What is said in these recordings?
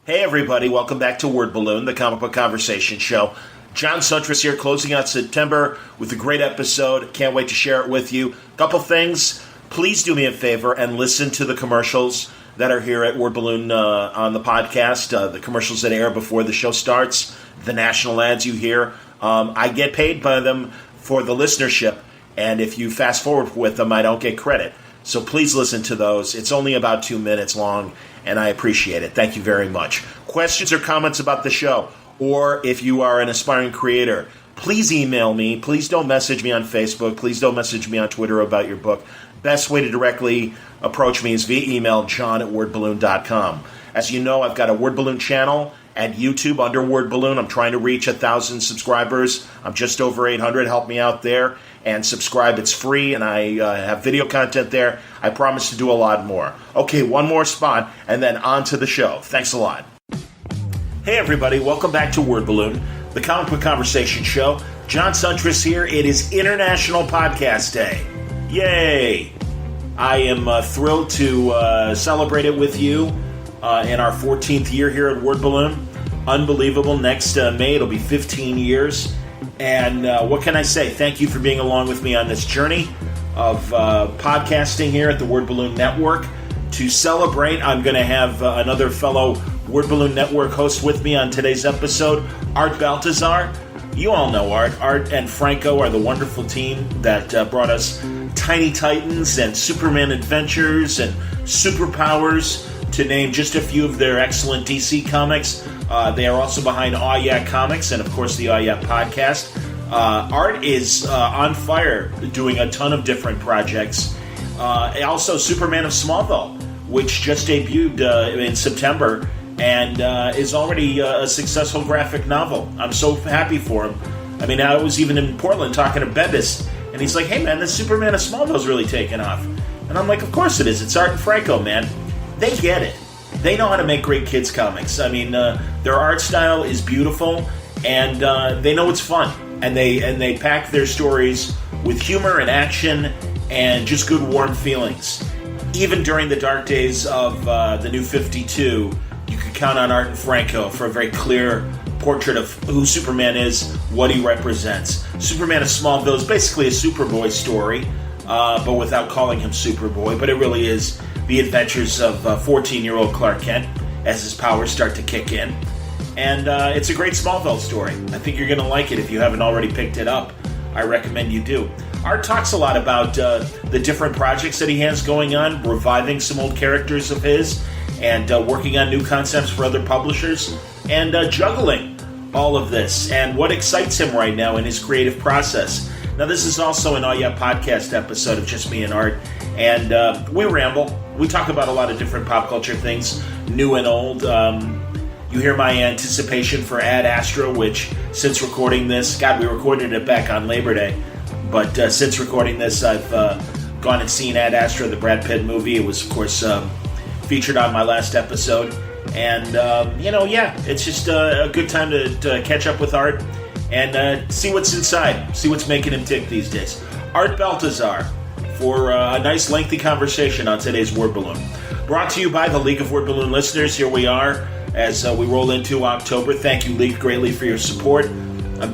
Hey everybody, welcome back to Word Balloon, the comic book conversation show. John Suntress here, closing out September with a great episode. Can't wait to share it with you. Couple things, please do me a favor and listen to the commercials that are here at Word Balloon on the podcast, the commercials that air before the show starts, the national ads you hear. I get paid by them for the listenership, and if you fast forward with them, I don't get credit. So please listen to those. It's only about 2 minutes long, and I appreciate it. Thank you very much. Questions or comments about the show, or if you are an aspiring creator, please email me. Please don't message me on Facebook. Please don't message me on Twitter about your book. Best way to directly approach me is via email, john@wordballoon.com. As you know, I've got a Word Balloon channel at YouTube under Word Balloon. I'm trying to reach 1,000 subscribers. I'm just over 800. Help me out there. And subscribe. It's free, and I have video content there. I promise to do a lot more. Okay, one more spot, and then on to the show. Thanks a lot. Hey, everybody. Welcome back to Word Balloon, the comic book conversation show. John Suntress here. It is International Podcast Day. Yay! I am thrilled to celebrate it with you in our 14th year here at Word Balloon. Unbelievable. Next May, it'll be 15 years. And what can I say? Thank you for being along with me on this journey of podcasting here at the Word Balloon Network. To celebrate, I'm going to have another fellow Word Balloon Network host with me on today's episode, Art Baltazar. You all know Art. Art and Franco are the wonderful team that brought us Tiny Titans and Superman Adventures and Superpowers, to name just a few of their excellent DC comics. They are also behind Aw Yeah Comics and, of course, the Aw Yeah podcast. Art is on fire doing a ton of different projects. Also, Superman of Smallville, which just debuted in September and is already a successful graphic novel. I'm so happy for him. I mean, I was even in Portland talking to Bendis, and he's like, hey, man, this Superman of Smallville's really taken off. And I'm like, of course it is. It's Art and Franco, man. They get it. They know how to make great kids comics. I mean, their art style is beautiful, and they know it's fun. And they pack their stories with humor and action and just good, warm feelings. Even during the dark days of the New 52, you could count on Art and Franco for a very clear portrait of who Superman is, what he represents. Superman of Smallville is basically a Superboy story, but without calling him Superboy. But it really is the adventures of 14-year-old Clark Kent as his powers start to kick in. And it's a great Smallville story. I think you're going to like it if you haven't already picked it up. I recommend you do. Art talks a lot about the different projects that he has going on, reviving some old characters of his, and working on new concepts for other publishers, and juggling all of this, and what excites him right now in his creative process. Now, this is also an Aw Yeah podcast episode of just me and Art, and we ramble. We talk about a lot of different pop culture things, new and old. You hear my anticipation for Ad Astra, which, since recording this, God, we recorded it back on Labor Day, but since recording this, I've gone and seen Ad Astra, the Brad Pitt movie. It was, of course, featured on my last episode. And, it's just a good time to catch up with Art and see what's inside, see what's making him tick these days. Art Baltazar, for a nice lengthy conversation on today's Word Balloon. Brought to you by the League of Word Balloon listeners. Here we are as we roll into October. Thank you, League, greatly for your support.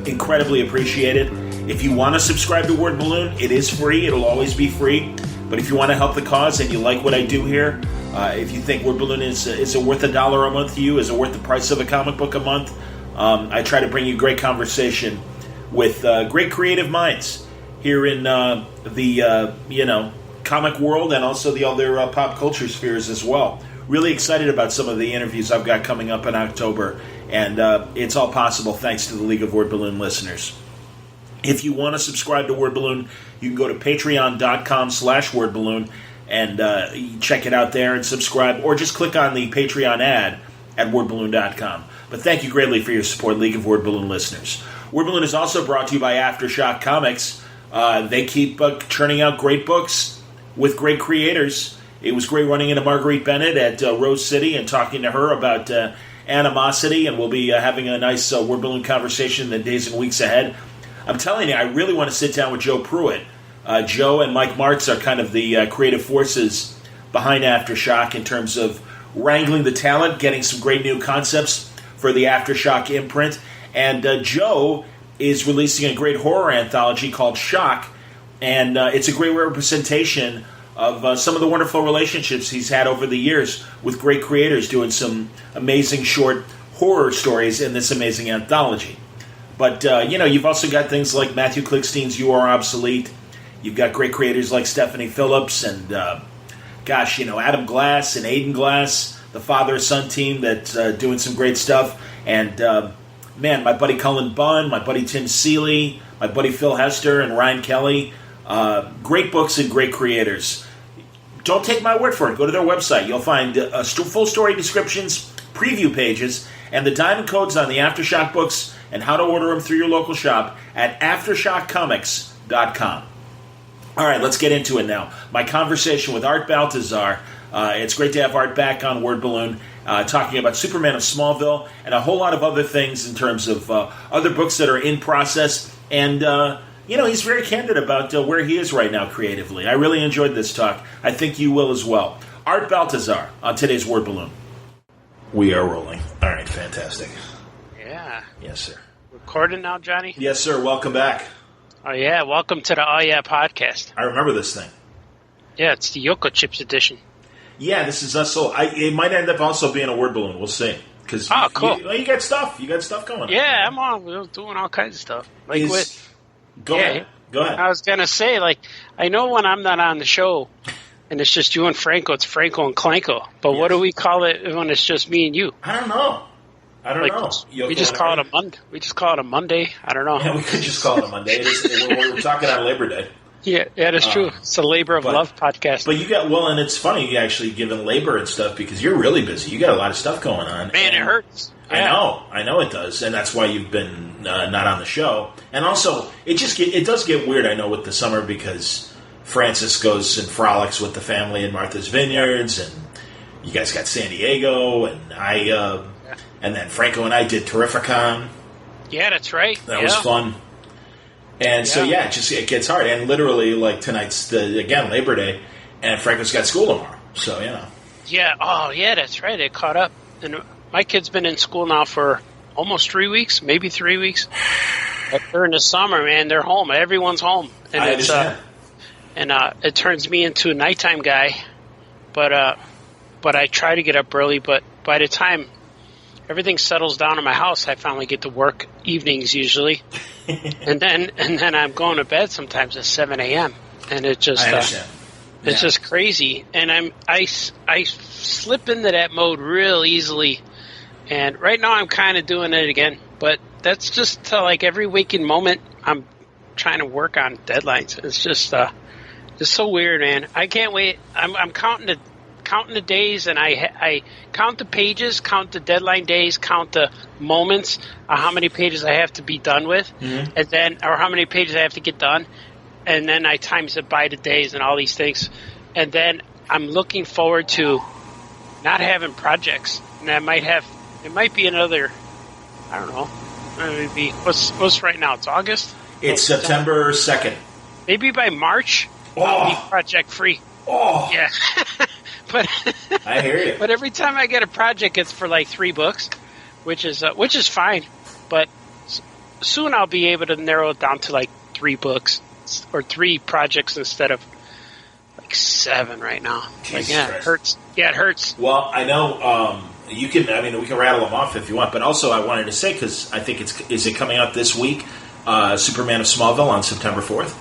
Incredibly appreciated. If you want to subscribe to Word Balloon, it is free. It'll always be free. But if you want to help the cause and you like what I do here, if you think Word Balloon is it worth $1 a month to you, is it worth the price of a comic book a month, I try to bring you great conversation with great creative minds here in the comic world and also the other pop culture spheres as well. Really excited about some of the interviews I've got coming up in October, and it's all possible thanks to the League of Word Balloon listeners. If you want to subscribe to Word Balloon, you can go to patreon.com/wordballoon and check it out there and subscribe, or just click on the Patreon ad at wordballoon.com. But thank you greatly for your support, League of Word Balloon listeners. Word Balloon is also brought to you by Aftershock Comics. They keep churning out great books with great creators. It was great running into Marguerite Bennett at Rose City and talking to her about animosity, and we'll be having a nice Word Balloon conversation in the days and weeks ahead. I'm telling you, I really want to sit down with Joe Pruitt. Joe and Mike Martz are kind of the creative forces behind Aftershock in terms of wrangling the talent, getting some great new concepts for the Aftershock imprint. And Joe is releasing a great horror anthology called Shock, and it's a great representation of some of the wonderful relationships he's had over the years with great creators doing some amazing short horror stories in this amazing anthology. But, you've also got things like Matthew Klickstein's You Are Obsolete. You've got great creators like Stephanie Phillips and, Adam Glass and Aiden Glass, the father-son team that's doing some great stuff. And, my buddy Cullen Bunn, my buddy Tim Seeley, my buddy Phil Hester and Ryan Kelly. Great books and great creators. Don't take my word for it. Go to their website. You'll find full story descriptions, preview pages, and the diamond codes on the Aftershock books and how to order them through your local shop at AftershockComics.com. All right, let's get into it now. My conversation with Art Baltazar. It's great to have Art back on Word Balloon, talking about Superman of Smallville and a whole lot of other things in terms of other books that are in process. And, he's very candid about where he is right now creatively. I really enjoyed this talk. I think you will as well. Art Baltazar on today's Word Balloon. We are rolling. All right, fantastic. Yeah. Yes, sir. Recording now, Johnny? Yes, sir. Welcome back. Oh, yeah. Welcome to the Oh Yeah podcast. I remember this thing. Yeah, it's the Yoko Chips edition. Yeah, this is us. So it might end up also being a Word Balloon. We'll see. Cool. You got stuff. You got stuff going on. Yeah, I'm on. We're doing all kinds of stuff. Go ahead. I was going to say, I know when I'm not on the show and it's just you and Franco, it's Franco and Clanko. But What do we call it when it's just me and you? I don't know. We just call it a Monday. We just call it a Monday. I don't know. Yeah, we could just call it a Monday. We're talking on Labor Day. Yeah, that's true. It's a labor of love podcast. But and it's funny actually given labor and stuff because you're really busy. You got a lot of stuff going on. Man, it hurts. Yeah. I know it does, and that's why you've been not on the show. And also, it does get weird. I know with the summer because Francis goes and frolics with the family in Martha's Vineyards, and you guys got San Diego, and and then Franco and I did Terrificon. Yeah, that's right. That was fun. And so, it gets hard. And literally, tonight's, Labor Day, and Franco's got school tomorrow. So, Yeah, that's right. It caught up. And my kid's been in school now for almost 3 weeks, maybe 3 weeks. During the summer, man, they're home. Everyone's home. And I understand. It turns me into a nighttime guy. But I try to get up early. But by the time everything settles down in my house, I finally get to work evenings usually. and then I'm going to bed sometimes at 7 a.m. And it just it's just crazy. And I slip into that mode real easily. And right now I'm kind of doing it again, but that's just every waking moment I'm trying to work on deadlines. It's just so weird, man. I can't wait. I'm counting the days, and I count the pages, count the deadline days, count the moments, how many pages I have to be done with, and then or how many pages I have to get done, and then I times it by the days and all these things, and then I'm looking forward to not having projects, and it might be another, I don't know, maybe what's right now? It's August. It's September 2nd. Maybe by March I'll be project free. Oh yeah. But I hear you. But every time I get a project, it's for 3 books, which is fine. But soon I'll be able to narrow it down to 3 books or 3 projects instead of 7 right now. It hurts. Yeah, it hurts. Well, I know you can. I mean, we can rattle them off if you want. But also, I wanted to say because I think is it coming out this week? Superman of Smallville on September 4th.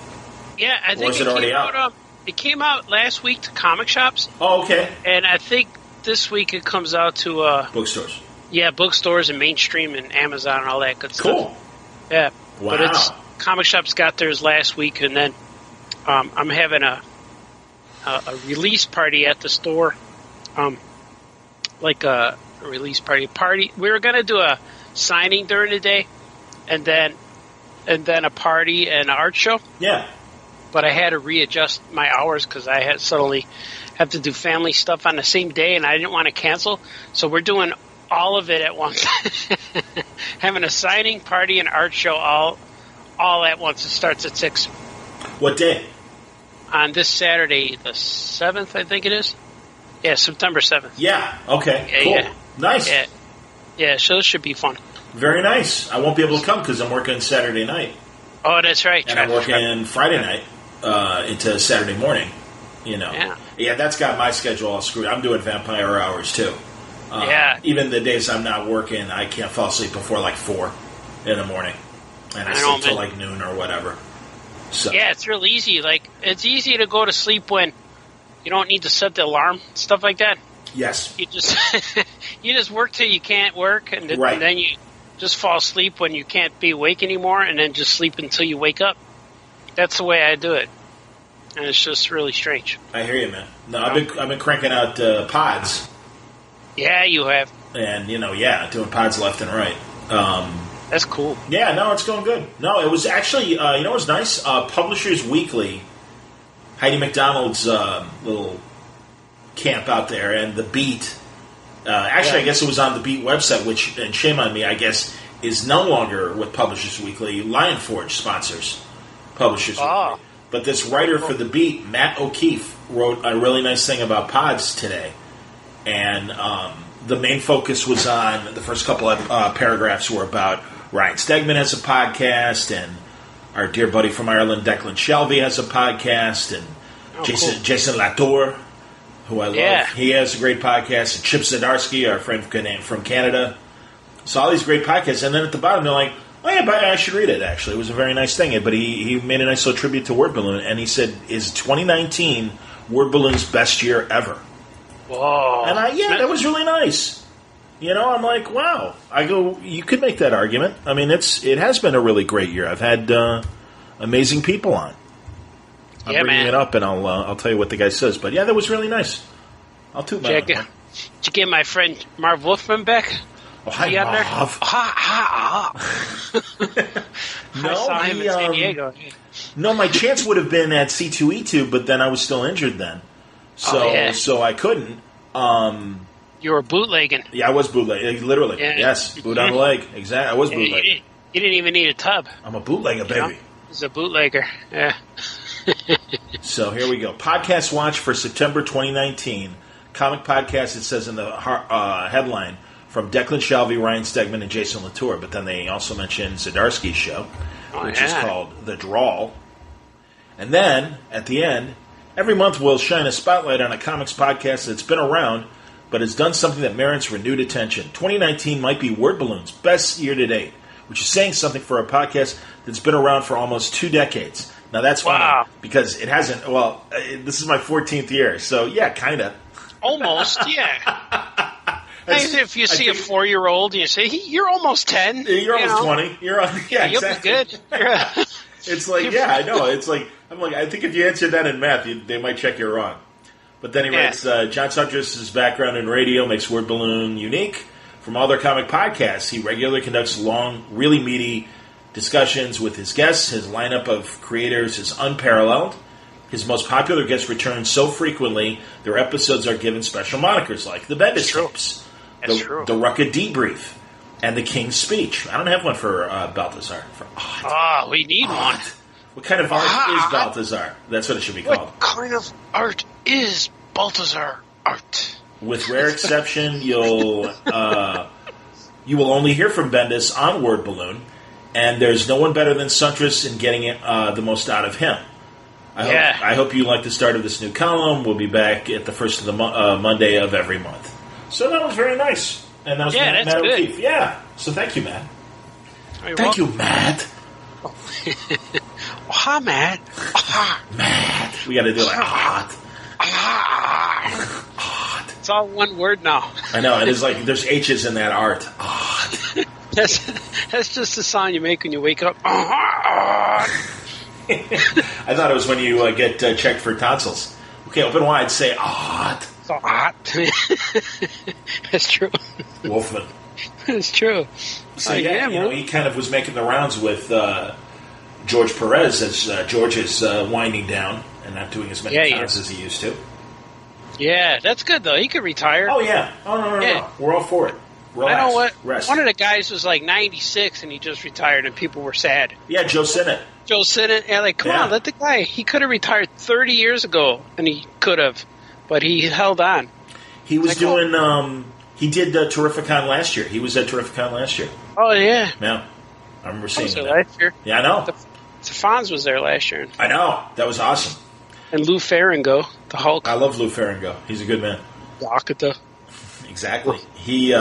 Yeah, I think it already out. It came out last week to comic shops. Oh, okay. And I think this week it comes out to bookstores. Yeah, bookstores and mainstream and Amazon and all that good stuff. Cool. Yeah. Wow. But comic shops got theirs last week, and then I'm having a release party at the store. A release party. We were gonna do a signing during the day, and then a party and an art show. Yeah. But I had to readjust my hours because I had suddenly have to do family stuff on the same day, and I didn't want to cancel. So we're doing all of it at once. Having a signing, party, and art show all at once. It starts at 6. What day? On this Saturday, the 7th, I think it is. Yeah, September 7th. Yeah. Okay. Yeah, cool. yeah. Nice. Yeah. Yeah, so it should be fun. Very nice. I won't be able to come because I'm working Saturday night. Oh, that's right. And I'm working Friday night into Saturday morning. Yeah, that's got my schedule all screwed. I'm doing vampire hours too. Even the days I'm not working, I can't fall asleep before like 4 in the morning, and I sleep till like noon or whatever. So yeah, it's real easy. Like it's easy to go to sleep when you don't need to set the alarm, stuff like that. Yes, you just you just work till you can't work, and then you just fall asleep when you can't be awake anymore, and then just sleep until you wake up. That's the way I do it. And it's just really strange. I hear you, man. No, I've been cranking out pods. Yeah, you have. And doing pods left and right. That's cool. Yeah, no, it's going good. No, it was actually, it was nice. Publishers Weekly, Heidi McDonald's little camp out there, and the Beat. I guess it was on the Beat website, which, and shame on me, I guess, is no longer with Publishers Weekly. Lion Forge sponsors Publishers Weekly. But this writer for The Beat, Matt O'Keefe, wrote a really nice thing about pods today. And the main focus was on, the first couple of paragraphs were about Ryan Stegman has a podcast, and our dear buddy from Ireland, Declan Shelby, has a podcast, and Jason Latour, who I love, he has a great podcast, and Chip Zdarsky, our friend from Canada. So all these great podcasts. And then at the bottom, they're like, oh, yeah, but I should read it, actually. It was a very nice thing. But he made a nice little tribute to Word Balloon, and he said, is 2019 Word Balloon's best year ever? Whoa. And that was really nice. I'm like, wow. I go, you could make that argument. I mean, it has been a really great year. I've had amazing people on. I'm bringing it up, and I'll tell you what the guy says. But, yeah, that was really nice. I'll toot my own. Did you get my friend Marv Wolfman back? Oh, hi, Marv. I saw him in San Diego. No, my chance would have been at C2E2, but then I was still injured then. So I couldn't. You were bootlegging. Yeah, I was bootlegging. Literally. Yeah. Yes. Boot on the leg. Exactly. I was bootlegging. You didn't even need a tub. I'm a bootlegger, baby. He's a bootlegger. Yeah. So here we go. Podcast watch for September 2019. Comic podcast, it says in the headline, from Declan Shalvey, Ryan Stegman, and Jason Latour. But then they also mention Zdarsky's show, which is called The Drawl. And then, at the end, every month we'll shine a spotlight on a comics podcast that's been around, but has done something that merits renewed attention. 2019 might be Word Balloon's best year to date, which is saying something for a podcast that's been around for almost 2 decades. Now, that's funny, because it hasn't, this is my 14th year, so yeah, kind of. Almost, yeah. If you see a 4-year-old, you say, you're almost 10. You're almost 20. You're exactly. You'll be good. It's like, yeah, I know. It's like, I'm like, I think if you answer that in math, they might check you wrong. But then he writes, John Suntress's background in radio makes Word Balloon unique. From all their comic podcasts, he regularly conducts long, really meaty discussions with his guests. His lineup of creators is unparalleled. His most popular guests return so frequently, their episodes are given special monikers like the Bendis Tapes, the Rucka Debrief, and the King's Speech. I don't have one for Baltazar. We need one. What kind of art is Baltazar? That's what it should be called. What kind of art is Baltazar art? With rare exception, you will only hear from Bendis on Word Balloon, and there's no one better than Suntress in getting the most out of him. I hope you like the start of this new column. We'll be back at the first of the Monday of every month. So that was very nice. And that was Matt O'Keefe. Yeah. So thank you, Matt. Thank you, Matt. Hi, Matt. Matt. We got to do like hot. It's all one word now. I know. It is like there's H's in that art. That's just the sound you make when you wake up. I thought it was when you get checked for tonsils. Okay, open wide, say "hot." So hot. That's true. Wolfman. It's true. So he kind of was making the rounds with George Perez as George is winding down and not doing as many cons as he used to. Yeah, that's good though. He could retire. Oh yeah. Oh no. We're all for it. Relax. I know what. Rest. One of the guys was like 96 and he just retired and people were sad. Yeah, Joe Sinnott. Yeah, come on, let the guy. He could have retired 30 years ago and he could have, but he held on. He was doing. He did Terrificon last year. He was at Terrificon last year. Oh yeah. Yeah, I remember seeing him last year. Yeah, I know. Fonz was there last year. I know. That was awesome. And Lou Ferrigno, the Hulk. I love Lou Ferrigno. He's a good man. Yakata. Exactly. He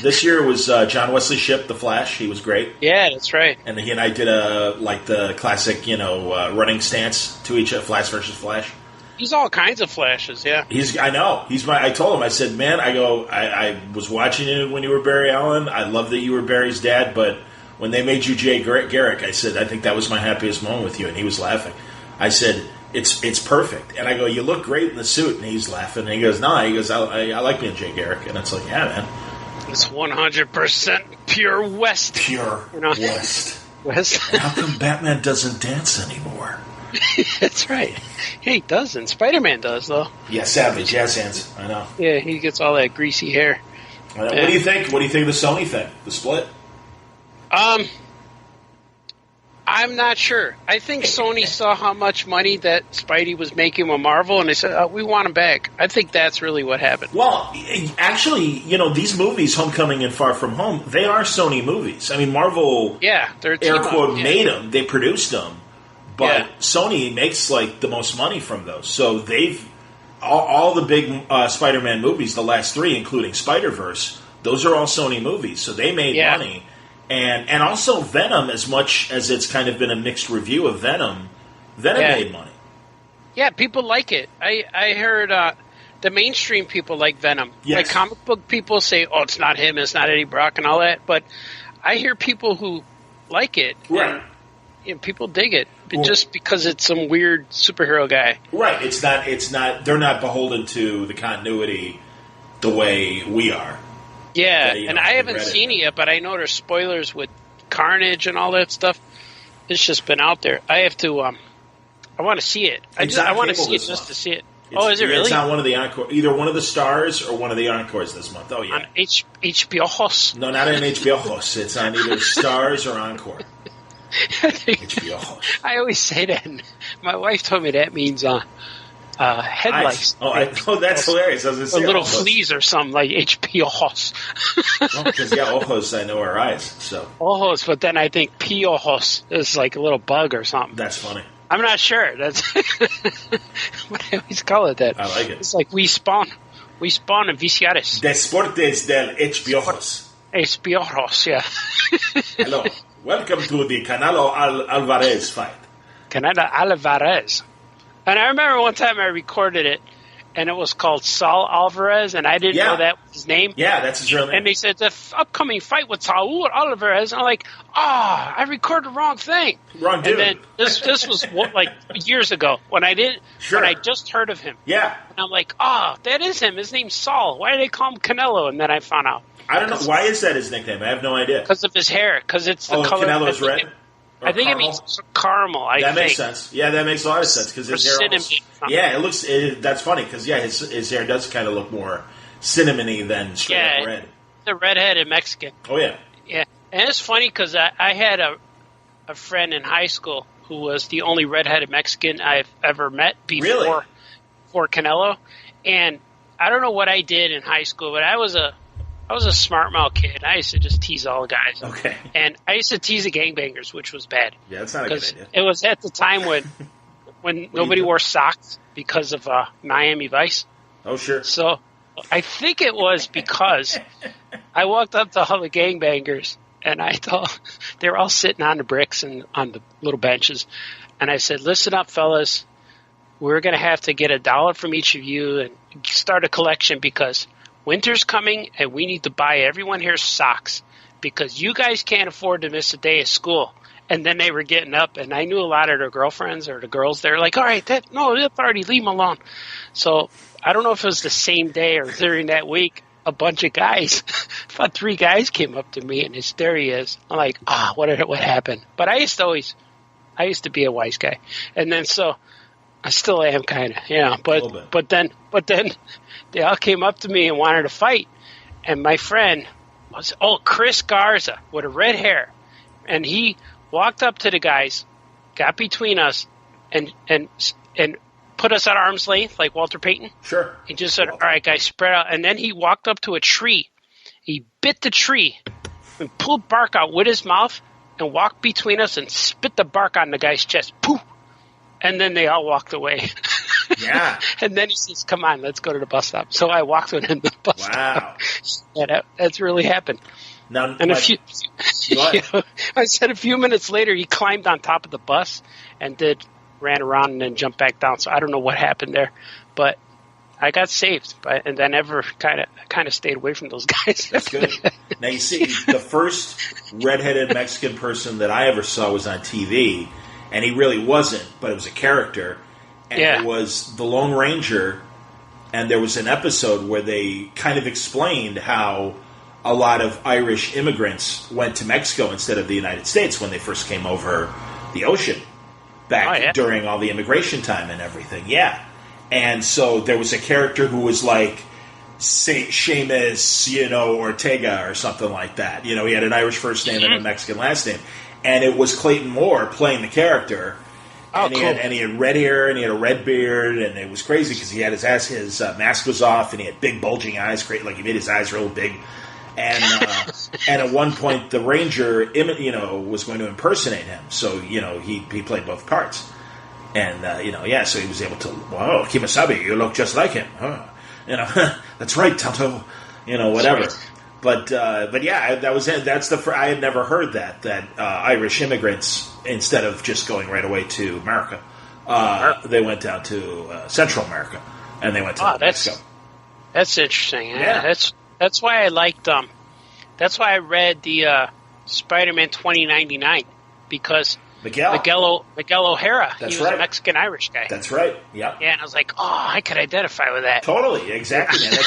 this year was John Wesley Shipp, the Flash. He was great. Yeah, that's right. And he and I did the classic, running stance to each other, Flash versus Flash. He's all kinds of Flashes, yeah. I know. I told him, I said, man, I was watching you when you were Barry Allen. I love that you were Barry's dad, but when they made you Jay Garrick, I said, I think that was my happiest moment with you. And he was laughing. I said, it's perfect. And I go, you look great in the suit. And he's laughing. And he goes, nah. He goes, I like being Jay Garrick. And it's like, yeah, man. It's 100% pure West. Pure West. West. And how come Batman doesn't dance anymore? That's right. He doesn't. Spider-Man does, though. Yeah, savage jazz hands. I know. Yeah, he gets all that greasy hair. What do you think? What do you think of the Sony thing? The split? I'm not sure. I think Sony saw how much money that Spidey was making with Marvel, and they said, we want him back. I think that's really what happened. Well, actually, these movies, Homecoming and Far From Home, they are Sony movies. I mean, Marvel, they're air quote, made them. They produced them. But Sony makes, the most money from those. So they've... All the big Spider-Man movies, the last three, including Spider-Verse, those are all Sony movies. So they made money. And also Venom, as much as it's kind of been a mixed review of Venom made money. Yeah, people like it. I heard the mainstream people like Venom. Yes. Like comic book people say, oh, it's not him, it's not Eddie Brock and all that. But I hear people who like it. Right. And people dig it just because it's some weird superhero guy. Right. It's not. They're not beholden to the continuity the way we are. Yeah, and I haven't seen it yet, but I know there's spoilers with Carnage and all that stuff. It's just been out there. I have to. I want to see it. I want to see it just to see it. Is it really? It's on one of the encore, either one of the stars or one of the encores this month. Oh yeah, on HBO. No, not on HBO. It's on either Stars or Encore. HBO. I always say that. And my wife told me that means headlights. That's hilarious. I was gonna say, or little fleas or something like HBO. Because ojos I know are eyes. So ojos, but then I think piojos is like a little bug or something. That's funny. I'm not sure. That's but I always call it that. I like it. It's like we spawn in Viciares. Deportes del HBOjos. HBOjos, yeah. Hello. Welcome to the Canelo Alvarez fight. Canelo Alvarez. And I remember one time I recorded it, and it was called Saul Alvarez, and I didn't know that was his name. Yeah, that's his real name. And they said, the upcoming fight with Saul Alvarez. And I'm like, I recorded the wrong thing. Wrong dude. And then this was years ago when I just heard of him. Yeah. And I'm like, that is him. His name's Saul. Why do they call him Canelo? And then I found out. I don't know. Why is that his nickname? I have no idea. Because of his hair. Because it's the color. Canelo's red? I think it means caramel. That makes sense. Yeah, that makes a lot of sense because his hair. It looks. That's funny because his hair does kind of look more cinnamony than straight up red. The redheaded Mexican. Oh yeah. Yeah, and it's funny because I had a friend in high school who was the only redheaded Mexican I've ever met before Canelo, and I don't know what I did in high school, but I was a smart mouth kid. I used to just tease all the guys. Okay. And I used to tease the gangbangers, which was bad. Yeah, that's not a good idea. It was at the time when nobody wore socks because of Miami Vice. Oh, sure. So I think it was because I walked up to all the gangbangers, and I thought they were all sitting on the bricks and on the little benches. And I said, listen up, fellas. We're going to have to get $1 from each of you and start a collection because winter's coming, and we need to buy everyone here socks because you guys can't afford to miss a day of school. And then they were getting up, and I knew a lot of their girlfriends or the girls. They're like, all right, that's already, leave them alone. So I don't know if it was the same day or during that week, a bunch of guys, about 3 guys came up to me, and there he is. I'm like, what happened? But I used to be a wise guy. And then so I still am kind of, but then they all came up to me and wanted to fight. And my friend was, Chris Garza with a red hair. And he walked up to the guys, got between us, and put us at arm's length, like Walter Payton. Sure. He just said, all right, guys, spread out. And then he walked up to a tree. He bit the tree and pulled bark out with his mouth and walked between us and spit the bark on the guy's chest. Poof! And then they all walked away. Yeah. And then he says, come on, let's go to the bus stop. So I walked with him to the bus stop. Yeah, that's really happened. Now, and I said a few minutes later, he climbed on top of the bus and ran around and then jumped back down. So I don't know what happened there, but I got saved. And I never kind of stayed away from those guys. That's good. Now you see, the first redheaded Mexican person that I ever saw was on TV, and he really wasn't, but it was a character. And it was the Lone Ranger, and there was an episode where they kind of explained how a lot of Irish immigrants went to Mexico instead of the United States when they first came over the ocean back during all the immigration time and everything. Yeah. And so there was a character who was like Seamus, Ortega or something like that. He had an Irish first name and a Mexican last name. And it was Clayton Moore playing the character. And he had red hair, and he had a red beard, and it was crazy because he had his mask was off, and he had big bulging eyes, like he made his eyes real big. And and at one point, the Ranger, was going to impersonate him, so he played both parts, and so he was able to. Whoa, Kimasabi, you look just like him. Huh. That's right, Tonto. Whatever. Right. But yeah, that was it. I had never heard that Irish immigrants, instead of just going right away to America, they went down to Central America, and they went to Mexico. That's interesting. Yeah. That's why I liked. That's why I read the Spider-Man 2099, because Miguel O'Hara. He was a Mexican Irish guy. That's right. Yeah. Yeah, and I was like, I could identify with that. Totally. Exactly, man.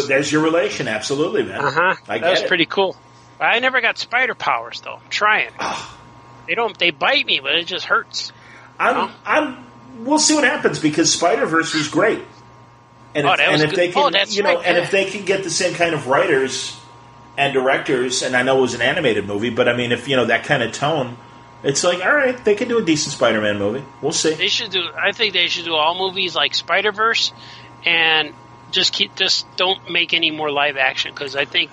There's your relation. Absolutely, man. That was pretty cool. I never got spider powers though. I'm trying. They bite me, but it just hurts. We'll see what happens, because Spider-Verse was great. And if they can, if they can get the same kind of writers and directors, and I know it was an animated movie, but I mean, if that kind of tone, it's like, all right, they can do a decent Spider-Man movie. We'll see. I think they should do all movies like Spider-Verse, and just don't make any more live action, because I think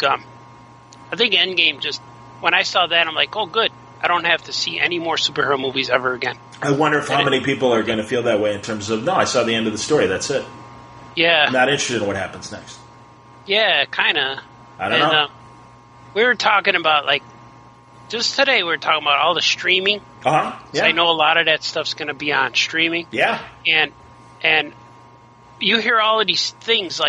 Endgame when I saw that, I'm like, oh, good. I don't have to see any more superhero movies ever again. I wonder how many people are going to feel that way in terms of, no, I saw the end of the story. That's it. Yeah. I'm not interested in what happens next. Yeah, kind of. I don't know. We were talking about, just today we were talking about all the streaming. Yeah. So I know a lot of that stuff's going to be on streaming. Yeah. And you hear all of these things,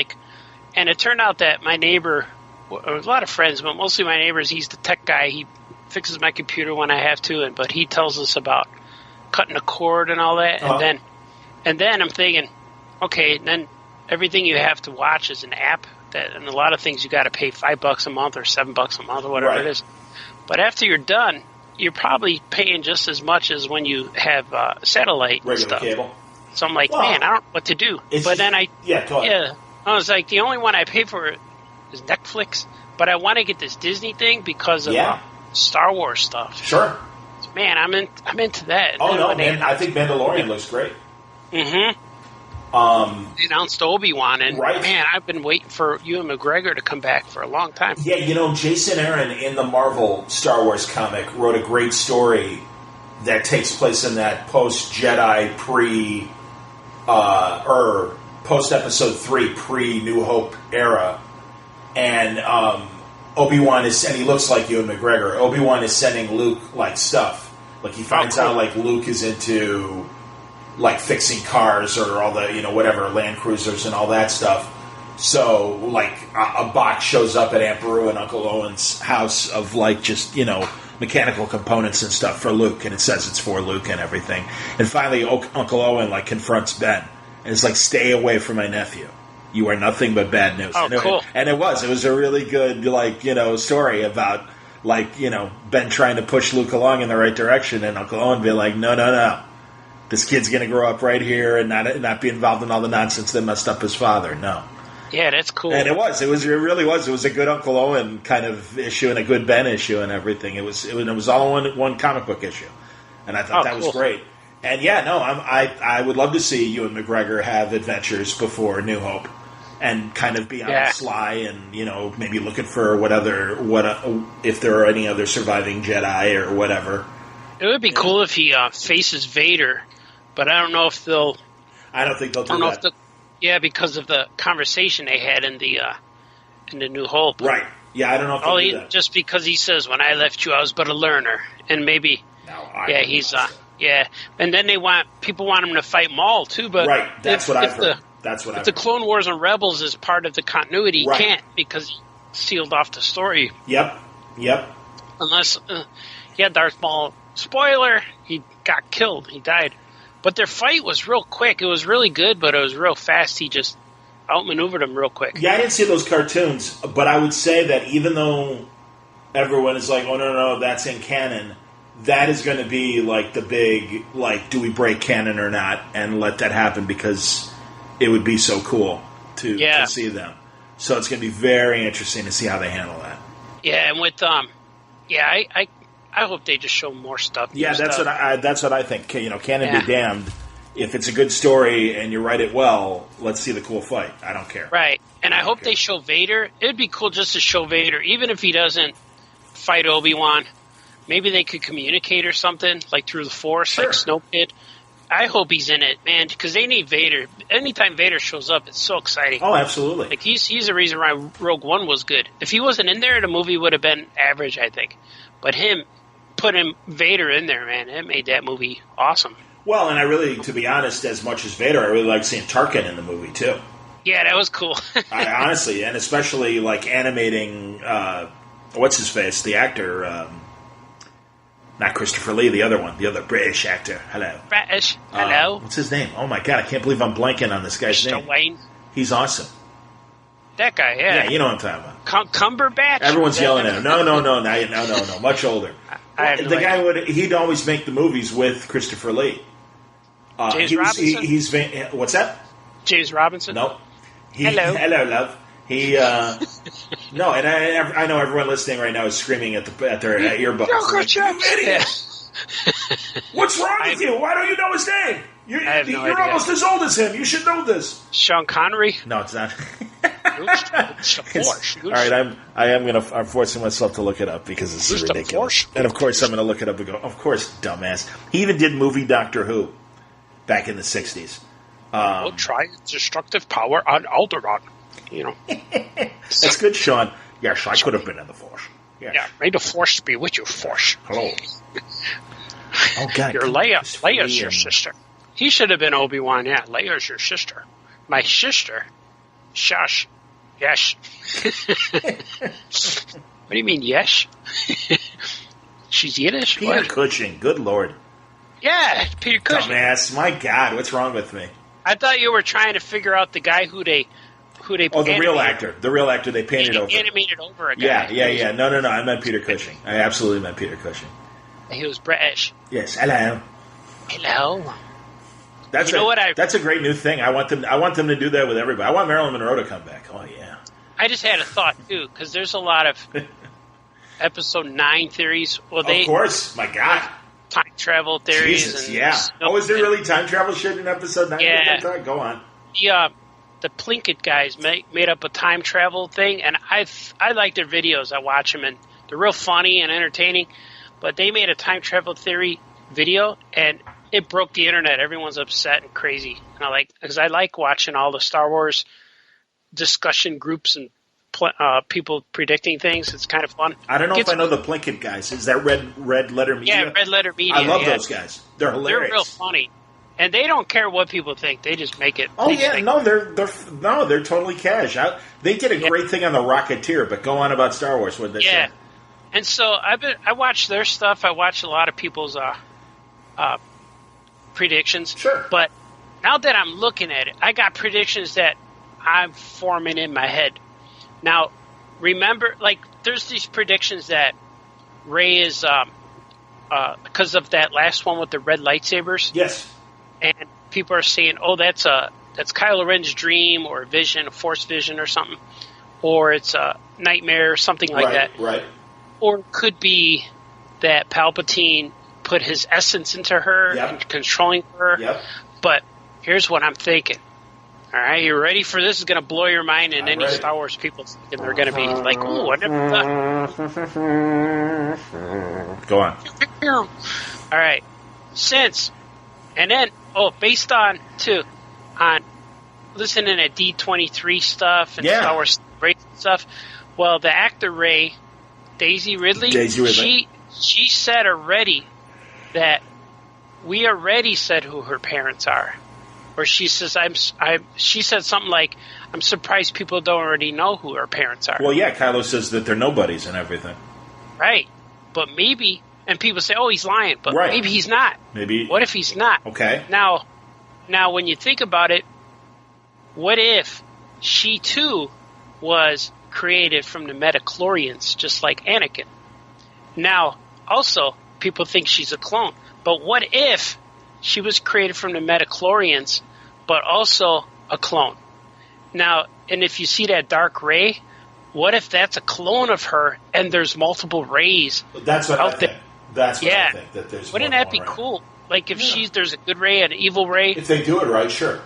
and it turned out that my neighbor, a lot of friends, but mostly my neighbors, he's the tech guy. He fixes my computer when I have to, but he tells us about cutting a cord and all that. And then I'm thinking, okay, then everything you have to watch is an app, and a lot of things you got to pay $5 a month or $7 a month or whatever it is. But after you're done, you're probably paying just as much as when you have satellite regular stuff. Cable. So I'm like, man, I don't know what to do. But then I was like, the only one I pay for is Netflix. But I want to get this Disney thing because of Star Wars stuff. Sure. So, man, I'm into that. Oh no, man! I think Mandalorian looks great. Mm-hmm. They announced Obi-Wan, and man, I've been waiting for Ewan McGregor to come back for a long time. Yeah, Jason Aaron in the Marvel Star Wars comic wrote a great story that takes place in that post-Jedi post-Episode 3 pre-New Hope era, and Obi-Wan and he looks like Ewan McGregor. Obi-Wan is sending Luke stuff. He finds out Luke is into fixing cars or all the whatever Land Cruisers and all that stuff. So a box shows up at Aunt Beru and Uncle Owen's house of just mechanical components and stuff for Luke, and it says it's for Luke and everything. And finally, Uncle Owen confronts Ben and is like, "Stay away from my nephew. You are nothing but bad news." Cool. And it was a really good story about Ben trying to push Luke along in the right direction, and Uncle Owen be like, no, this kid's going to grow up right here and not be involved in all the nonsense that messed up his father. No. Yeah, that's cool. And it really was. It was a good Uncle Owen kind of issue and a good Ben issue and everything. It was all one comic book issue, and I thought that was great. And yeah, no, I would love to see Ewan McGregor have adventures before New Hope, and kind of be on the sly, and maybe looking for if there are any other surviving Jedi or whatever. It would be cool if he faces Vader, but I don't know if they'll. I don't think they'll do that. Because of the conversation they had in the New Hope. Right. Yeah, I don't know if they'll do that. Just because he says, "When I left you, I was but a learner," and maybe. And then people want him to fight Maul too, but right. That's what I've heard. If the Clone Wars and Rebels is part of the continuity, he can't because he sealed off the story. Yep. Unless, Darth Maul. Spoiler: he got killed. He died. But their fight was real quick. It was really good, but it was real fast. He just outmaneuvered him real quick. Yeah, I didn't see those cartoons, but I would say that even though everyone is like, "Oh no, that's in canon," that is going to be like the big, like, do we break canon or not, and let that happen, because it would be so cool to see them. So it's going to be very interesting to see how they handle that. Yeah, and with I hope they just show more stuff. Yeah, that's what I think. Canon be damned. If it's a good story and you write it well, let's see the cool fight. I don't care. Right, and I hope they show Vader. It would be cool just to show Vader, even if he doesn't fight Obi-Wan. Maybe they could communicate or something, like through the Force, like Snoke did. I hope he's in it, man, because they need Vader. Anytime Vader shows up, it's so exciting. Oh, absolutely. Like he's the reason why Rogue One was good. If he wasn't in there, the movie would have been average, I think. But putting Vader in there, man, it made that movie awesome. Well, and I really, to be honest, as much as Vader, I really like seeing Tarkin in the movie, too. Yeah, that was cool. Honestly, and especially, like, animating, what's-his-face, the actor, not Christopher Lee, the other one, the other British actor. Hello. British. Hello. What's his name? Oh, my God, I can't believe I'm blanking on this guy's name. Mr. Wayne. He's awesome. That guy, yeah. Yeah, you know what I'm talking about. Cumberbatch? Everyone's yelling at him. No, much older. He'd always make the movies with Christopher Lee. James Robinson? What's that? James Robinson? No. Hello, love. No, and I know everyone listening right now is screaming at their earbuds. Like, you idiot! What's wrong with you? Why don't you know his name? You're almost as old as him. You should know this. Sean Connery? No, it's not. All right, I'm forcing myself to look it up because it's ridiculous. And of course, I'm going to look it up and go, of course, dumbass. He even did movie Doctor Who back in the 60s. We'll try destructive power on Alderaan. That's good, Sean. Yes, I could have been in the Force. Yes. Yeah, may the Force be with you, Force. Hello. Oh, God. Leia's your sister. He should have been Obi-Wan, yeah. Leia's your sister. My sister? Shush. Yes. What do you mean, yes? She's Yiddish? Peter Cushing, good Lord. Yeah, Peter Cushing. Dumbass, my God, what's wrong with me? I thought you were trying to figure out the guy who they the real actor. The real actor they painted over. Animated over a guy. Yeah. No. I meant Peter Cushing. I absolutely meant Peter Cushing. He was British. Yes, hello. Hello. That's a great new thing. I want them to do that with everybody. I want Marilyn Monroe to come back. Oh yeah. I just had a thought too, because there's a lot of Episode 9 theories. Of course, my God. Time travel theories. Jesus, yeah. Is there really time travel shit in Episode 9? Yeah. Go on. The Plinkett guys made up a time travel thing, and I like their videos. I watch them, and they're real funny and entertaining. But they made a time travel theory video, and it broke the internet. Everyone's upset and crazy. And because I like watching all the Star Wars discussion groups and people predicting things. It's kind of fun. I don't know if I know the Plinkett guys. Is that Red Letter Media? Yeah, Red Letter Media. I love those guys. They're hilarious. They're real funny. And they don't care what people think. They just make it. Oh yeah, they're totally cash. They did a great thing on the Rocketeer, but go on about Star Wars. What they say? And so I watch their stuff. I watch a lot of people's predictions. Sure. But now that I'm looking at it, I got predictions that I'm forming in my head. Now, remember, there's these predictions that Rey is because of that last one with the red lightsabers. Yes. And people are saying, "Oh, that's Kylo Ren's dream or vision, a Force vision or something, or it's a nightmare or something like that." Right. Or it could be that Palpatine put his essence into her Yep. and controlling her. Yep. But here's what I'm thinking. All right, you ready for this? It's going to blow your mind, and I'm any ready. Star Wars people thinking they're going to be like, "Ooh, I never thought." Go on. All right, based on listening to D23 stuff and Yeah. Star Wars stuff. Well, the actor Ray, Daisy Ridley. She said already that we already said who her parents are. Or she says, she said something like, I'm surprised people don't already know who her parents are. Well, yeah, Kylo says that they're nobodies and everything. Right. But maybe, and people say, oh, he's lying, but Right. maybe he's not. Maybe. What if he's not? Okay. Now, when you think about it, what if she too was created from the Metachlorians, just like Anakin? Now, also, people think she's a clone. But what if she was created from the Metachlorians, but also a clone? Now, and if you see that dark ray, what if that's a clone of her and there's multiple rays? That's what I out there? think. That's what Yeah. I think. That there's Wouldn't more that be than one ray. cool? Like if there's a good ray and an evil ray. If they do it right, sure.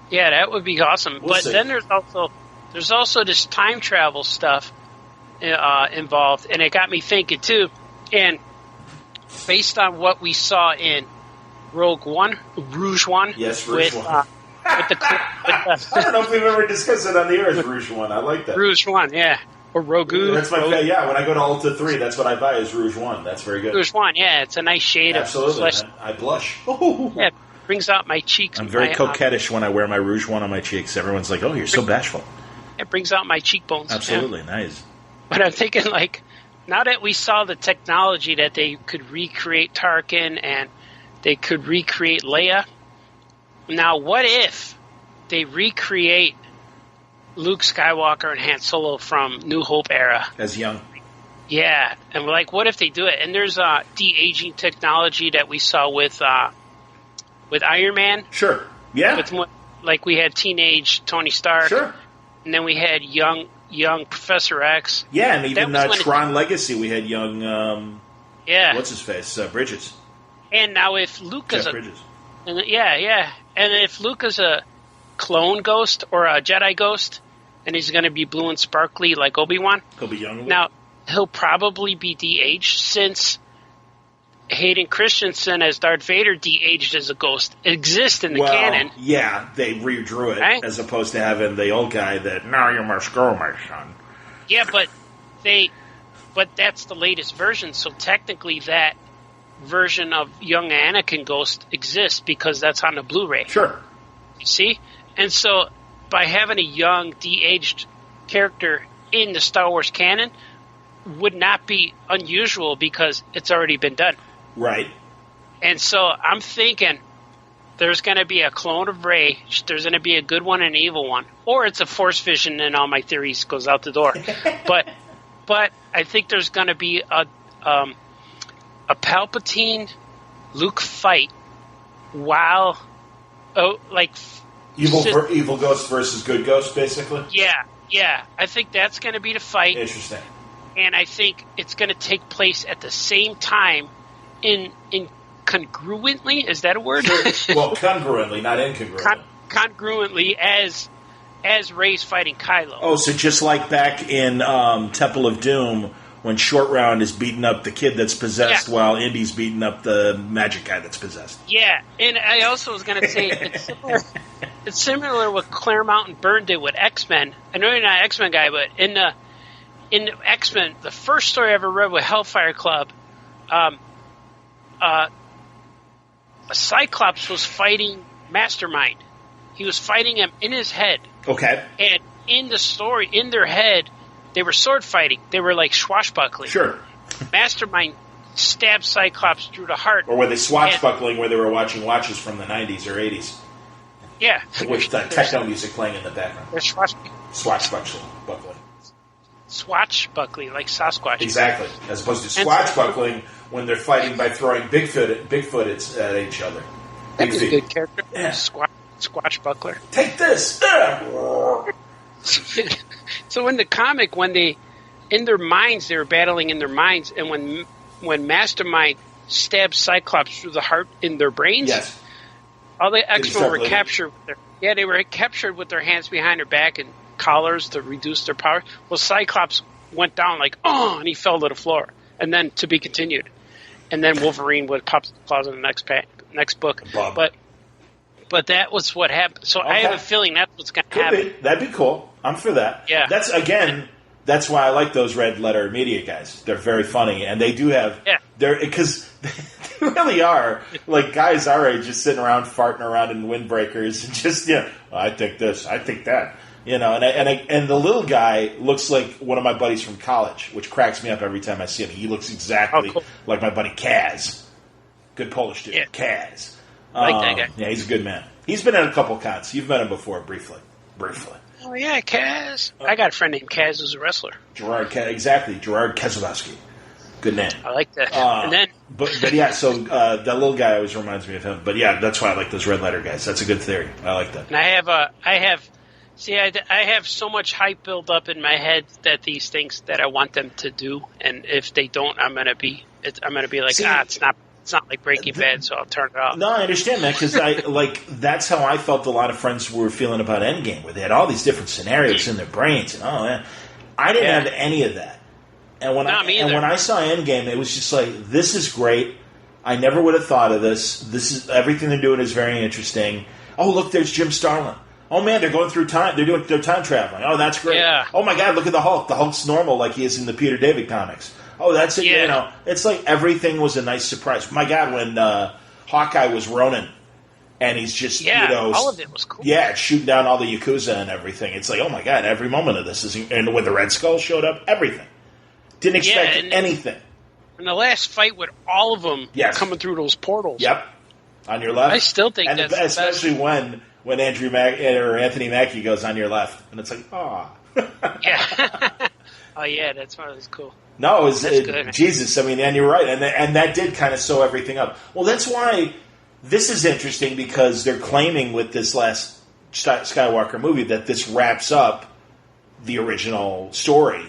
Yeah, that would be awesome. We'll But see. then there's also this time travel stuff involved, and it got me thinking too. And based on what we saw in Rouge One, Yes, Rouge One. I don't know if we've ever discussed it on the air as Rouge One. I like that. Rouge One, yeah, or Rogu. That's my favorite. Yeah, when I go to Ulta 3, that's what I buy is Rouge One. That's very good. Rouge One, yeah, it's a nice shade Absolutely. of Man. I blush. Yeah, it brings out my cheeks. I'm very coquettish when I wear my Rouge One on my cheeks. Everyone's like, oh, you're so bashful. It brings out my cheekbones. Absolutely. Yeah. Nice. But I'm thinking, like, now that we saw the technology that they could recreate Tarkin and they could recreate Leia, now what if they recreate Luke Skywalker and Han Solo from New Hope era? As young. Yeah, and we're like, what if they do it? And there's de-aging technology that we saw with Iron Man. Sure. Yeah. Like we had teenage Tony Stark. Sure. And then we had young Professor X. Yeah, and even That was when Tron Legacy, we had young, Yeah. what's his face? Bridges. And now if Luke is Jeff Bridges. and if Luke is a clone ghost or a Jedi ghost, and he's going to be blue and sparkly like Obi-Wan, He'll be young. now he'll probably be de-aged since Hayden Christensen as Darth Vader de-aged as a ghost exists in the canon. Yeah, they redrew it Right? as opposed to having the old guy that, now you must go, my son. Yeah, but that's the latest version, so technically that version of young Anakin Ghost exists because that's on the Blu-ray. Sure. You see? And so by having a young, de-aged character in the Star Wars canon would not be unusual because it's already been done. Right. And so I'm thinking there's going to be a clone of Rey. There's going to be a good one and an evil one. Or it's a Force vision and all my theories goes out the door. But I think there's going to be a Palpatine Luke fight while evil ghost versus good ghost, basically. Yeah. I think that's going to be the fight. Interesting. And I think it's going to take place at the same time in congruently. Is that a word? Well, congruently, not incongruently. Congruently as Rey's fighting Kylo. Oh, so just like back in Temple of Doom, when Short Round is beating up the kid that's possessed while Indy's beating up the magic guy that's possessed. Yeah, and I also was going to say it's similar what Claremont and Byrne did with X-Men. I know you're not an X-Men guy, but in the X-Men, the first story I ever read with Hellfire Club, Cyclops was fighting Mastermind. He was fighting him in his head. Okay. And in the story, in their head, they were sword fighting. They were like swashbuckling. Sure. Mastermind stabbed Cyclops through the heart. Or were they swashbuckling where they were watching watches from the 90s or 80s? Yeah. With techno music playing in the background. They're Swashbuckling. Swashbuckling, like Sasquatch. Exactly. As opposed to swashbuckling when they're fighting by throwing Bigfoot at each other. That's a good character. Yeah. Squatchbuckler. Take this! So in the comic, when they, in their minds, they were battling in their minds, and when Mastermind stabbed Cyclops through the heart in their brains. Yes. All the X-Men were captured. They were captured with their hands behind their back and collars to reduce their power. Well, Cyclops went down like, oh, and he fell to the floor. And then to be continued. And then Wolverine would pop the claws in the next book. But that was what happened. So I have a feeling that's what's going to happen. That'd be cool. I'm for that. Yeah. That's why I like those red letter media guys. They're very funny, and they do have because they really are like guys our age just sitting around farting around in windbreakers and just I think this, I think that, and the little guy looks like one of my buddies from college, which cracks me up every time I see him. He looks exactly like my buddy Kaz, good Polish dude, Kaz. I like that guy. Yeah, he's a good man. He's been at a couple cons. You've met him before, briefly. Oh, yeah, Kaz. I got a friend named Kaz who's a wrestler. Gerard Keselowski. Good name. I like that. And then, but yeah, so that little guy always reminds me of him. But yeah, that's why I like those red letter guys. That's a good theory. I like that. And I have so much hype built up in my head that these things that I want them to do, and if they don't, I'm gonna be like, it's not like Breaking Bad, so I'll turn it off. No, I understand that because that's how I felt a lot of friends were feeling about Endgame, where they had all these different scenarios in their brains, and I didn't have any of that. And when I saw Endgame, it was just like, this is great. I never would have thought of this. This is everything they're doing is very interesting. Oh, look, there's Jim Starlin. Oh man, they're going through time. They're time traveling. Oh, that's great. Yeah. Oh my God, look at the Hulk. The Hulk's normal, like he is in the Peter David comics. Oh, that's it. Yeah. It's like everything was a nice surprise. My God, when Hawkeye was Ronin, and he's just all of it was cool. Yeah, shooting down all the Yakuza and everything. It's like, oh my God, every moment of this is. And when the Red Skull showed up, everything. Didn't expect anything. And the last fight with all of them coming through those portals. Yep, on your left. I still think that's especially when Anthony Mackie goes on your left, and it's like, yeah. Oh yeah, that's why it was cool. No, Jesus. I mean, and you're right, and that did kind of sew everything up. Well, that's why this is interesting because they're claiming with this last Skywalker movie that this wraps up the original story,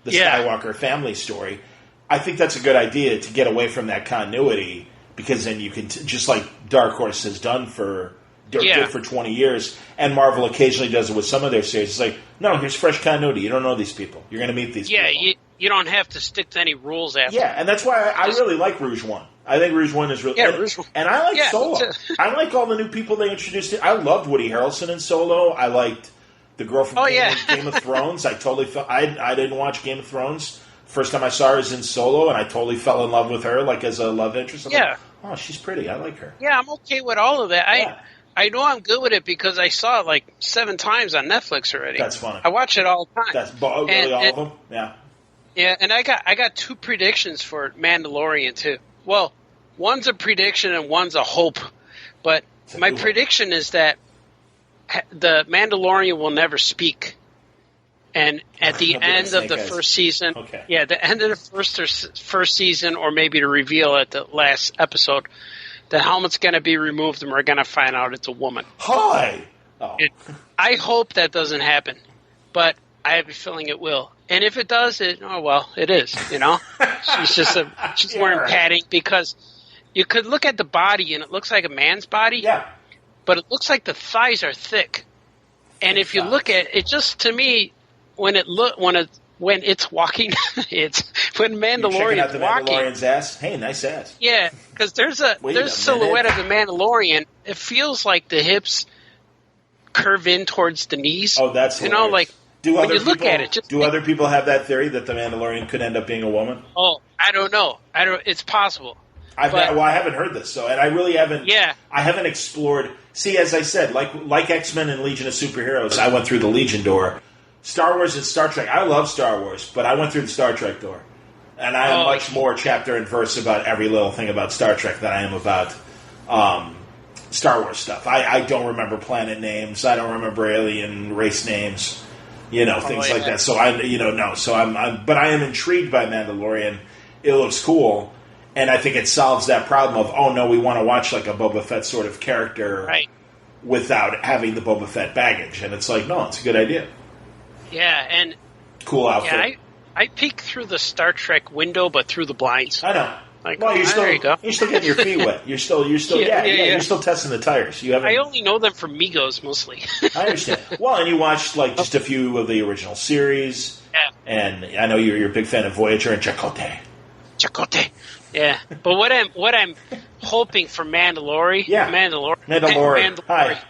the Skywalker family story. I think that's a good idea to get away from that continuity because then you can just like Dark Horse has done did for 20 years, and Marvel occasionally does it with some of their series. It's like, no, here's fresh continuity. You don't know these people. You're going to meet these people. Yeah, you don't have to stick to any rules after. Yeah, and that's why I really like Rouge One. I think Rouge One is really and I like Solo. I like all the new people they introduced. I loved Woody Harrelson in Solo. I liked the girl from Game of Thrones. I totally felt I didn't watch Game of Thrones. First time I saw her is in Solo, and I totally fell in love with her, like as a love interest. I'm like, oh, she's pretty. I like her. Yeah, I'm okay with all of that. I know I'm good with it because I saw it like 7 times on Netflix already. That's funny. I watch it all the time. That's really all of them? Yeah. Yeah, and I got 2 predictions for Mandalorian too. Well, one's a prediction and one's a hope. But my prediction is that the Mandalorian will never speak. And at the end of the first season, the end of the first season, or maybe the reveal at the last episode, the helmet's going to be removed and we're going to find out it's a woman. Hi! Oh. I hope that doesn't happen, but I have a feeling it will. And if it does, it is, She's wearing padding because you could look at the body and it looks like a man's body. Yeah. But it looks like the thighs are thick. And if you look at it, just to me, when it's walking, when Mandalorian's walking. Mandalorian's ass. Hey, nice ass. Yeah, because there's silhouette of the Mandalorian. It feels like the hips curve in towards the knees. Oh, that's hilarious. When you look at it, do other people have that theory that the Mandalorian could end up being a woman? Oh, I don't know. It's possible. I haven't heard this, and I really haven't. Yeah, I haven't explored. See, as I said, like X-Men and Legion of Superheroes, I went through the Legion door. Star Wars and Star Trek. I love Star Wars, but I went through the Star Trek door, and I am much more chapter and verse about every little thing about Star Trek than I am about Star Wars stuff. I don't remember planet names. I don't remember alien race names. Things like that. So but I am intrigued by Mandalorian. It looks cool, and I think it solves that problem of we want to watch like a Boba Fett sort of character, without having the Boba Fett baggage. And it's like, no, it's a good idea. Yeah, and cool outfit. Yeah, I peek through the Star Trek window, but through the blinds. I know. Like, well, there you go. You're still getting your feet wet. You're still, you're still testing the tires. You haven't. I only know them from Migos mostly. I understand. Well, and you watched like just a few of the original series. Yeah. And I know you're a big fan of Voyager and Chakotay. Chakotay. Yeah. But what I'm hoping for Mandalorian. Yeah. Mandalorian. Hi.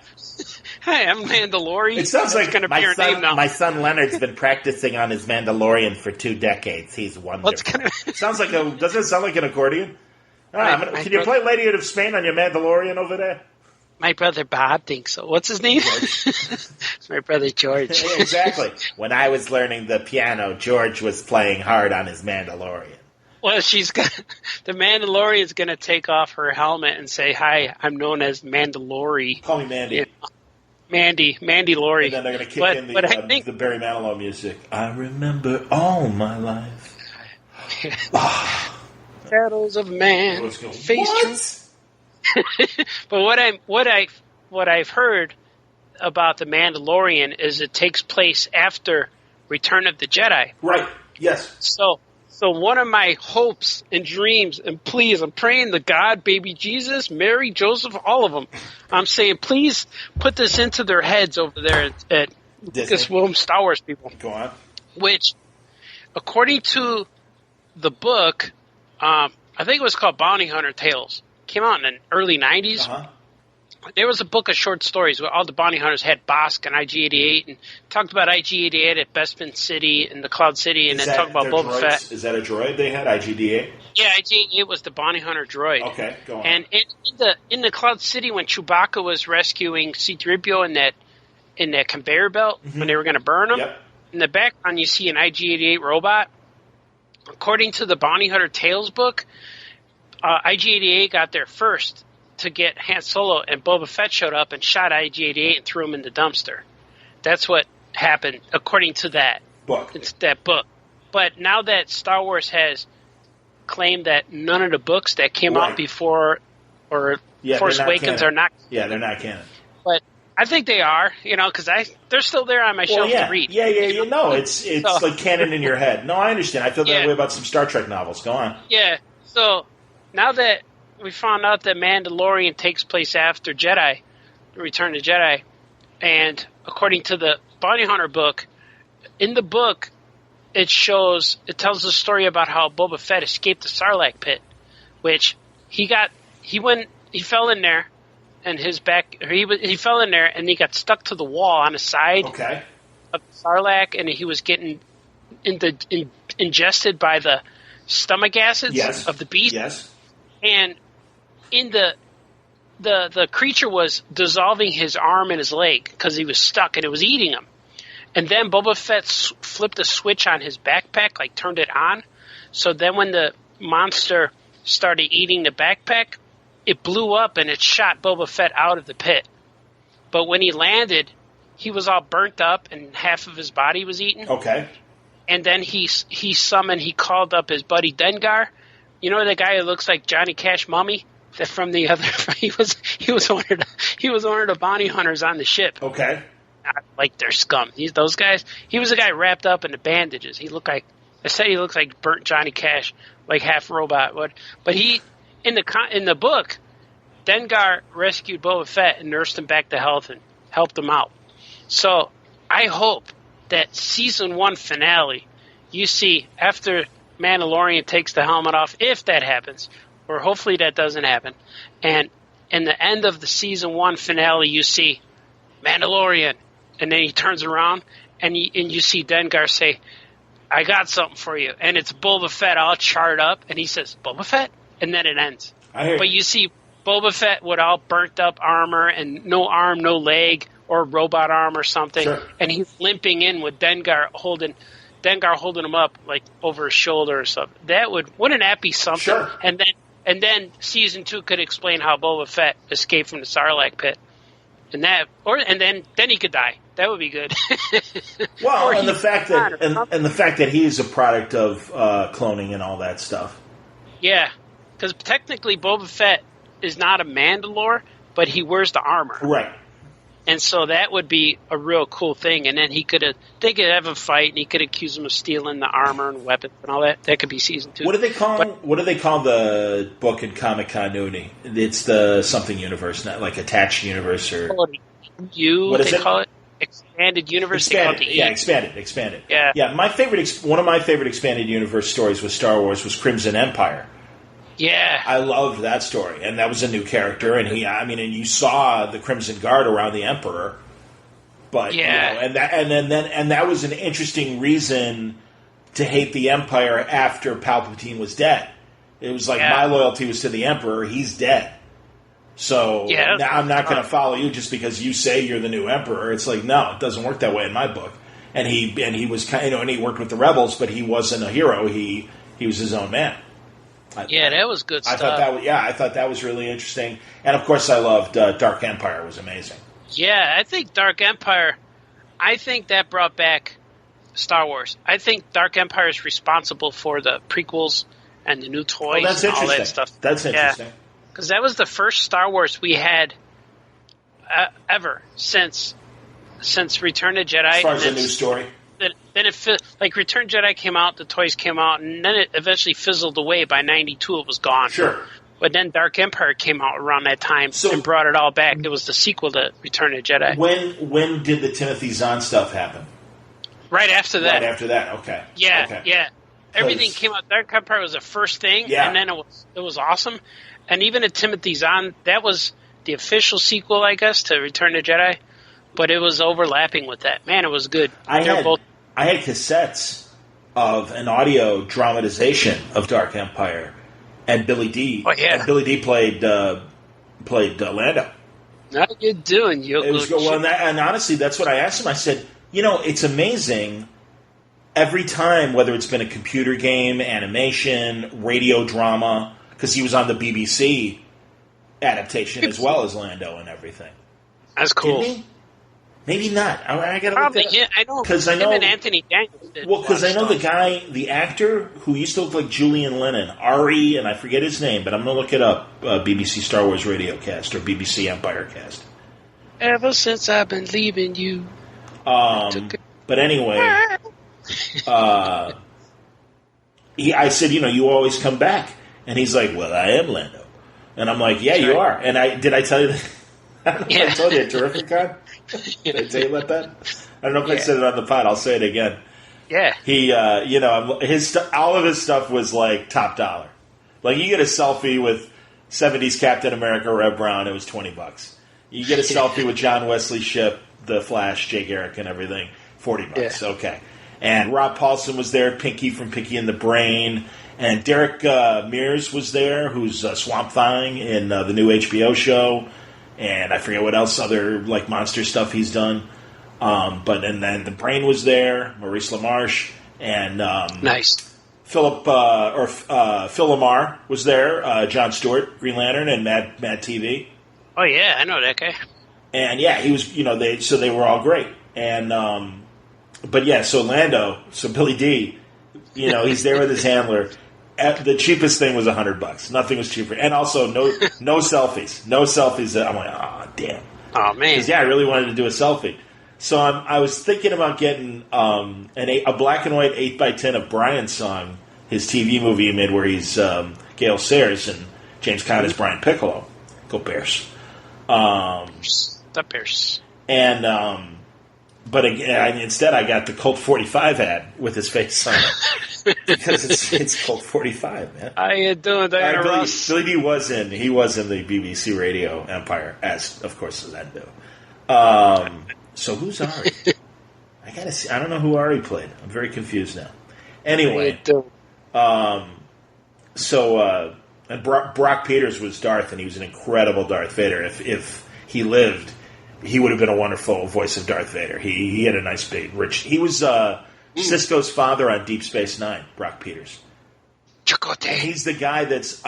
Hi, I'm Mandalorian. It sounds like going to be your name now. My son Leonard's been practicing on his Mandalorian for 2 decades. He's wonderful. Sounds like doesn't it sound like an accordion? Can you play Lady of Spain on your Mandalorian over there? My brother Bob thinks so. What's his name? It's my brother George. Exactly. When I was learning the piano, George was playing hard on his Mandalorian. Well, the Mandalorian's going to take off her helmet and say, "Hi, I'm known as Mandalori." Call me Mandy. You know, Mandy Lori. And then they're going to kick in the Barry Manilow music. I remember all my life. Shadows of man. Face truth. But what I've heard about the Mandalorian is it takes place after Return of the Jedi. Right. Yes. So one of my hopes and dreams, and please, I'm praying to God, baby Jesus, Mary, Joseph, all of them. I'm saying, please put this into their heads over there at Lucasfilm Star Wars people. Go on. Which, according to the book, I think it was called Bounty Hunter Tales. Came out in the early 90s. Uh-huh. There was a book of short stories where all the bounty hunters had Bosk and IG-88 and talked about IG-88 at Bespin City and the Cloud City and then talked about Boba Fett. Is that a droid they had, IG-88? Yeah, IG-88 was the bounty hunter droid. Okay, go on. And in the Cloud City when Chewbacca was rescuing C-3PO in that conveyor belt when they were going to burn him, in the background you see an IG-88 robot. According to the Bounty Hunter Tales book, IG-88 got there first to get Han Solo, and Boba Fett showed up and shot IG-88 and threw him in the dumpster. That's what happened, according to that book. It's that book. But now that Star Wars has claimed that none of the books that came out before or Force Awakens are not. Yeah, they're not canon. But I think they are, because they're still there on my shelf to read. Yeah. It's like canon in your head. No, I understand. I feel that way about some Star Trek novels. Go on. Yeah. So now that we found out that Mandalorian takes place after Return to Jedi, and according to the Bounty Hunter book, in the book, it tells the story about how Boba Fett escaped the Sarlacc pit, which he fell in there, and he fell in there, and he got stuck to the wall on the side of the Sarlacc, and he was getting ingested by the stomach acids of the beast. Yes. And in the creature was dissolving his arm and his leg because he was stuck and it was eating him. And then Boba Fett flipped a switch on his backpack, like turned it on. So then when the monster started eating the backpack, it blew up and it shot Boba Fett out of the pit. But when he landed, he was all burnt up and half of his body was eaten. Okay. And then he called up his buddy Dengar. You know the guy who looks like Johnny Cash Mummy? That from the other, he was one of the bounty hunters on the ship. Okay. Like they're scum. Those guys. He was a guy wrapped up in the bandages. He looked like burnt Johnny Cash, like half robot. But he in the book, Dengar rescued Boba Fett and nursed him back to health and helped him out. So I hope that season 1 finale, you see after Mandalorian takes the helmet off, if that happens, or hopefully that doesn't happen, and in the end of the season 1 finale, you see Mandalorian, and then he turns around and you see Dengar say, "I got something for you," and it's Boba Fett all charred up, and he says, "Boba Fett," and then it ends. But you see Boba Fett with all burnt up armor and no arm, no leg, or robot arm or something, and he's limping in with Dengar holding him up like over his shoulder or something. Wouldn't that be something? Sure. And then season 2 could explain how Boba Fett escaped from the Sarlacc pit, and then he could die. That would be good. Well, and the fact that he's a product of cloning and all that stuff. Yeah, because technically Boba Fett is not a Mandalore, but he wears the armor. Right. And so that would be a real cool thing. And then they could have a fight, and he could accuse him of stealing the armor and weapons and all that. That could be season 2. What do they call the book in comic continuity? It's the something universe, not like attached universe or what is they call it? Expanded universe. Expanded. Expanded. Yeah. Yeah. One of my favorite expanded universe stories with Star Wars was Crimson Empire. Yeah, I loved that story, and that was a new character, and and you saw the Crimson Guard around the Emperor, but and that was an interesting reason to hate the Empire after Palpatine was dead. It was like my loyalty was to the Emperor; he's dead, so now I'm not going to follow you just because you say you're the new Emperor. It's like no, it doesn't work that way in my book. And he was and he worked with the rebels, but he wasn't a hero. He was his own man. That was good stuff. I thought that was really interesting, and of course, I loved Dark Empire. It was amazing. Yeah, I think Dark Empire. I think that brought back Star Wars. I think Dark Empire is responsible for the prequels and the new toys and all that stuff. That's interesting. Because that was the first Star Wars we had ever since Return of Jedi. As far as a new story. Then like Return Jedi came out, the toys came out, and then it eventually fizzled away. By 92, it was gone. Sure. But then Dark Empire came out around that time and brought it all back. It was the sequel to Return of Jedi. When did the Timothy Zahn stuff happen? Right after that. Okay. Yeah. Everything came out. Dark Empire was the first thing, and then it was awesome. And even at Timothy Zahn, that was the official sequel, I guess, to Return of Jedi. But it was overlapping with that. Man, it was good. I had cassettes of an audio dramatization of Dark Empire, and Billy D. Oh, yeah. And Billy D. played Lando. How you doing? And honestly, that's what I asked him. I said, it's amazing. Every time, whether it's been a computer game, animation, radio drama, because he was on the BBC adaptation as well as Lando and everything. That's cool. Didn't he? Maybe not. I gotta probably. Look that I know. Because I know him and Anthony Daniels did. Well, because I know the actor who used to look like Julian Lennon, Ari, and I forget his name, but I'm gonna look it up. BBC Star Wars Radio Cast or BBC Empire Cast. Ever since I've been leaving you. But anyway, I said, you always come back, and he's like, well, I am Lando, and I'm like, yeah, you are. And did I tell you that? I don't know if I told you at Terrificon. Did I tell you about that? I don't know if I said it on the pod. I'll say it again. Yeah. He, all of his stuff was like top dollar. Like you get a selfie with 70s Captain America, Rev Brown, it was $20. You get a selfie with John Wesley Shipp, The Flash, Jay Garrick, and everything, $40. Yeah. Okay. And Rob Paulson was there, Pinky from Pinky and the Brain, and Derek Mears was there, who's Swamp Thing in the new HBO show. And I forget what else other like monster stuff he's done. And then the Brain was there, Maurice LaMarche, and nice. Phil Lamar was there, Jon Stewart, Green Lantern, and Mad TV. Oh yeah, I know that guy. And yeah, he was. They were all great. And so Lando, Billy D, he's there with his handler. The cheapest thing was $100. Nothing was cheaper, and also no selfies. No selfies. I'm like, oh damn. Oh man. Because I really wanted to do a selfie. So I was thinking about getting a black and white 8x10 of Brian's song, his TV movie he made where he's Gale Sayers and James Caan is Brian Piccolo. Go Bears. The Bears. And but instead I got the Colt 45 ad with his face on it. Because it's Colt 45, man. How you doing, Diana Ross? Billy D was in the BBC Radio Empire, as of course Lando. So who's Ari? I gotta see. I don't know who Ari played. I'm very confused now. Anyway, and Brock Peters was Darth, and he was an incredible Darth Vader. If he lived, he would have been a wonderful voice of Darth Vader. He had a nice big, rich. He was Sisko's father on Deep Space Nine. Brock Peters. He's the guy that's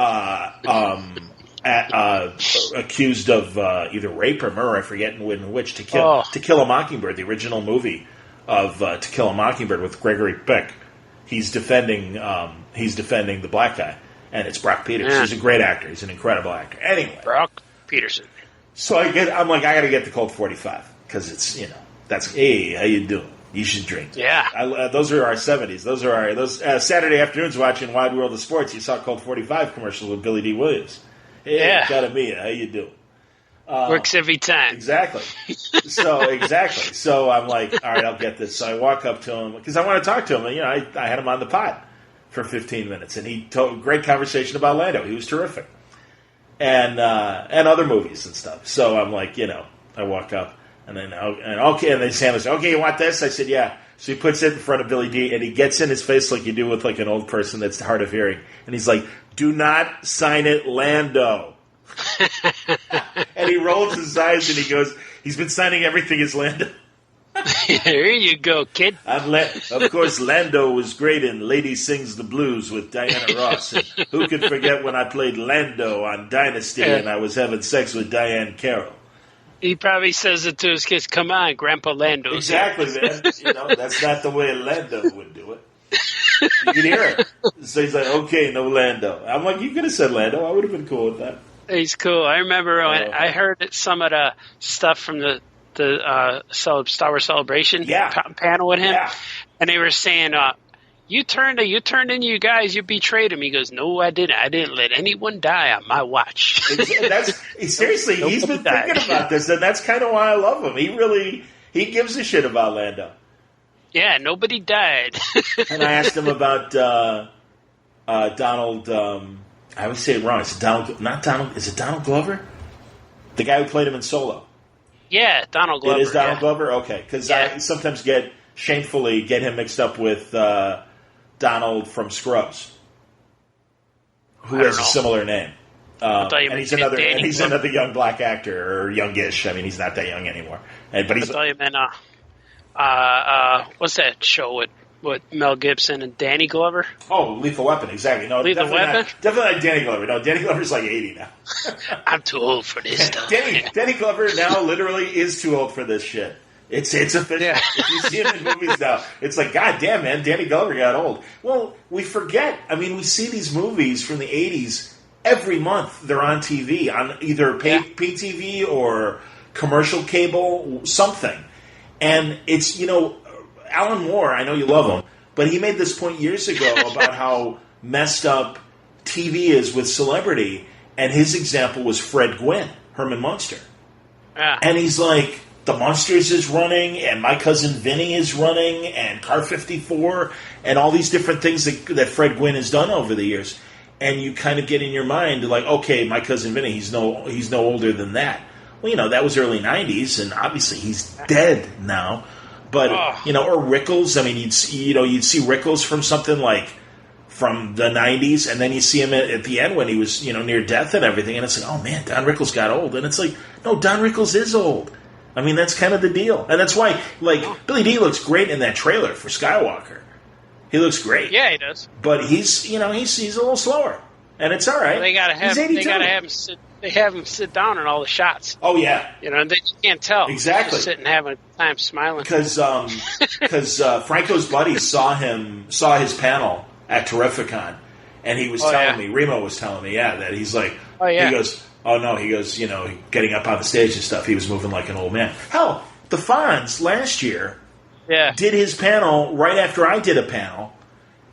accused of either rape or murder. I forget which. To Kill a Mockingbird, the original movie of To Kill a Mockingbird with Gregory Peck. He's defending the black guy, and it's Brock Peters. Yeah. He's a great actor. He's an incredible actor. Anyway, Brock Peterson. So I'm like, I got to get the Colt 45 because it's, that's, hey, how you doing? You should drink. Yeah. Those are our 70s. Those are Saturday afternoons watching Wide World of Sports. You saw Colt 45 commercial with Billy D. Williams. Hey, Academia, how you doing? Works every time. Exactly. So I'm like, all right, I'll get this. So I walk up to him because I want to talk to him. And, I had him on the pod for 15 minutes, and he told great conversation about Lando. He was terrific, and other movies and stuff. So I'm like, I walk up, and then Sam says, okay, you want this? I said, yeah. So he puts it in front of Billy D, and he gets in his face like you do with like an old person that's hard of hearing, and he's like, do not sign it, Lando. And he rolls his eyes and he goes, he's been signing everything as Lando. Here you go, kid. Of course, Lando was great in Lady Sings the Blues with Diana Ross. And who could forget when I played Lando on Dynasty and I was having sex with Diane Carroll? He probably says it to his kids, come on, Grandpa Lando. Exactly, man. That's not the way Lando would do it. You can hear it. So he's like, okay, no Lando. I'm like, you could have said Lando. I would have been cool with that. He's cool. I remember when I heard some of the stuff from the Star Wars Celebration panel with him, and they were saying, you turned in you guys, you betrayed him. He goes, no, I didn't. I didn't let anyone die on my watch. Seriously, he's been thinking about this, and that's kind of why I love him. He gives a shit about Lando. Yeah, nobody died. And I asked him about Donald. I always say it wrong. Is it Donald? Not Donald. Is it Donald Glover? The guy who played him in Solo. Yeah, Donald Glover. It is Donald Glover? Okay. Because I sometimes shamefully get him mixed up with Donald from Scrubs, who has a similar name. And he's another young black actor, or youngish. I mean, he's not that young anymore. But he's. I thought you meant, what's that show with Mel Gibson and Danny Glover? Oh, Lethal Weapon, exactly. No, Lethal Weapon? Definitely not Danny Glover. No, Danny Glover's like 80 now. I'm too old for this stuff. Danny Glover now literally is too old for this shit. It's official. Yeah. If you see him in movies now, it's like, God damn, man, Danny Glover got old. Well, we forget. I mean, we see these movies from the 80s every month. They're on TV, on either pay TV or commercial cable, something. And it's, Alan Moore, I know you love him, but he made this point years ago about how messed up TV is with celebrity, and his example was Fred Gwynn, Herman Munster. Yeah. And he's like, The Munsters is running, and My Cousin Vinny is running, and Car 54, and all these different things that Fred Gwynn has done over the years. And you kind of get in your mind, like, okay, My Cousin Vinny, he's no older than that. Well, that was early 90s, and obviously he's dead now. But, or Rickles, I mean, you'd see Rickles from something like from the 90s, and then you see him at the end when he was, near death and everything, and it's like, oh man, Don Rickles got old. And it's like, no, Don Rickles is old. I mean, that's kind of the deal. And that's why, Billy D looks great in that trailer for Skywalker. He looks great. Yeah, he does. But he's a little slower. And it's all right. Well, they gotta have him sit. They have him sit down in all the shots. Oh yeah, and they can't tell. Exactly. Just sitting having a time smiling. Because Franco's buddy saw his panel at Terrificon, and he was telling me, Remo was telling me, that he's like, he goes, getting up on the stage and stuff, he was moving like an old man. Hell, the Fonz last year did his panel right after I did a panel,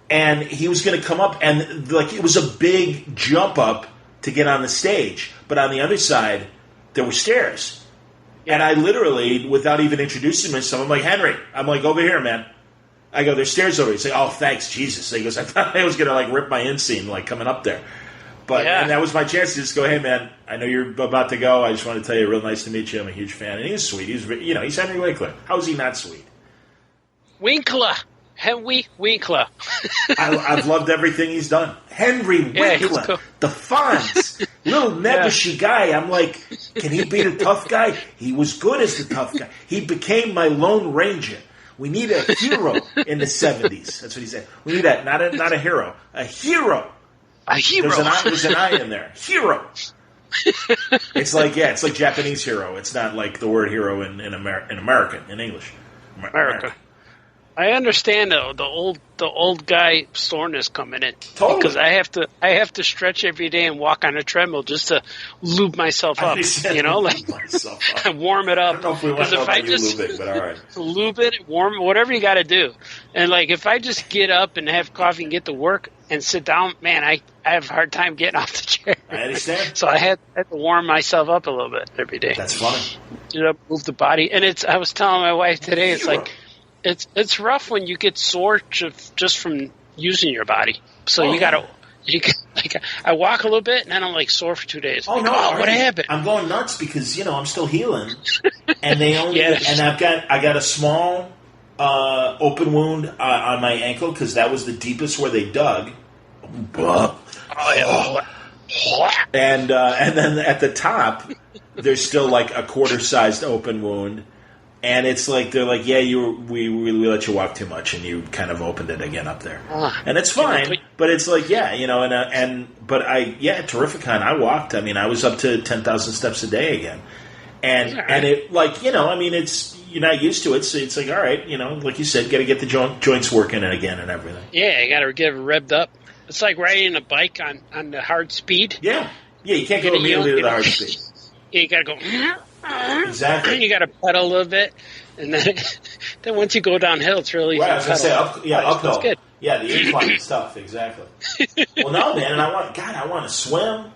and he was going to come up, and it was a big jump up to get on the stage, but on the other side there were stairs, and I literally, without even introducing myself, I'm like, Henry, I'm like, over here, man. I go, there's stairs over here. He's like, oh, thanks, Jesus. He goes, I thought I was going to rip my inseam coming up there. But and that was my chance to just go, hey, man, I know you're about to go. I just want to tell you, real nice to meet you. I'm a huge fan. And he was sweet. He's Henry Winkler. How is he not sweet? Winkler. Henry Winkler. I've loved everything he's done. Henry Winkler. Cool. The Fonz. Little nebbishy guy. I'm like, can he be the tough guy? He was good as the tough guy. He became my Lone Ranger. We need a hero in the 70s. That's what he said. We need not a hero. A hero. A hero. There's an I in there. Hero. It's like Japanese hero. It's not like the word hero in American, in English. America. I understand the old guy soreness coming in. Totally. Because I have to stretch every day and walk on a treadmill just to lube myself up. And warm it up. I don't know if we want to know about you lubing, but all right. Lube it, warm it, whatever you got to do. And like if I just get up and have coffee and get to work and sit down, man, I have a hard time getting off the chair. I understand. So I had to warm myself up a little bit every day. That's funny. Move the body, and I was telling my wife today, it's like. It's rough when you get sore just from using your body. So I walk a little bit and then I'm like sore for 2 days. Oh, like, no. What happened? I'm going nuts because, I'm still healing. And they only, and I got a small open wound on my ankle because that was the deepest where they dug. Oh, yeah. And then at the top, there's still like a quarter-sized open wound. And it's like they're like, yeah, we let you walk too much, and you kind of opened it again up there, and it's fine. But it's like, terrific con. I walked. I mean, I was up to 10,000 steps a day again, and it like it's you're not used to it, so it's like all right, like you said, got to get the joints working again and everything. Yeah, you got to get it revved up. It's like riding a bike on the hard speed. Yeah, you can't go immediately to the hard speed. Yeah, you got to go. Exactly. You got to pedal a little bit, and then once you go downhill, it's really easy. Right, I was going to say uphill. That's good. Yeah, the incline stuff, exactly. Well, no, man, and I want to swim.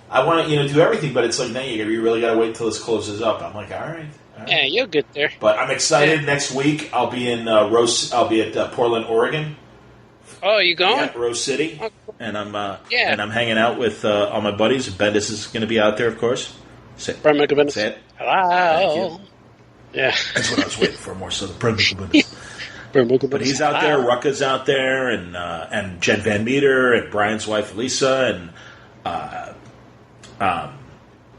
I want to, do everything, but it's like, no, you really got to wait until this closes up. I'm like, all right. Yeah, you'll get there. But I'm excited. Yeah. Next week, I'll be in I'll be at Portland, Oregon. Oh, you going? Yeah, Rose City, and I'm hanging out with all my buddies. Bendis is going to be out there, of course. Say it. Hello. Yeah. That's what I was waiting for more. So the But he's out there. Rucka's out there, and Jed Van Meter, and Brian's wife Lisa, and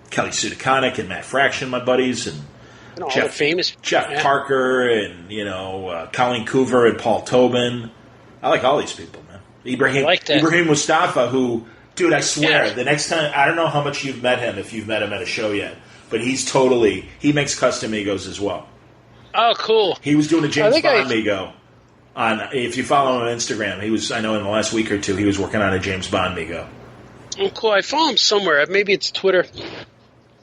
Kelly Sudaconic, and Matt Fraction, my buddies, and Jeff Parker, and Colleen Coover, and Paul Tobin. I like all these people, man. Ibrahim Mustafa, who. Dude, I swear, the next time, I don't know how much you've met him, if you've met him at a show yet, but he makes custom egos as well. Oh, cool. He was doing a James Bond ego. If you follow him on Instagram, I know in the last week or two, he was working on a James Bond ego. Oh, cool. I follow him somewhere. Maybe it's Twitter.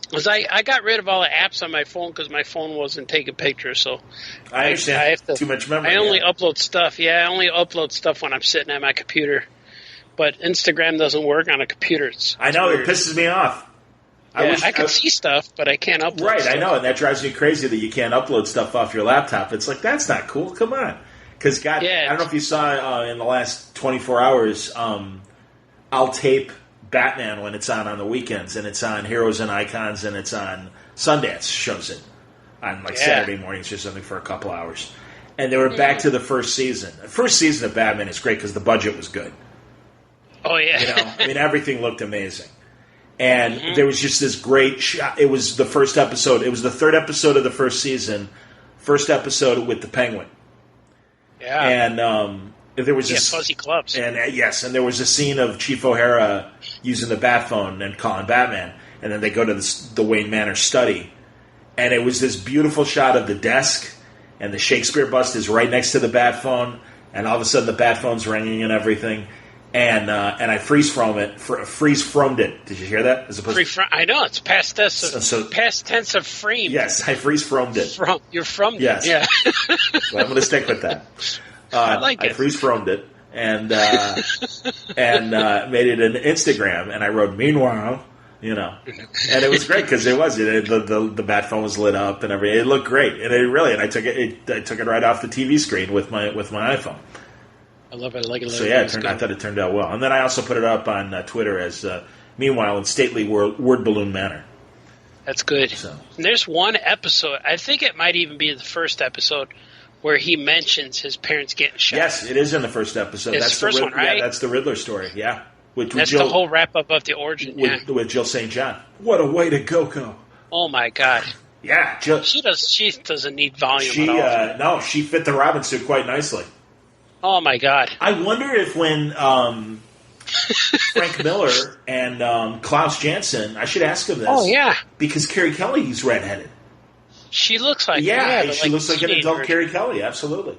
Because I got rid of all the apps on my phone because my phone wasn't taking pictures, so I understand. I have too much memory. I only upload stuff. Yeah, I only upload stuff when I'm sitting at my computer. But Instagram doesn't work on a computer. I know, it pisses me off. I can see stuff, but I can't upload Right, stuff. I know, and that drives me crazy that you can't upload stuff off your laptop. It's like, that's not cool. Come on. Because, I don't know if you saw in the last 24 hours, I'll tape Batman when it's on the weekends, and it's on Heroes and Icons, and it's on Sundance, shows it on Saturday mornings or something for a couple hours. And they were back to the first season. The first season of Batman is great because the budget was good. Oh, yeah. Everything looked amazing. And there was just this great shot. It was the first episode. It was the third episode of the first season. First episode with the Penguin. Yeah. And there was this fuzzy gloves. And and there was a scene of Chief O'Hara using the bat phone and calling Batman. And then they go to the Wayne Manor study. And it was this beautiful shot of the desk. And the Shakespeare bust is right next to the bat phone. And all of a sudden the bat phone's ringing and everything. And I freeze-fromed it. Did you hear that? I know, it's past tense of frame. Yes, I freeze-fromed it. You're from it. Yes. Yeah. So I'm going to stick with that. I like it. I freeze-fromed it and made it an Instagram, and I wrote, meanwhile, and it was great because the bat phone was lit up and everything. It looked great, and I took it right off the TV screen with my iPhone. I love it. I like it. So I thought it turned out well. And then I also put it up on Twitter as meanwhile in stately word balloon manner. That's good. So. And there's one episode, I think it might even be the first episode, where he mentions his parents getting shot. Yes, it is in the first episode. It's that's the first one, right? Yeah, that's the Riddler story. Yeah, that's Jill, the whole wrap up of the origin. With Jill St. John. What a way to go! Oh my God. Yeah, Jill. She doesn't need volume at all. No, she fit the Robin suit quite nicely. Oh, my God. I wonder if when Frank Miller and Klaus Janson, I should ask him this. Oh, yeah. Because Carrie Kelly's redheaded. She looks like she looks like an adult Carrie Kelly, absolutely.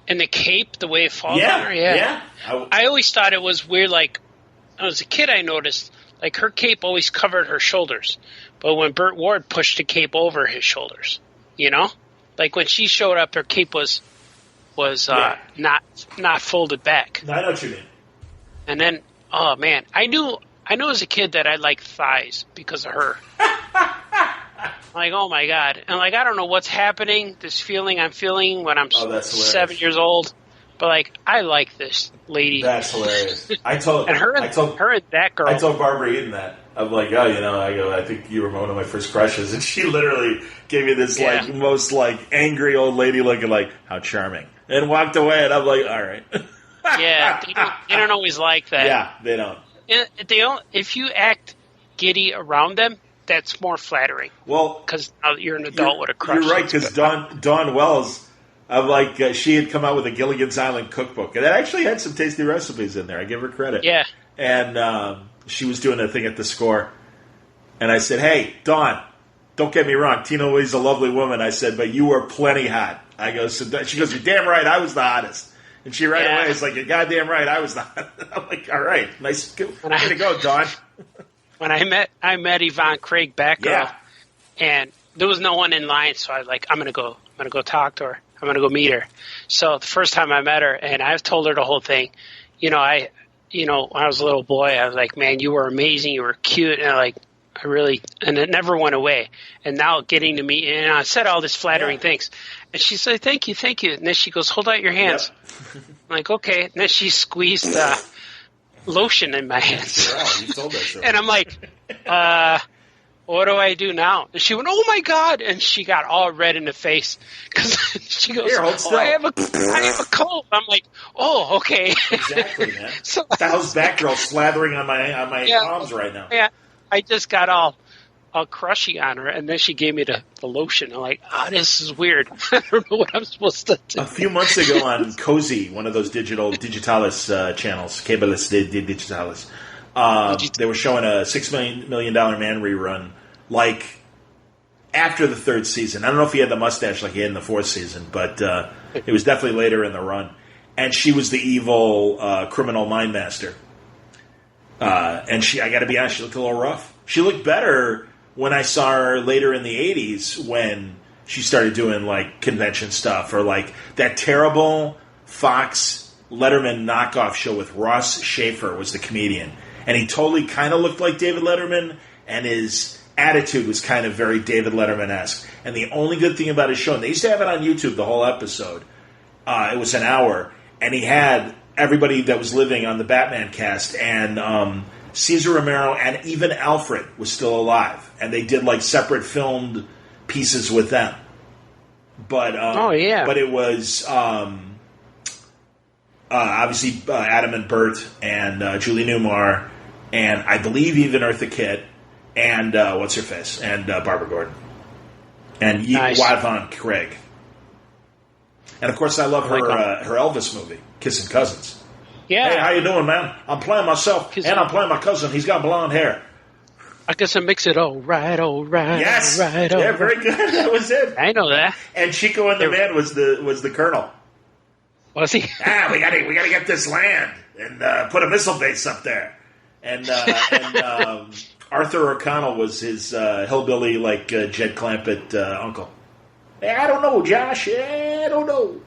And the cape, the way it falls Yeah, on her, yeah. yeah. I always thought it was weird. Like, as a kid, I noticed like her cape always covered her shoulders, but when Burt Ward pushed the cape over his shoulders, you know, like when she showed up, her cape was not folded back. I know what you mean. And then, oh man, I knew as a kid that I liked thighs because of her. Like, oh my God. And like, I don't know what's happening, this feeling I'm feeling when I'm 7 years old. But like, I like this lady. That's hilarious. I told her and that girl. I told Barbara Eden that. I'm like, oh, you know, I think you were one of my first crushes. And she literally gave me this like most like angry old lady looking like, how charming. And walked away. And I'm like, all right. Yeah, they don't always like that. Yeah, they don't. If you act giddy around them, that's more flattering. Well, because now you're an adult with a crush. You're right, because Dawn Wells, I'm like, she had come out with a Gilligan's Island cookbook, and it actually had some tasty recipes in there. I give her credit. Yeah. And she was doing a thing at the score, and I said, hey, Dawn, don't get me wrong, Tina Louise is a lovely woman. I said, but you were plenty hot. I go, she goes, you're damn right, I was the hottest. And she right away is like, you're goddamn right, I was the hottest. I'm like, all right, nice, way to go, Dawn. When I met Yvonne Craig, Batgirl, and there was no one in line, so I was like, I'm gonna go talk to her. I'm gonna go meet her. So the first time I met her, and I've told her the whole thing. When I was a little boy, I was like, man, you were amazing, you were cute, and and it never went away. And now getting to meet you, and I said all these flattering things, and she said, thank you, and then she goes, hold out your hands. Yep. I'm like, okay, and then she squeezed lotion in my hands. Wow, you told us so. And I'm like, what do I do now? And she went, oh my God. And she got all red in the face because she goes, I have a cold. I'm like, oh, okay. Exactly, man. So how's Batgirl slathering on my palms right now? Yeah, I just got all crushy on her, and then she gave me the lotion. I'm like, this is weird. I don't know what I'm supposed to do. A few months ago on Cozy, one of those digitalis channels, Cabeles Digitalis, they were showing a $6 million Man rerun, like after the third season. I don't know if he had the mustache like he had in the fourth season, but it was definitely later in the run. And she was the evil criminal mind master. And I got to be honest, she looked a little rough. She looked better when I saw her later in the 80s when she started doing, like, convention stuff or, like, that terrible Fox Letterman knockoff show with Ross Schaefer was the comedian. And he totally kind of looked like David Letterman, and his attitude was kind of very David Letterman-esque. And the only good thing about his show, and they used to have it on YouTube, the whole episode, it was an hour, and he had everybody that was living on the Batman cast, and Cesar Romero and even Alfred was still alive, and they did like separate filmed pieces with them. But but it was obviously Adam and Bert and Julie Newmar, and I believe even Eartha Kitt and what's her face and Barbara Gordon and Yvonne Craig, and of course I love her her Elvis movie, Kissing Cousins. Yeah. Hey, how you doing, man? I'm playing myself, and I'm playing my cousin. He's got blonde hair. I guess I mix it all right. Yes. All right. Yeah, very good. That was it. I know that. And Chico and the Man was the colonel. Was he? We gotta get this land and put a missile base up there. And Arthur O'Connell was his hillbilly like Jed Clampett uncle. Hey, I don't know, Josh. I don't know.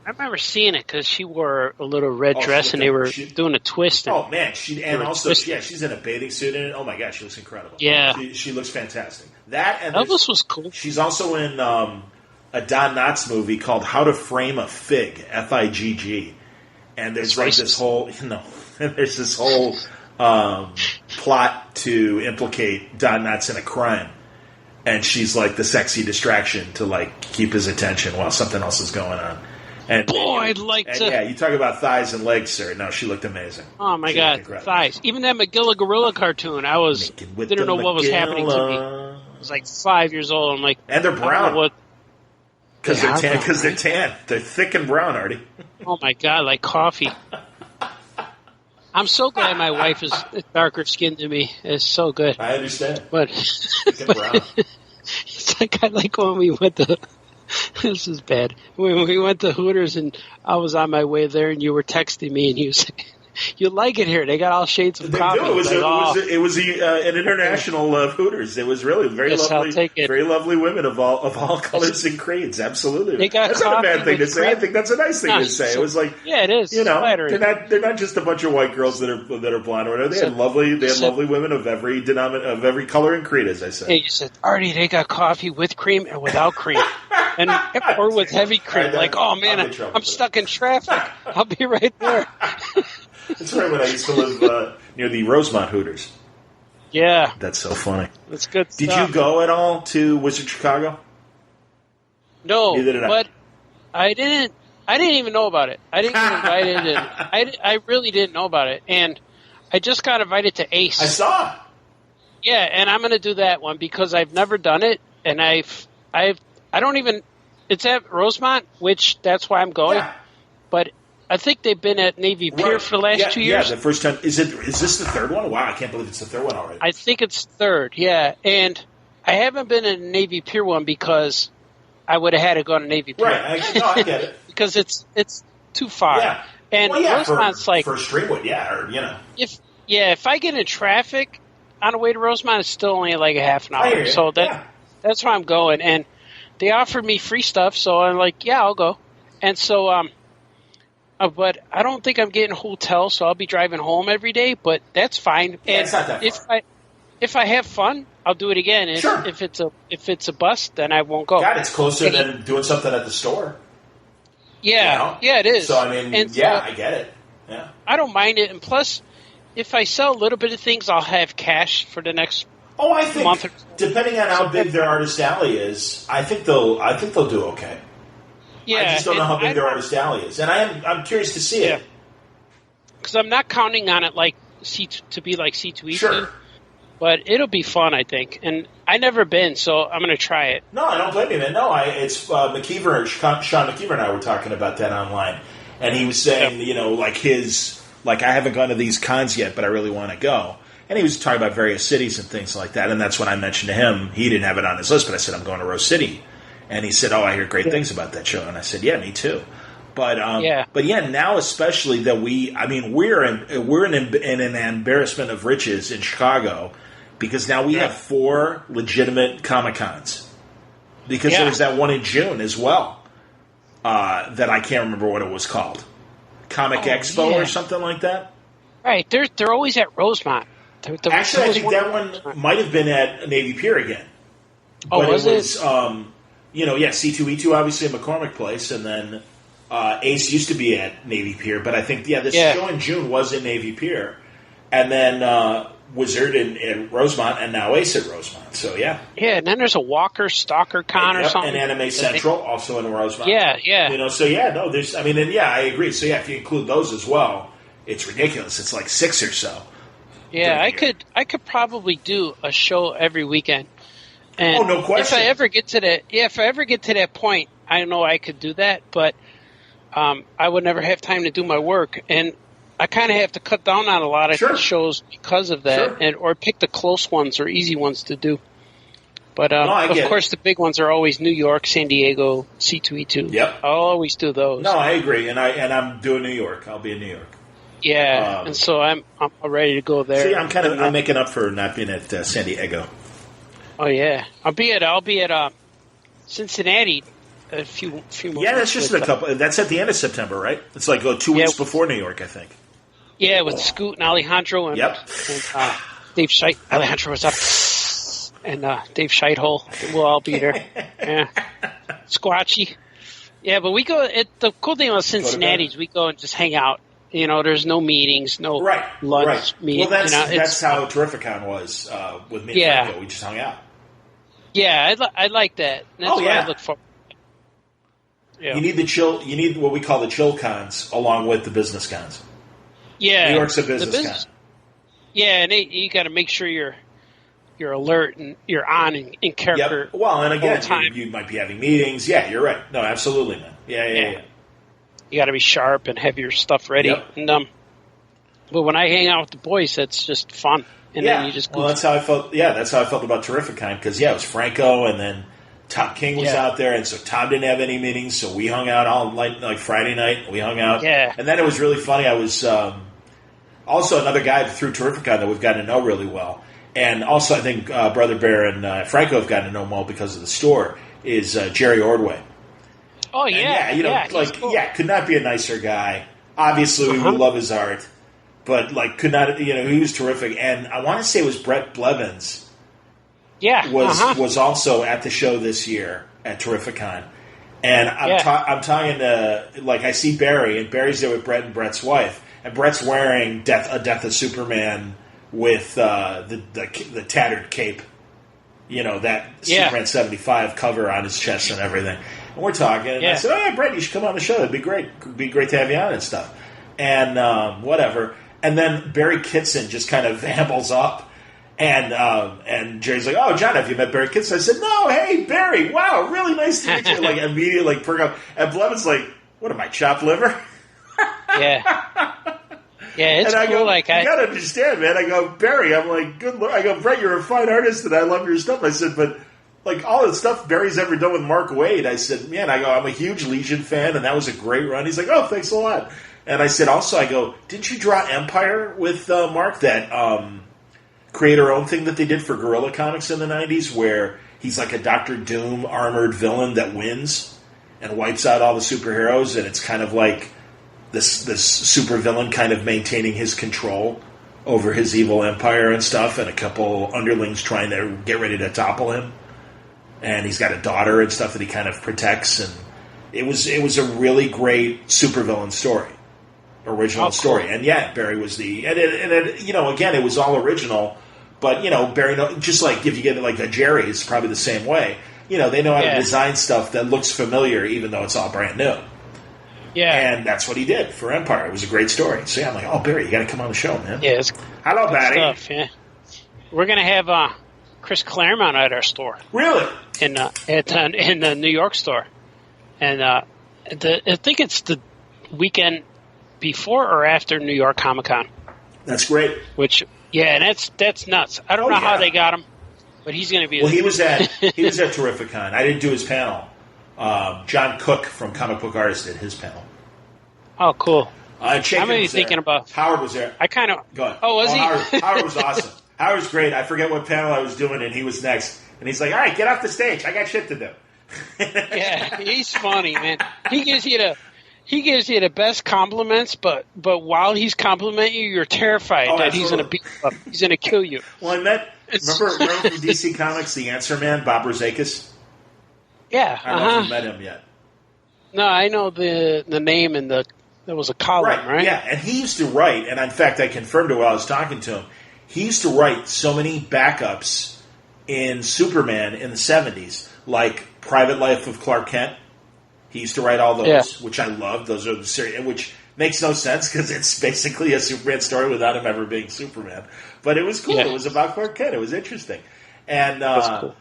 I remember seeing it because she wore a little red dress and they were doing a twist. Oh man, she's in a bathing suit in it. Oh my god, she looks incredible. Yeah, she looks fantastic. That and Elvis was cool. She's also in a Don Knotts movie called How to Frame a Fig, Figg, and there's this whole plot to implicate Don Knotts in a crime, and she's like the sexy distraction to like keep his attention while something else is going on. And boy, I'd like to. Yeah, you talk about thighs and legs, sir. No, she looked amazing. Oh my god, thighs! Even that McGilla Gorilla cartoon, I didn't know what was happening to me. I was like 5 years old. I'm like, and they're brown because they're tan. Because they're tan. They're thick and brown, Artie. Oh my god, like coffee. I'm so glad my wife is darker skinned than me. It's so good. I understand, but thick and brown. It's like I like when we went to This is bad. When we went to Hooters and I was on my way there and you were texting me and you said, you like it here. They got all shades of coffee. It was an international Hooters. It was really very lovely, very lovely women of all colors and creeds. Absolutely, that's not a bad thing to say. I think that's a nice thing to say. It was like, yeah, it is. They're not just a bunch of white girls that are blonde or whatever. They had lovely women of every color and creed, as I said. Hey, you said, Artie, they got coffee with cream and without cream, or with heavy cream. Like, oh man, I'm stuck in traffic. I'll be right there. That's right, when I used to live near the Rosemont Hooters. Yeah. That's so funny. That's good stuff. Did you go at all to Wizard Chicago? No, Neither did I. But I didn't even know about it. I didn't get invited, and I really didn't know about it. And I just got invited to Ace. I saw. Yeah, and I'm going to do that one because I've never done it, and I don't even. It's at Rosemont, which that's why I'm going. Yeah. But I think they've been at Navy Pier for the last 2 years. Yeah, the first time. Is this the third one? Wow, I can't believe it's the third one already. I think it's third, yeah. And I haven't been in a Navy Pier one because I would have had to go to Navy Pier. Right, I get it. Because it's too far. Yeah. And Rosemont's for Streamwood, if I get in traffic on the way to Rosemont, it's still only like a half an hour. So that's where I'm going. And they offered me free stuff, so I'm like, yeah, I'll go. And so but I don't think I'm getting a hotel, so I'll be driving home every day. But that's fine. Yeah, and it's not that far. If I have fun, I'll do it again. Sure. If it's a bust, then I won't go. God, it's closer than doing something at the store. Yeah, yeah, it is. So I mean, I get it. Yeah, I don't mind it. And plus, if I sell a little bit of things, I'll have cash for the next. I think month. Depending on how big their artist alley is, I think they'll do okay. Yeah, I just don't know how big their artist alley is, and I'm curious to see it. Because I'm not counting on it like to be like C2E2, sure. But it'll be fun, I think. And I've never been, so I'm going to try it. No, I don't blame you, man. No, it's Sean McKeever and I were talking about that online, and he was saying, I haven't gone to these cons yet, but I really want to go. And he was talking about various cities and things like that, and that's when I mentioned to him, he didn't have it on his list, but I said, I'm going to Rose City. And he said, I hear great things about that show. And I said, yeah, me too. But now especially that we're in an embarrassment of riches in Chicago because now we have 4 legitimate Comic-Cons. Because there was that one in June as well that I can't remember what it was called. Comic Expo or something like that? Right. They're always at Rosemont. Actually, I think that one might have been at Navy Pier again. Oh, but was it? Was, C2E2 obviously at McCormick Place, and then Ace used to be at Navy Pier, but I think, this show in June was in Navy Pier, and then Wizard in Rosemont, and now Ace at Rosemont, so yeah. Yeah, and then there's a Walker Stalker Con or something. And Anime Central, also in Rosemont. Yeah. I agree. So yeah, if you include those as well, it's ridiculous. It's like 6 or so. Yeah, I could probably do a show every weekend. And no question. If I ever get to that point, I know I could do that, but I would never have time to do my work, and I kind of have to cut down on a lot of shows because of that, or pick the close ones or easy ones to do. But of course, the big ones are always New York, San Diego, C2E2. Yep, I'll always do those. No, I agree, and I'm doing New York. I'll be in New York. Yeah, and so I'm ready to go there. See, I'm making up for not being at San Diego. Oh yeah, I'll be at Cincinnati a few more. Yeah, that's just a couple. That's at the end of September, right? It's like 2 weeks before New York, I think. Yeah, with Scoot and Alejandro and, Dave Scheit. Alejandro was up, and Dave Scheithole. We'll all be there. Yeah, Squatchy. Yeah, but we go. The cool thing about Cincinnati is we go and just hang out. There's no meetings, no lunch meetings. Well, that's how Terrificon was with me and Franco. We just hung out. Yeah, I like that. That's what I look for. Yeah. You need the chill. You need what we call the chill cons along with the business cons. Yeah, New York's a business con. Yeah, and you got to make sure you're alert and you're on in character. Yep. Well, and again, you might be having meetings. Yeah, you're right. No, absolutely, man. Yeah. You got to be sharp and have your stuff ready. Yep. And but when I hang out with the boys, that's just fun. And then you just go. Well, that's how I felt. Yeah, that's how I felt about Terrificon because it was Franco and then Tom King was out there, and so Tom didn't have any meetings, so we hung out all night, like Friday night. We hung out. Yeah. And then it was really funny. I was also another guy through Terrificon that we've gotten to know really well. And also I think Brother Bear and Franco have gotten to know well because of the store, is Jerry Ordway. Oh, yeah. And, cool. could not be a nicer guy. Obviously, we love his art, but, could not, he was terrific. And I want to say it was Brett Blevins. Yeah. Was also at the show this year at Terrificon. And I'm talking to, I see Barry, and Barry's there with Brett and Brett's wife. And Brett's wearing a Death of Superman with the tattered cape. That Superman 75 cover on his chest and everything. And we're talking, and I said, "Oh yeah, Brett, you should come on the show. It'd be great. It'd be great to have you on and stuff." And whatever. And then Barry Kitson just kind of ambles up, and Jerry's like, "Oh, John, have you met Barry Kitson?" I said, "No, hey Barry, wow, really nice to meet you." Immediately perk up. And Blevin's like, "What am I, chopped liver?" Yeah, it's and cool. You gotta understand, man. I go, Barry, I'm like, good Lord. I go, Brett, you're a fine artist, and I love your stuff. I said, but all the stuff Barry's ever done with Mark Waid, I said, man, I'm a huge Legion fan, and that was a great run. He's like, oh, thanks a lot. And I said, also, didn't you draw Empire with Mark, that creator-owned thing that they did for Guerrilla Comics in the 90s, where he's like a Dr. Doom armored villain that wins and wipes out all the superheroes, and it's kind of like this supervillain kind of maintaining his control over his evil empire and stuff, and a couple underlings trying to get ready to topple him. And he's got a daughter and stuff that he kind of protects, and it was a really great supervillain story, original story. And Barry was again, it was all original, but Barry, just like if you get a Jerry, it's probably the same way. They know how to design stuff that looks familiar, even though it's all brand new. Yeah, and that's what he did for Empire. It was a great story. So I'm like, oh, Barry, you got to come on the show, man. Yeah, hello, Barry. Stuff, yeah. We're gonna have Chris Claremont at our store. Really? In the New York store, and I think it's the weekend before or after New York Comic Con. That's great. And that's nuts. I don't know how they got him, but he's going to be. Well, he was at Terrificon. I didn't do his panel. John Cook from Comic Book Artist did his panel. Oh, cool. I'm really thinking about Howard was there. I kind of go ahead. Oh, was he? Howard was awesome. Howard's great. I forget what panel I was doing, and he was next. And he's like, "All right, get off the stage. I got shit to do." Yeah, he's funny, man. He gives you the best compliments, but while he's complimenting you, you're terrified that he's going to beat you up. He's going to kill you. Well, I remember from DC Comics, the Answer Man, Bob Rozakis? Yeah. I don't know if you met him yet. No, I know the name, and there was a column, right? Yeah, and he used to write, and in fact, I confirmed it while I was talking to him, he used to write so many backups in Superman in the 70s, like Private Life of Clark Kent. He used to write all those, which I loved. Those are the series, which makes no sense because it's basically a Superman story without him ever being Superman. But it was cool. Yeah. It was about Clark Kent. It was interesting. And cool.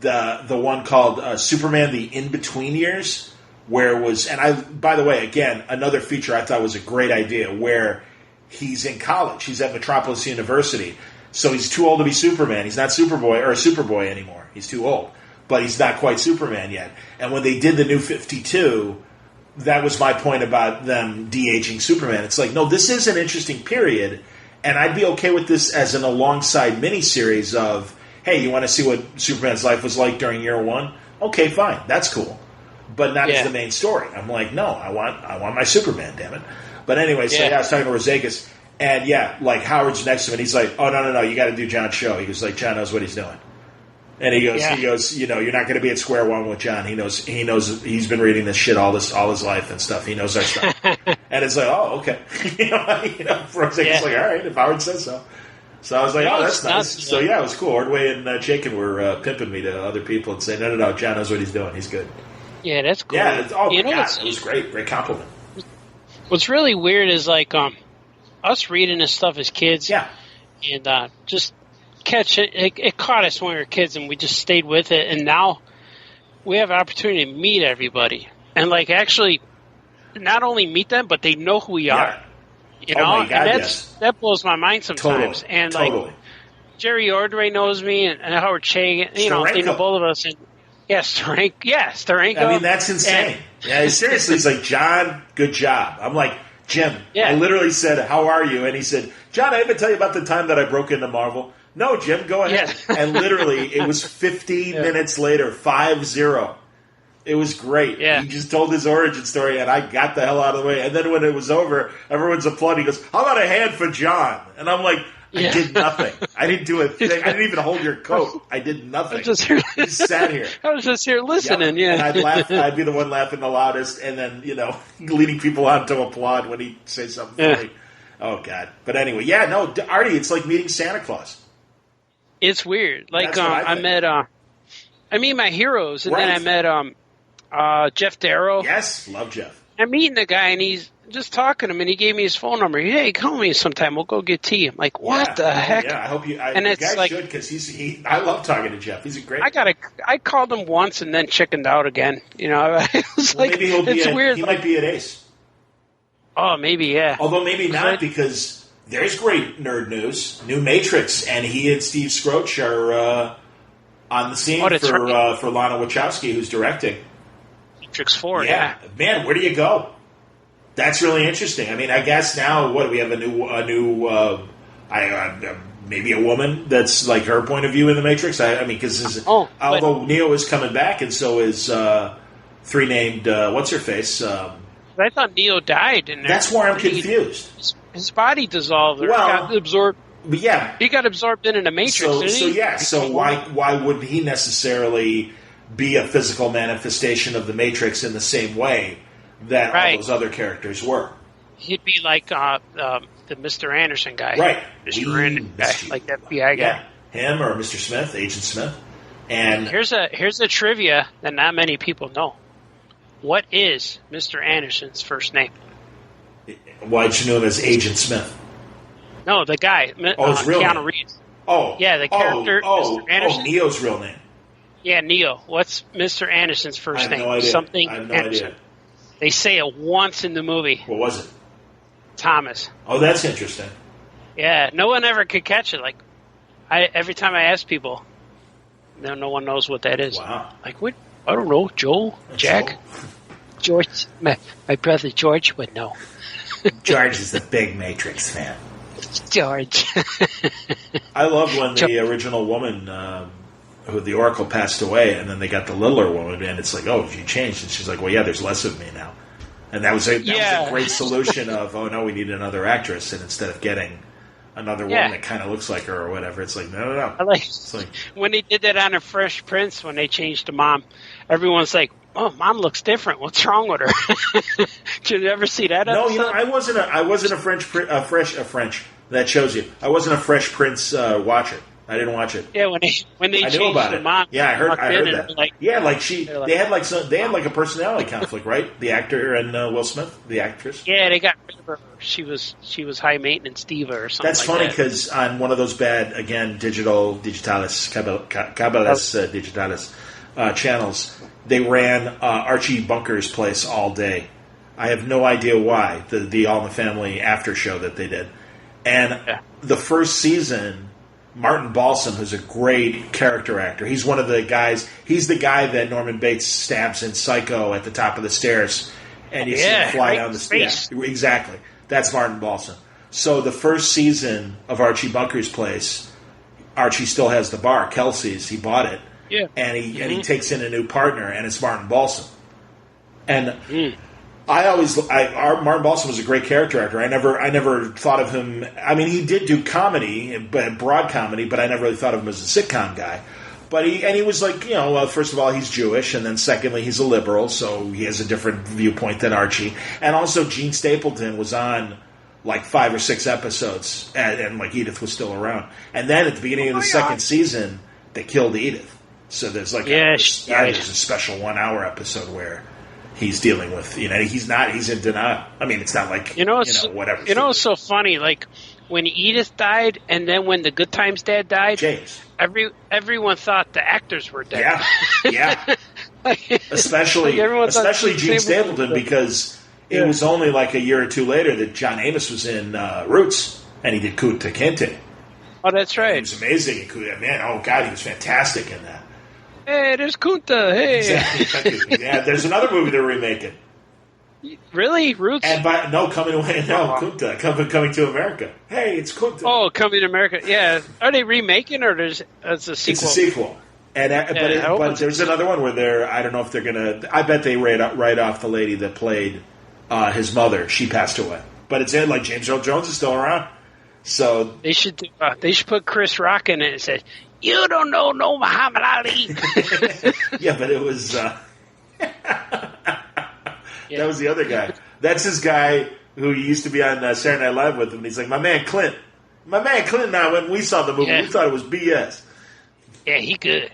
the one called Superman: The In-Between Years, where it was, and by the way, again, another feature I thought was a great idea, where he's in college. He's at Metropolis University. So he's too old to be Superman. He's not Superboy anymore. He's too old. But he's not quite Superman yet. And when they did the New 52, that was my point about them de-aging Superman. It's like, no, this is an interesting period, and I'd be okay with this as an alongside miniseries of, hey, you want to see what Superman's life was like during year one? Okay, fine. That's cool. But not as the main story. I'm like, no, I want my Superman, damn it. But anyway, so I was talking to Rozakis, and Howard's next to him, and he's like, oh, no, you got to do John's show. He goes, John knows what he's doing. And he goes, you're not going to be at square one with John. He knows he's been reading this shit all his life and stuff. He knows our stuff. And it's like, oh, okay. Rozakis like, all right, if Howard says so. So I was like, oh, that's nice. So it was cool. Ordway and Jakin were pimping me to other people and saying, no, John knows what he's doing. He's good. Yeah, that's cool. Yeah, it was great. Great compliment. What's really weird is us reading this stuff as kids. Yeah. And just catch it. It caught us when we were kids, and we just stayed with it. And now we have an opportunity to meet everybody, and actually not only meet them, but they know who we are. You know, my God, and that blows my mind sometimes. Totally. And Jerry Ordway knows me, and Howard Chaykin. They know both of us. And Yeah, Steranko. I mean, that's insane. Yeah, seriously, he's like, John, good job. I'm like, Jim, I literally said, how are you? And he said, John, I didn't tell you about the time that I broke into Marvel. No, Jim, go ahead. Yeah. And literally, it was 15 minutes later, 5-0. It was great. Yeah. He just told his origin story, and I got the hell out of the way. And then when it was over, everyone's applauding. He goes, how about a hand for John? And I'm like, I did nothing. I didn't do a thing. I didn't even hold your coat. I did nothing. I just sat here. I was just here listening, And I'd laugh. I'd be the one laughing the loudest, and then, leading people on to applaud when he'd say something funny. Oh, God. But anyway, Artie, it's like meeting Santa Claus. It's weird. Like, I met my heroes, and then I met Jeff Darrow. Yes, love Jeff. I'm meeting the guy, and he's just talking to him, and he gave me his phone number. Hey, call me sometime. We'll go get tea. I'm like, what the heck? Yeah, I hope you. And it's guys should, because I love talking to Jeff. He's a great. I called him once and then chickened out again. Maybe it's weird. He might be at Ace. Oh, maybe Although maybe not, because there's great nerd news. New Matrix, and he and Steve Skroce are on the scene for Lana Wachowski, who's directing Matrix 4. Yeah, man, where do you go? That's really interesting. I mean, I guess now, what do we have a new maybe a woman that's like her point of view in the Matrix. I mean, because although Neo is coming back, and so is three named what's her face. I thought Neo died in there. That's why I'm confused. His body dissolved. Or got absorbed. But yeah, he got absorbed in a Matrix. So why would he necessarily be a physical manifestation of the Matrix in the same way that all those other characters were? He'd be like the Mr. Anderson guy. Right. Mr. Anderson guy, like that FBI guy. Yeah. Him or Mr. Smith, Agent Smith. And here's a trivia that not many people know. What is Mr. Anderson's first name? Why'd you know him as Agent Smith? No, the guy. His real Keanu name. Reeves. Oh. Yeah, the character, Mr. Anderson. Neo's real name. Yeah, Neo. What's Mr. Anderson's first name? No idea. Something I have no Anderson. idea. They say it once in the movie. What was it? Thomas. Oh, that's interesting. Yeah, no one ever could catch it. Like, every time I ask people, no one knows what that is. Wow. Like, what? I don't know. Joel? Jack? George? My brother George would know. George is a big Matrix fan. George. I love when the original woman, who the Oracle, passed away, and then they got the littler woman, and it's like, oh, you changed. And she's like, well, yeah, there's less of me now. And that was a great solution of, oh, no, we need another actress. And instead of getting another woman that kind of looks like her or whatever, it's like, no. I like when they did that on a Fresh Prince, when they changed to Mom, everyone's like, oh, Mom looks different. What's wrong with her? Did you ever see that episode? No, I wasn't a French. That shows you. I wasn't a Fresh Prince watcher. I didn't watch it. Yeah, when they I changed knew about to it. Mom, yeah, I heard that. Like, they had like a personality conflict, right? The actor and Will Smith, the actress. Yeah, they got rid of her. She was high maintenance diva or something. That's funny because on one of those bad digitalis channels, they ran Archie Bunker's Place all day. I have no idea why, the All in the Family after show that they did. And the first season, Martin Balsam, who's a great character actor, he's one of the guys, he's the guy that Norman Bates stabs in Psycho at the top of the stairs, and you see him fly down the stairs. Yeah, exactly. That's Martin Balsam. So the first season of Archie Bunker's Place, Archie still has the bar, Kelsey's, he bought it. Yeah. And he takes in a new partner, and it's Martin Balsam. And Martin Balsam was a great character actor. I never thought of him. I mean, he did do comedy, broad comedy, but I never really thought of him as a sitcom guy. But he was like, first of all, he's Jewish, and then secondly, he's a liberal, so he has a different viewpoint than Archie. And also, Gene Stapleton was on like 5 or 6 episodes, and like Edith was still around. And then at the beginning of the second season, they killed Edith. So there's like there's a special 1 hour episode where he's dealing with, he's in denial. I mean, it's not like, whatever. It's so funny, like, when Edith died and then when the Good Times dad died, James, everyone thought the actors were dead. Yeah. Especially Gene Stapleton, because it was only like a year or two later that John Amos was in Roots, and he did Kunta Kinte. Oh, that's right. He was amazing in Kunta. Man, oh, God, he was fantastic in that. Hey, there's Kunta. Hey. Exactly. Yeah, there's another movie they're remaking. Really? Roots? And coming away. No, Kunta. Coming to America. Hey, it's Kunta. Oh, Coming to America. Yeah. Are they remaking or it's a sequel? It's a sequel. But there's another one where I don't know if they're going to, I bet they write off the lady that played his mother. She passed away. But it's in, like, James Earl Jones is still around. So they should put Chris Rock in it and say, "You don't know no Muhammad Ali." Yeah, but it was that was the other guy. That's his guy who used to be on Saturday Night Live with him. And he's like, my man Clint and I, when we saw the movie, we thought it was BS. Yeah, he good.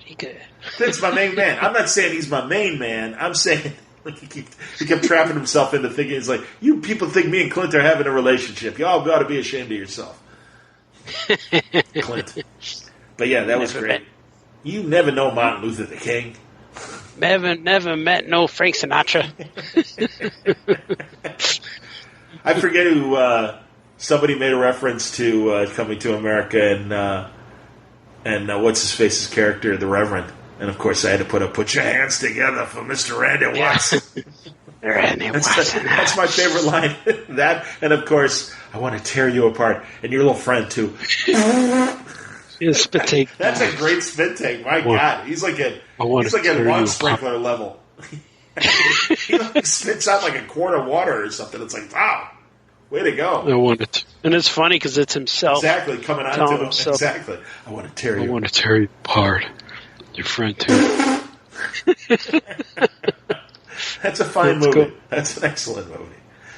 Clint's my main man. I'm not saying he's my main man. I'm saying like he kept trapping himself into thinking, it's like, you people think me and Clint are having a relationship. Y'all got to be ashamed of yourself. Clint. But yeah, that was great. You never know Martin Luther the King. Never met no Frank Sinatra. I forget who. Somebody made a reference to Coming to America and what's his face's character, the Reverend, and of course I had to put your hands together for Mr. Randy Watson. Randy Watson. That's my favorite line. That and of course I want to tear you apart and your little friend too. Spit take. That's a great spit take. My God, he's like at lawn sprinkler level. He like spits out like a quart of water or something. It's like, wow, way to go. I want it, and it's funny because it's himself. Exactly, coming on to him. Exactly. I want to tear you apart. Your friend too. That's a fine movie. Cool. That's an excellent movie.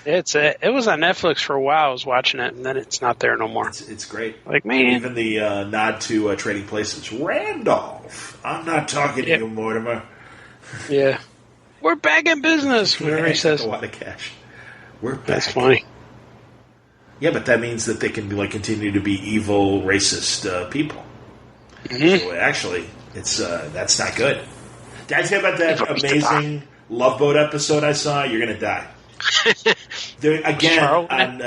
It was on Netflix for a while. I was watching it, and then it's not there no more. It's great. Like, man. Even the nod to Trading Places. Randolph, I'm not talking to you, Mortimer. Yeah. We're back in business, whatever he says. A lot of cash. We're back. That's funny. Yeah, but that means that they can continue to be evil, racist people. Mm-hmm. So actually, it's that's not good. Did I tell you about that amazing Love Boat episode I saw? You're going to die. Again, on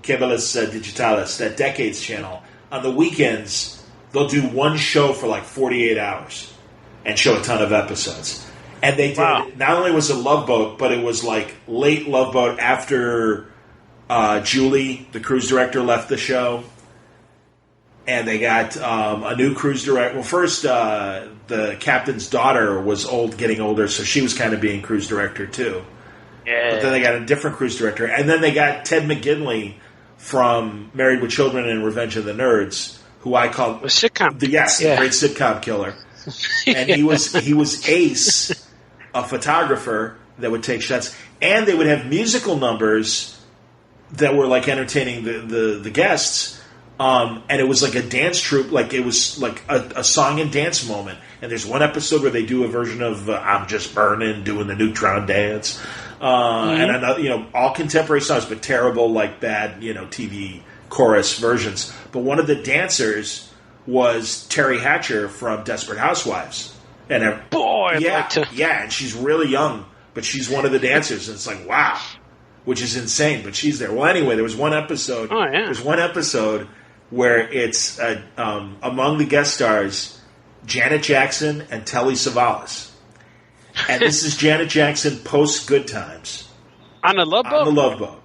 Cabelas Digitalis, that Decades channel, on the weekends, they'll do one show for like 48 hours and show a ton of episodes. And they did, not only was it Love Boat, but it was like late Love Boat after Julie, the cruise director, left the show. And they got a new cruise director. Well, first, the captain's daughter was getting older, so she was kind of being cruise director too. Yeah. But then they got a different cruise director. And then they got Ted McGinley from Married with Children and Revenge of the Nerds, who I call the sitcom. The great sitcom killer. And he was Ace, a photographer that would take shots. And they would have musical numbers that were like entertaining the guests. And it was like a dance troupe, like it was like a song and dance moment. And there's one episode where they do a version of "I'm Just Burning," doing the Neutron dance, and another, all contemporary songs, but terrible, like bad, TV chorus versions. But one of the dancers was Terry Hatcher from Desperate Housewives, and and she's really young, but she's one of the dancers, and it's like, wow, which is insane, but she's there. Well, anyway, there was one episode. Oh, yeah. There's one episode where it's among the guest stars, Janet Jackson and Telly Savalas. And this is Janet Jackson post Good Times. On the Love Boat? On the Love Boat.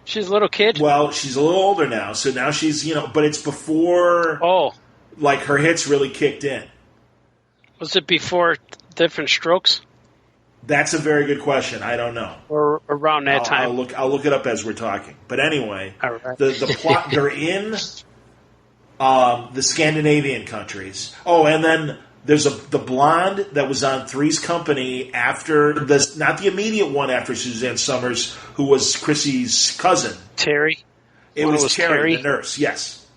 She's a little kid? Well, she's a little older now, so now she's, but it's before, like, her hits really kicked in. Was it before Different Strokes? That's a very good question. I don't know. Or around that time. I'll look it up as we're talking. But anyway, all right. The plot, they're in the Scandinavian countries. Oh, and then there's the blonde that was on Three's Company after not the immediate one after Suzanne Summers, who was Chrissy's cousin. Terry. It was Terry, the nurse. Yes.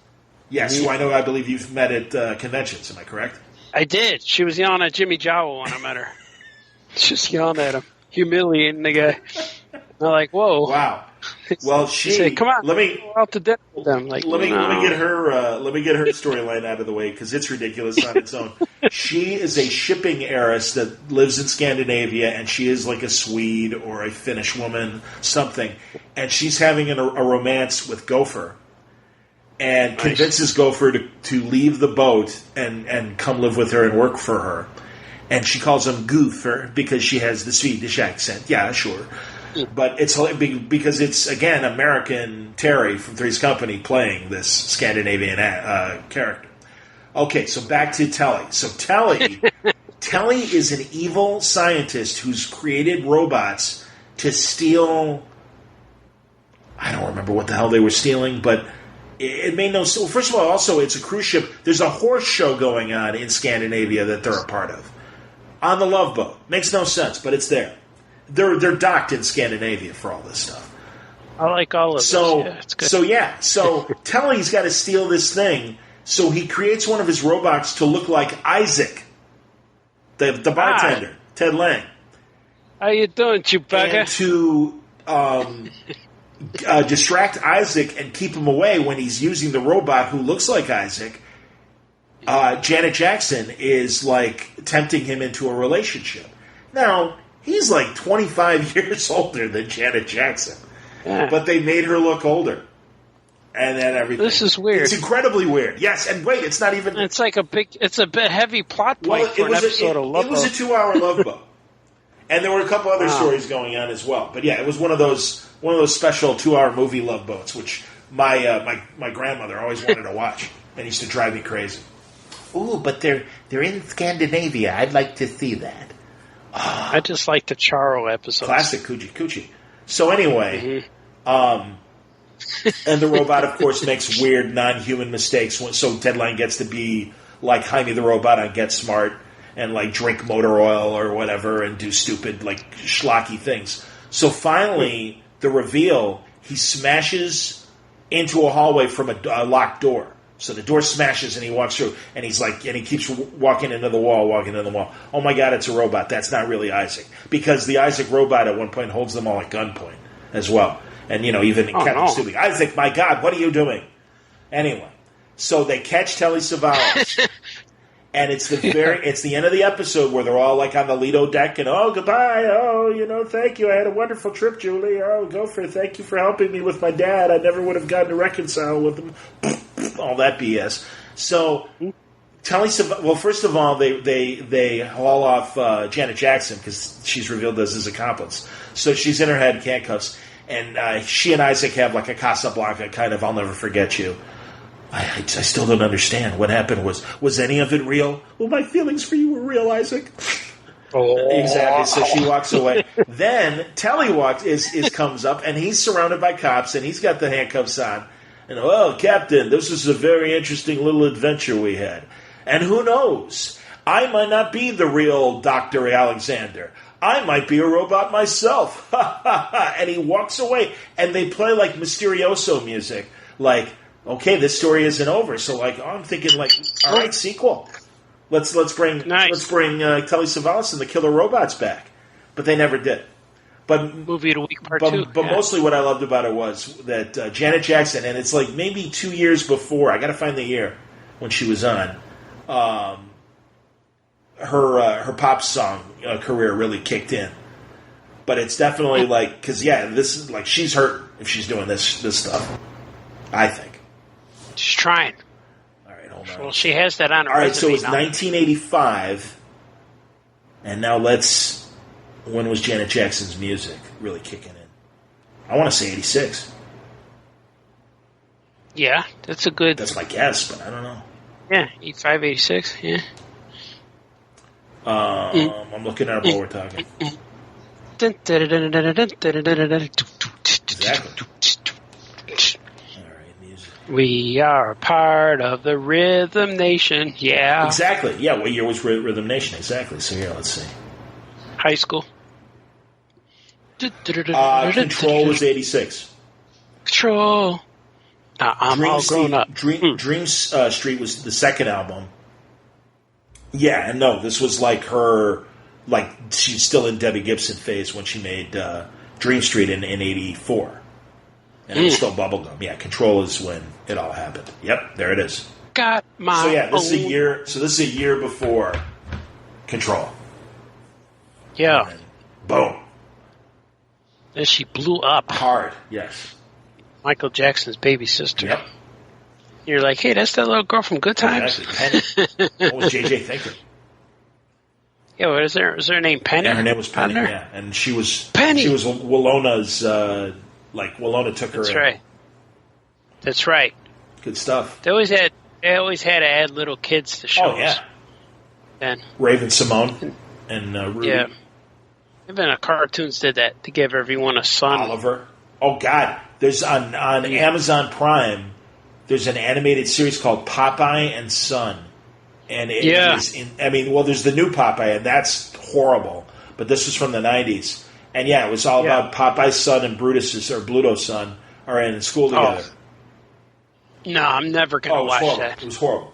Who I believe you've met at conventions. Am I correct? I did. She was yelling at Jimmy Jawa when I met her. Just yelling at him, humiliating the guy. I'm like, whoa! Wow. Well, she said, "Come on, let me go out to dinner with them." Like, let me get her storyline out of the way because it's ridiculous on its own. She is a shipping heiress that lives in Scandinavia, and she is like a Swede or a Finnish woman, something. And she's having a romance with Gopher, and convinces Gopher to leave the boat and come live with her and work for her. And she calls him Goofer because she has the Swedish accent. Yeah, sure. But it's because it's, again, American Terry from Three's Company playing this Scandinavian character. Okay, so back to Telly. So Telly is an evil scientist who's created robots to steal... I don't remember what the hell they were stealing, but it made no sense. Well, first of all, also, it's a cruise ship. There's a horse show going on in Scandinavia that they're a part of. On the Love Boat. Makes no sense, but it's there. They're docked in Scandinavia for all this stuff. I like all of this. Yeah, it's good. So Telly's got to steal this thing, so he creates one of his robots to look like Isaac, the bartender, Ted Lang. How you doing, Chewbacca? And to distract Isaac and keep him away when he's using the robot who looks like Isaac, Janet Jackson is like tempting him into a relationship. Now, he's like 25 years older than Janet Jackson. Yeah. But they made her look older. And then everything. This is weird. It's incredibly weird. Yes, and wait, it's not even... It's like it's a bit heavy plot point for an episode of Love Boat. It was a 2-hour Love Boat. And there were a couple other stories going on as well. But yeah, it was one of those special 2-hour movie Love Boats, which my grandmother always wanted to watch. And used to drive me crazy. Ooh, but they're in Scandinavia. I'd like to see that. I just like the Charo episodes. Classic Coochie. So anyway, and the robot, of course, makes weird non-human mistakes. So Ted Lang gets to be like Jaime the Robot on Get Smart and like drink motor oil or whatever and do stupid like schlocky things. So finally, the reveal, he smashes into a hallway from a locked door. So the door smashes and he walks through, and he keeps walking into the wall. Oh my God, it's a robot. That's not really Isaac, because the Isaac robot at one point holds them all at gunpoint as well. And even Captain Stupid, Isaac, my God, what are you doing? Anyway, so they catch Telly Savalas, and it's the end of the episode where they're all like on the Lido deck and goodbye, thank you, I had a wonderful trip, Julie. Gopher, thank you for helping me with my dad. I never would have gotten to reconcile with him. All that BS. So, Telly Savalas. Well, first of all, they haul off Janet Jackson because she's revealed as his accomplice. So she's in her head handcuffs, and she and Isaac have like a Casablanca kind of "I'll never forget you." I still don't understand what happened. Was any of it real? Well, my feelings for you were real, Isaac. Oh. Exactly. So she walks away. Then Telly comes up, and he's surrounded by cops, and he's got the handcuffs on. And, Captain, this is a very interesting little adventure we had. And who knows? I might not be the real Dr. Alexander. I might be a robot myself. And he walks away, and they play, like, Mysterioso music. Like, okay, this story isn't over. So, like, I'm thinking, like, all right, sequel. Let's bring Telly Savalas and the Killer Robots back. But they never did. But movie of the week part 2. But mostly what I loved about it was that Janet Jackson, and it's like maybe 2 years before, I got to find the year when she was on, her pop song career really kicked in. But it's definitely like, because this is like, she's hurt if she's doing this stuff, I think. She's trying. All right, hold on. Well, she has that on her resume. All right, so it's now. 1985, and now when was Janet Jackson's music really kicking in? I want to say 86. Yeah, that's a good... That's my guess, but I don't know. Yeah, 85, 86, yeah. I'm looking at while we're talking. Exactly. All right, music. We are part of the Rhythm Nation, yeah. Exactly, yeah, what year was Rhythm Nation? Exactly, so here, let's see. High school. Control was 86. Control. I'm all grown up. Dream Street was the second album. Yeah, and no, this was like her, like she's still in Debbie Gibson phase when she made Dream Street in 84. And it was still bubblegum. Yeah, Control is when it all happened. Yep, there it is. Got my So yeah, this is a year before Control. Yeah. Boom. And she blew up. Hard, yes. Michael Jackson's baby sister. Yep. You're like, hey, that's that little girl from Good Times. Exactly. Penny. What was JJ thinking? Yeah, what is there? Is her name Penny? Yeah, her name was Penny. Yeah, and she was Penny. She was Wallona's. Walona took her. That's in. right. That's right. Good stuff. They always had to add little kids to shows. Oh yeah. And Raven Simone and Rudy. Yeah. Even the cartoons did that to give everyone a son. Oliver. Oh God, there's on Amazon Prime. There's an animated series called Popeye and Son. And it is there's the new Popeye, and that's horrible. But this was from the 90s. And yeah, it was all about Popeye's son and Bluto's son are in school together. No, I'm never going to watch that. It was horrible.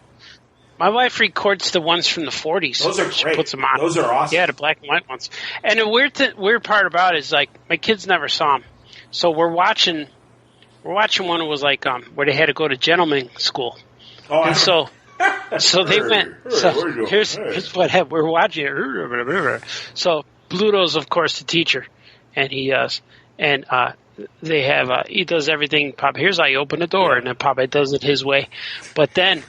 My wife records the ones from the 40s. Those are great. She puts them on. Those are awesome. Yeah, the black and white ones. And the weird part about it is, like, my kids never saw them. So we're watching one that was like where they had to go to gentleman school. Oh, and so they went. So here's what happened. We're watching it. So Bluto's, of course, the teacher, and he they have he does everything. Pop, here's how you open the door, and then Popeye does it his way. But then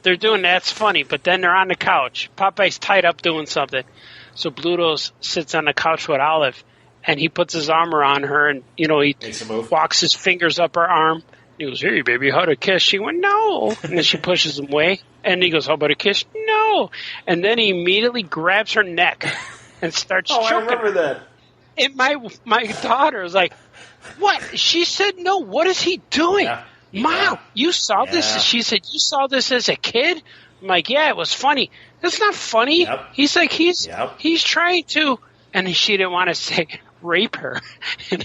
they're doing that's funny. But then they're on the couch. Popeye's tied up doing something. So Bluto's sits on the couch with Olive, and he puts his arm around her, and he walks his fingers up her arm. He goes, "Hey, baby, how to kiss?" She went, "No." And then she pushes him away. And he goes, "How about a kiss?" "No." And then he immediately grabs her neck and starts choking I remember her. that. And my daughter was like, "What?" She said, "No, what is he doing?" Yeah. Mom, you saw this? She said, "You saw this as a kid?" I'm like, "Yeah, it was funny." "That's not funny." Yep. He's like, he's trying to. And she didn't want to say rape her. And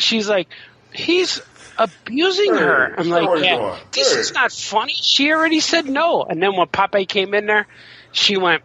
she's like, "He's abusing her." I'm like, "Yeah, this is not funny. She already said no." And then when Popeye came in there, she went,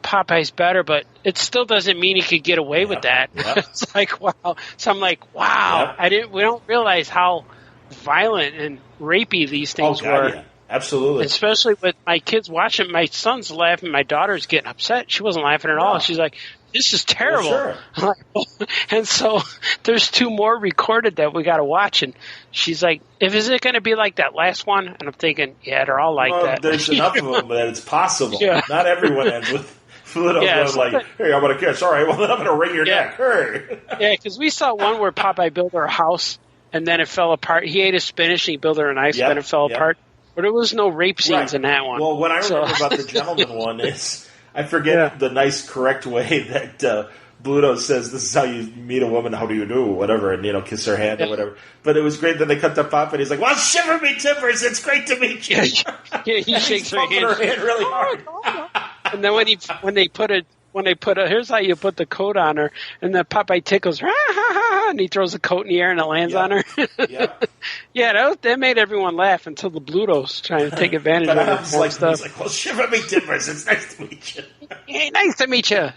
"Popeye's better, but it still doesn't mean he could get away with that." It's like, wow. So I'm like, wow. We don't realize how violent and rapey these things were. Yeah. Absolutely. Especially with my kids watching. My son's laughing. My daughter's getting upset. She wasn't laughing at all. She's like, "This is terrible." Well, sure. And so there's 2 more recorded that we got to watch. And she's like, "Is it going to be like that last one?" And I'm thinking, yeah, they're all like that. There's enough of them that it's possible. Yeah. Not everyone ends with Fluto going like, "Hey, I'm going to kiss. All right, well, then I'm going to wring your neck." Hey. Yeah, because we saw one where Popeye built her a house, and then it fell apart. He ate his spinach, and he built her a knife, then it fell apart. But there was no rape scenes in that one. Well, what I remember about the gentleman one is, I forget the nice, correct way that Bluto says, "This is how you meet a woman, how do you do?" Whatever, and, kiss her hand or whatever. But it was great that they cut the pop, and he's like, "Well, shiver me timbers, it's great to meet you." Yeah, he shakes her hand really hard. And then when they put here's how you put the coat on her, and then Popeye tickles her, and he throws the coat in the air and it lands on her. That made everyone laugh until the Bluto's trying to take advantage of it. He's like, "Well, shiver me timbers, it's nice to meet you." Hey, nice to meet you.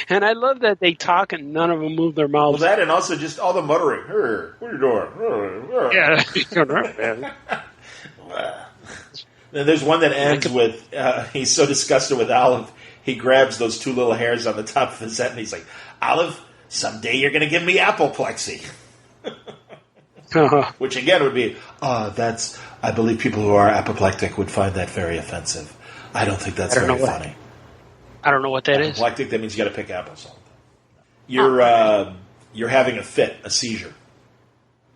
And I love that they talk and none of them move their mouths. Well, that and also just all the muttering. "Hey, what are you doing?" Yeah. Then there's one that ends with, he's so disgusted with Olive, he grabs those 2 little hairs on the top of his head and he's like, "Olive, someday you're going to give me apoplexy." Which again would be, I believe people who are apoplectic would find that very offensive. I don't think that's very funny. I don't know what that is. Apoplectic, that means you got to pick apples. You're having a fit, a seizure.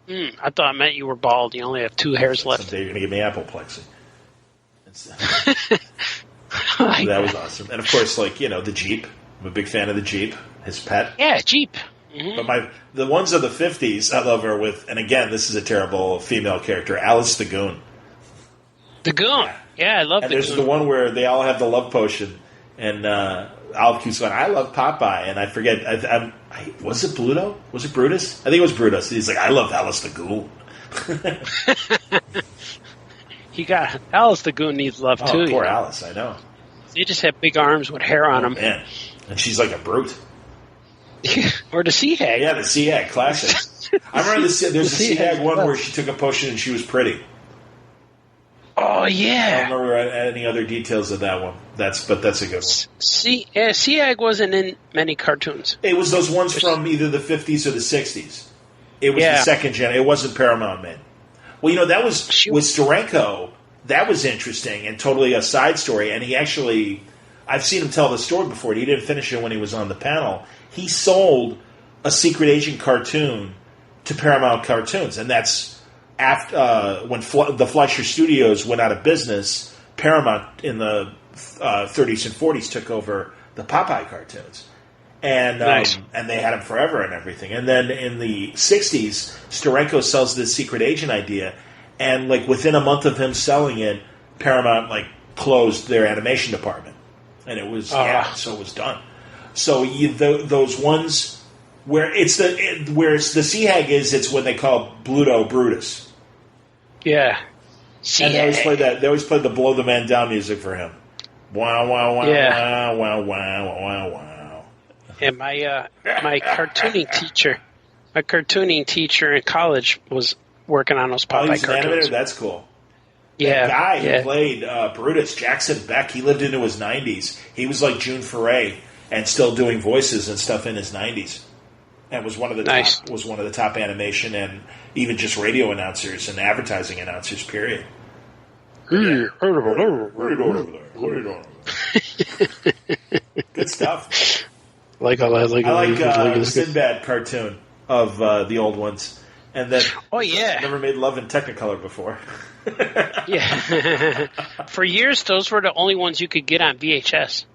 I thought it meant you were bald. You only have 2 hairs left. Someday you're going to give me apoplexy. That was awesome. And of course, the Jeep. I'm a big fan of the Jeep, his pet. Yeah, Jeep. Mm-hmm. But the ones of the 50s, I love her with, and again, this is a terrible female character, Alice the Goon. The Goon. Yeah, I love the Goon. And there's the one where they all have the love potion, and Olive keeps going, "I love Popeye," and I forget, was it Bluto? Was it Brutus? I think it was Brutus. He's like, "I love Alice the Goon." Alice the Goon needs love too. Poor Alice, I know. They just have big arms with hair on them. Man. And she's like a brute. Or the sea hag. Yeah, the sea hag, classic. I remember there's a sea hag one where she took a potion and she was pretty. Oh, yeah. I don't remember any other details of that one. But that's a good one. Sea hag wasn't in many cartoons. It was those ones from either the 50s or the 60s. It was the second gen. It wasn't Paramount Man. Well, that was with Steranko. That was interesting and totally a side story. And he actually I've seen him tell the story before. He didn't finish it when he was on the panel. He sold a Secret Agent cartoon to Paramount Cartoons, and that's after when the Fleischer Studios went out of business. Paramount in the 30s and 40s took over the Popeye cartoons, and nice. And they had him forever and everything. And then in the 60s, Steranko sells this Secret Agent idea, and like within a month of him selling it, Paramount like closed their animation department, and it was so it was done. So those ones where it's the Sea Hag it's when they call Bluto Brutus. Yeah. And they always play the Blow the Man Down music for him. Wow, wow, wow, wow, wow, wow, wow, wow. And my cartooning teacher in college was working on those Popeye cartoons. That's cool. Yeah. That guy who played Brutus, Jackson Beck, he lived into his 90s. He was like June Foray and still doing voices and stuff in his 90s. And was one of the top animation and even just radio announcers and advertising announcers, period. Good stuff. I like Sinbad cartoon of the old ones. And then never made love in Technicolor before. Yeah. For years, those were the only ones you could get on VHS.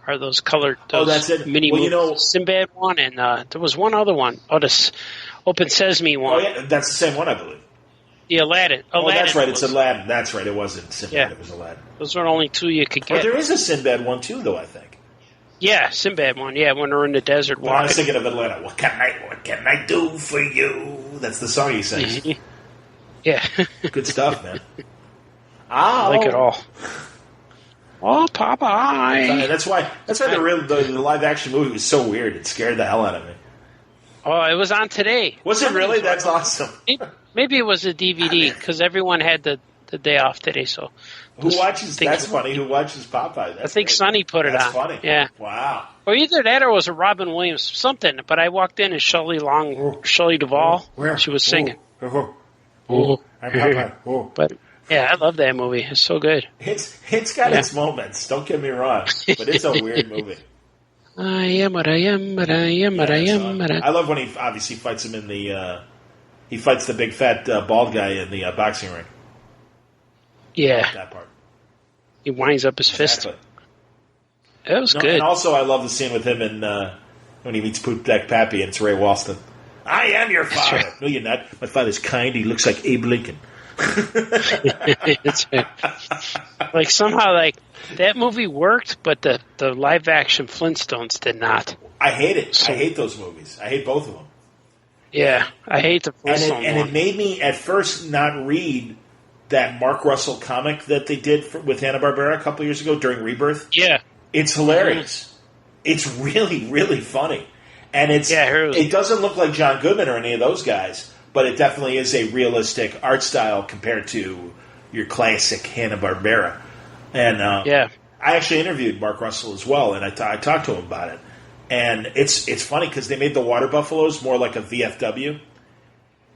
Are those colored? That's it. Mini movies. Sinbad one, and there was one other one. This Open Sesame one. Oh, yeah, that's the same one, I believe. The Aladdin. That's right. It's Aladdin. That's right. It wasn't Sinbad. Yeah. It was Aladdin. Those were the only two you could get. There is a Sinbad one too, though. I think. Yeah, Sinbad one. Yeah, when they're in the desert walking. I was thinking of Atlanta. What can I do for you? That's the song he sings. Yeah. Good stuff, man. I like it all. Oh, Popeye! That's why the live action movie was so weird. It scared the hell out of me. Oh, it was on today. Was it really? That's awesome. Maybe it was a DVD because everyone had the day off today. So who watches? That's funny. Who watches Popeye? I think Sonny put it on. That's funny. Yeah. Wow. Or either that or it was a Robin Williams something. But I walked in and Shelley Duvall. She was singing. I'm Popeye. But. Yeah, I love that movie. It's so good. It's got its moments. Don't get me wrong, but it's a weird movie. I am what I am, but I am what I am. I love when he obviously fights him in the. He fights the big fat bald guy in the boxing ring. Yeah, that part. He winds up his fist. That was good. And also, I love the scene with him in when he meets Poopdeck Pappy and it's Ray Walston. I am your father. Right. No, you're not. My father's kind. He looks like Abe Lincoln. Like somehow that movie worked, but the live action Flintstones did not. I hate it. I hate those movies. I hate both of them. Yeah, I hate the Flintstones one. And it made me at first not read that Mark Russell comic that they did with Hanna-Barbera a couple years ago during Rebirth. Yeah, it's hilarious. Mm-hmm. It's really, really funny, and it doesn't look like John Goodman or any of those guys. But it definitely is a realistic art style compared to your classic Hanna-Barbera. And I actually interviewed Mark Russell as well, and I talked to him about it. And it's funny because they made the Water Buffaloes more like a VFW.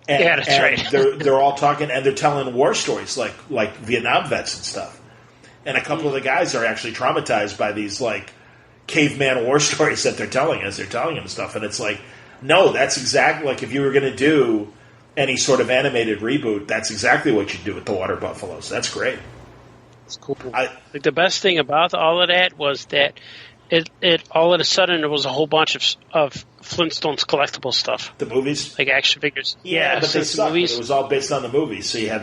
And, that's right. they're all talking, and they're telling war stories like Vietnam vets and stuff. And a couple of the guys are actually traumatized by these like caveman war stories that they're telling as they're telling them stuff. And it's like, no, that's exactly like if you were going to do any sort of animated reboot, that's exactly what you do with the Water Buffaloes. That's great. It's cool. The best thing about all of that was that it all of a sudden there was a whole bunch of Flintstones collectible stuff. The movies? Like action figures. Yeah, but they sucked. Movies. It was all based on the movies. So you had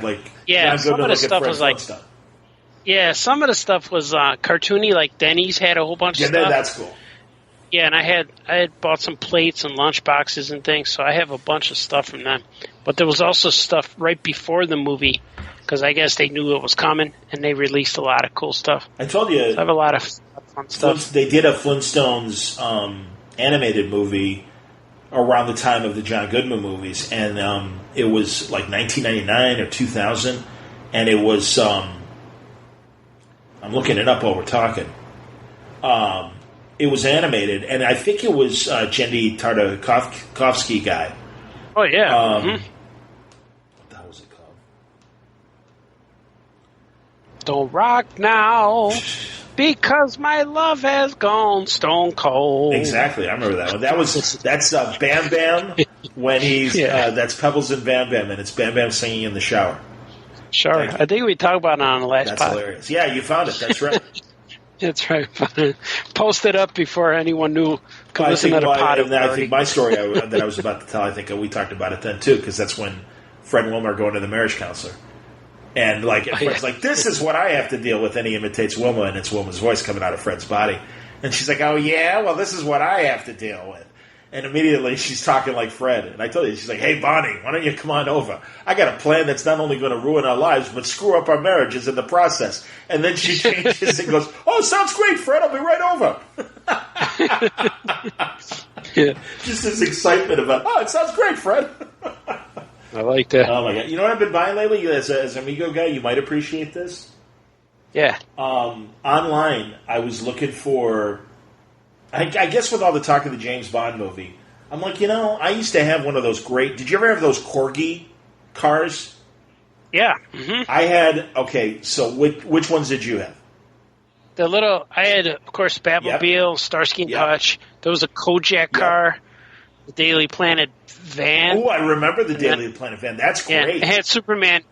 some of the stuff was like stuff. Yeah, some of the stuff was cartoony, like Denny's had a whole bunch of stuff. Yeah, that's cool. Yeah, and I had bought some plates and lunch boxes and things, so I have a bunch of stuff from them. But there was also stuff right before the movie, because I guess they knew it was coming, and they released a lot of cool stuff. I told you. So I have a lot of fun stuff. They did a Flintstones animated movie around the time of the John Goodman movies, and it was like 1999 or 2000, and it was, I'm looking it up while we're talking, it was animated, and I think it was Jendy Tartakovsky guy. Oh, yeah. What the hell was it called? Don't rock now. Because my love has gone stone cold. Exactly, I remember that one. That's Bam Bam when he's that's Pebbles and Bam Bam, and it's Bam Bam singing in the shower. Sure, I think we talked about it on the last That's pod. hilarious. Yeah, you found it. That's right. That's right. Post it up before anyone knew could listen to the pod. I think my story that I was about to tell, I think we talked about it then too, because that's when Fred and Wilma are going to the marriage counselor. And Fred's like, this is what I have to deal with, and he imitates Wilma, and it's Wilma's voice coming out of Fred's body. And she's like, oh yeah, well this is what I have to deal with. And immediately she's talking like Fred. And I told you, she's like, hey Bonnie, why don't you come on over? I got a plan that's not only going to ruin our lives, but screw up our marriages in the process. And then she changes and goes, oh, sounds great, Fred, I'll be right over. Just this excitement about, oh, it sounds great, Fred. I like that. Oh my God. You know what I've been buying lately? As an Amigo guy, you might appreciate this. Yeah. Online, I was looking for, I guess with all the talk of the James Bond movie, I'm like, I used to have one of those great, did you ever have those Corgi cars? Yeah. Mm-hmm. I had, okay, so which ones did you have? I had, of course, Batmobile, Starsky and Hutch. There was a Kojak car, the Daily Planet van. Oh, I remember the Daily Planet van. That's great. And it had Superman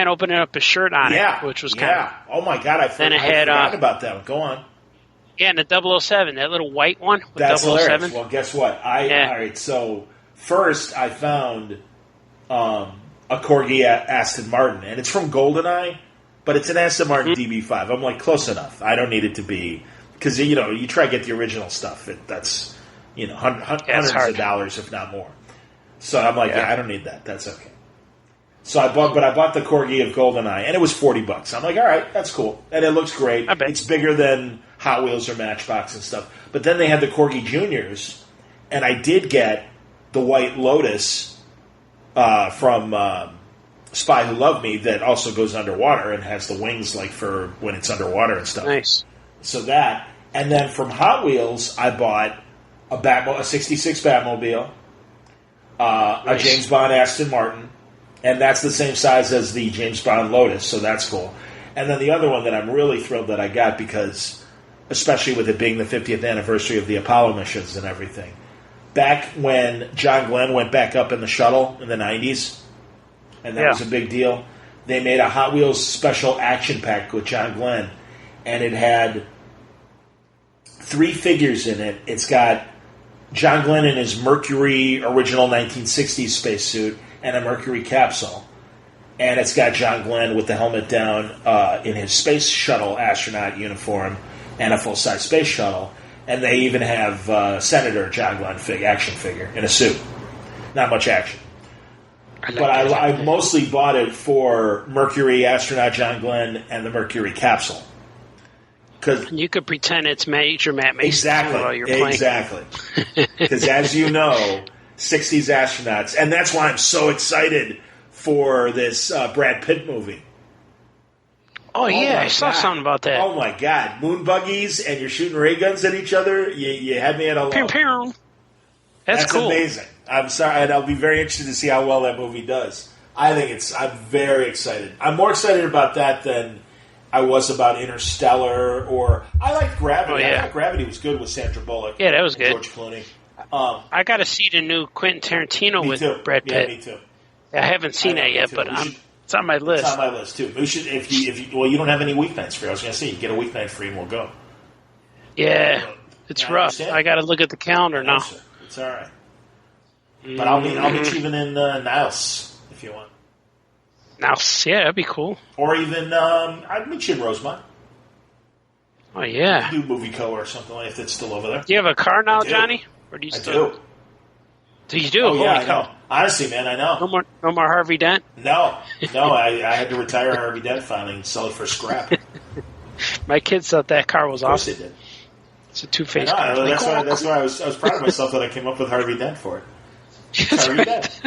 opening up his shirt on it, which was kind of... Oh, my God, I forgot about that one. Go on. Yeah, and the 007, that little white one with That's 007. Hilarious. Well, guess what? All right, so first I found a Corgi Aston Martin, and it's from GoldenEye, but it's an Aston Martin DB5. I'm like, close enough. I don't need it to be... Because, you try to get the original stuff. That's, hundreds of dollars, if not more. So I'm like, I don't need that. That's okay. So I bought the Corgi of GoldenEye, and it was $40. I'm like, all right, that's cool. And it looks great. It's bigger than Hot Wheels or Matchbox and stuff. But then they had the Corgi Juniors, and I did get the White Lotus from Spy Who Loved Me that also goes underwater and has the wings like for when it's underwater and stuff. Nice. So that, and then from Hot Wheels, I bought a 66 Batmobile, a James Bond Aston Martin, and that's the same size as the James Bond Lotus, so that's cool. And then the other one that I'm really thrilled that I got because, especially with it being the 50th anniversary of the Apollo missions and everything, back when John Glenn went back up in the shuttle in the 90s, and that was a big deal, they made a Hot Wheels special action pack with John Glenn, and it had 3 figures in it. It's got John Glenn in his Mercury original 1960s spacesuit and a Mercury capsule. And it's got John Glenn with the helmet down in his space shuttle astronaut uniform and a full-size space shuttle. And they even have Senator John Glenn action figure in a suit. Not much action. I mostly bought it for Mercury astronaut John Glenn and the Mercury capsule. You could pretend it's Major Matt Mason while you're playing. Exactly. Because as you know, 60s astronauts, and that's why I'm so excited for this Brad Pitt movie. Oh yeah, I saw something about that. Oh my God. Moon buggies and you're shooting ray guns at each other. You had me at a low. Pew, pew. That's cool. Amazing. I'm sorry, and I'll be very interested to see how well that movie does. I'm very excited. I'm more excited about that than I was about Interstellar, or I liked Gravity. Oh, yeah. I thought Gravity was good with Sandra Bullock. Yeah, that was good. George Clooney. I got to see the new Quentin Tarantino with Brad Pitt. Yeah, me too. I haven't seen that yet, but it's on my list. It's on my list too. We should, if you don't have any weeknights free. I was going to say you get a weeknight free and we'll go. Yeah, it's rough. I got to look at the calendar now. Sir. It's all right. But I'll meet you even in Niles if you want. Niles, yeah, that'd be cool. Or even I'd meet you in Rosemont. Oh yeah. Do Movie Co or something like if it's still over there. Do you have a car now, Johnny? Or do you still? do. Do you do? Oh, yeah, Holy cow. Honestly, man, I know. No more Harvey Dent? No, I had to retire Harvey Dent finally and sell it for scrap. My kids thought that car was awesome. Of course they did. It's a two-faced car. That's why I was proud of myself that I came up with Harvey Dent for it. Harvey Dent.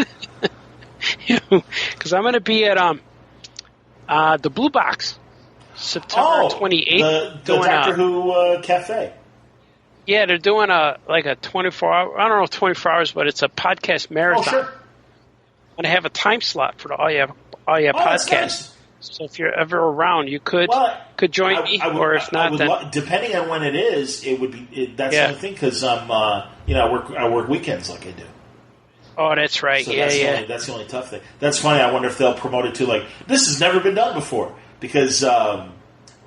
Because I'm going to be at the Blue Box September 28th. The Doctor Who cafe. Yeah, they're doing a 24-hour. I don't know if 24 hours, but it's a podcast marathon. Oh, sure. And I have a time slot for all your podcasts. Nice. So if you're ever around, you could join me, or if not, then depending on when it is, it would be. That's the only thing because I work weekends like I do. Oh, that's right. So that's the only tough thing. That's funny. I wonder if they'll promote it to like this has never been done before because a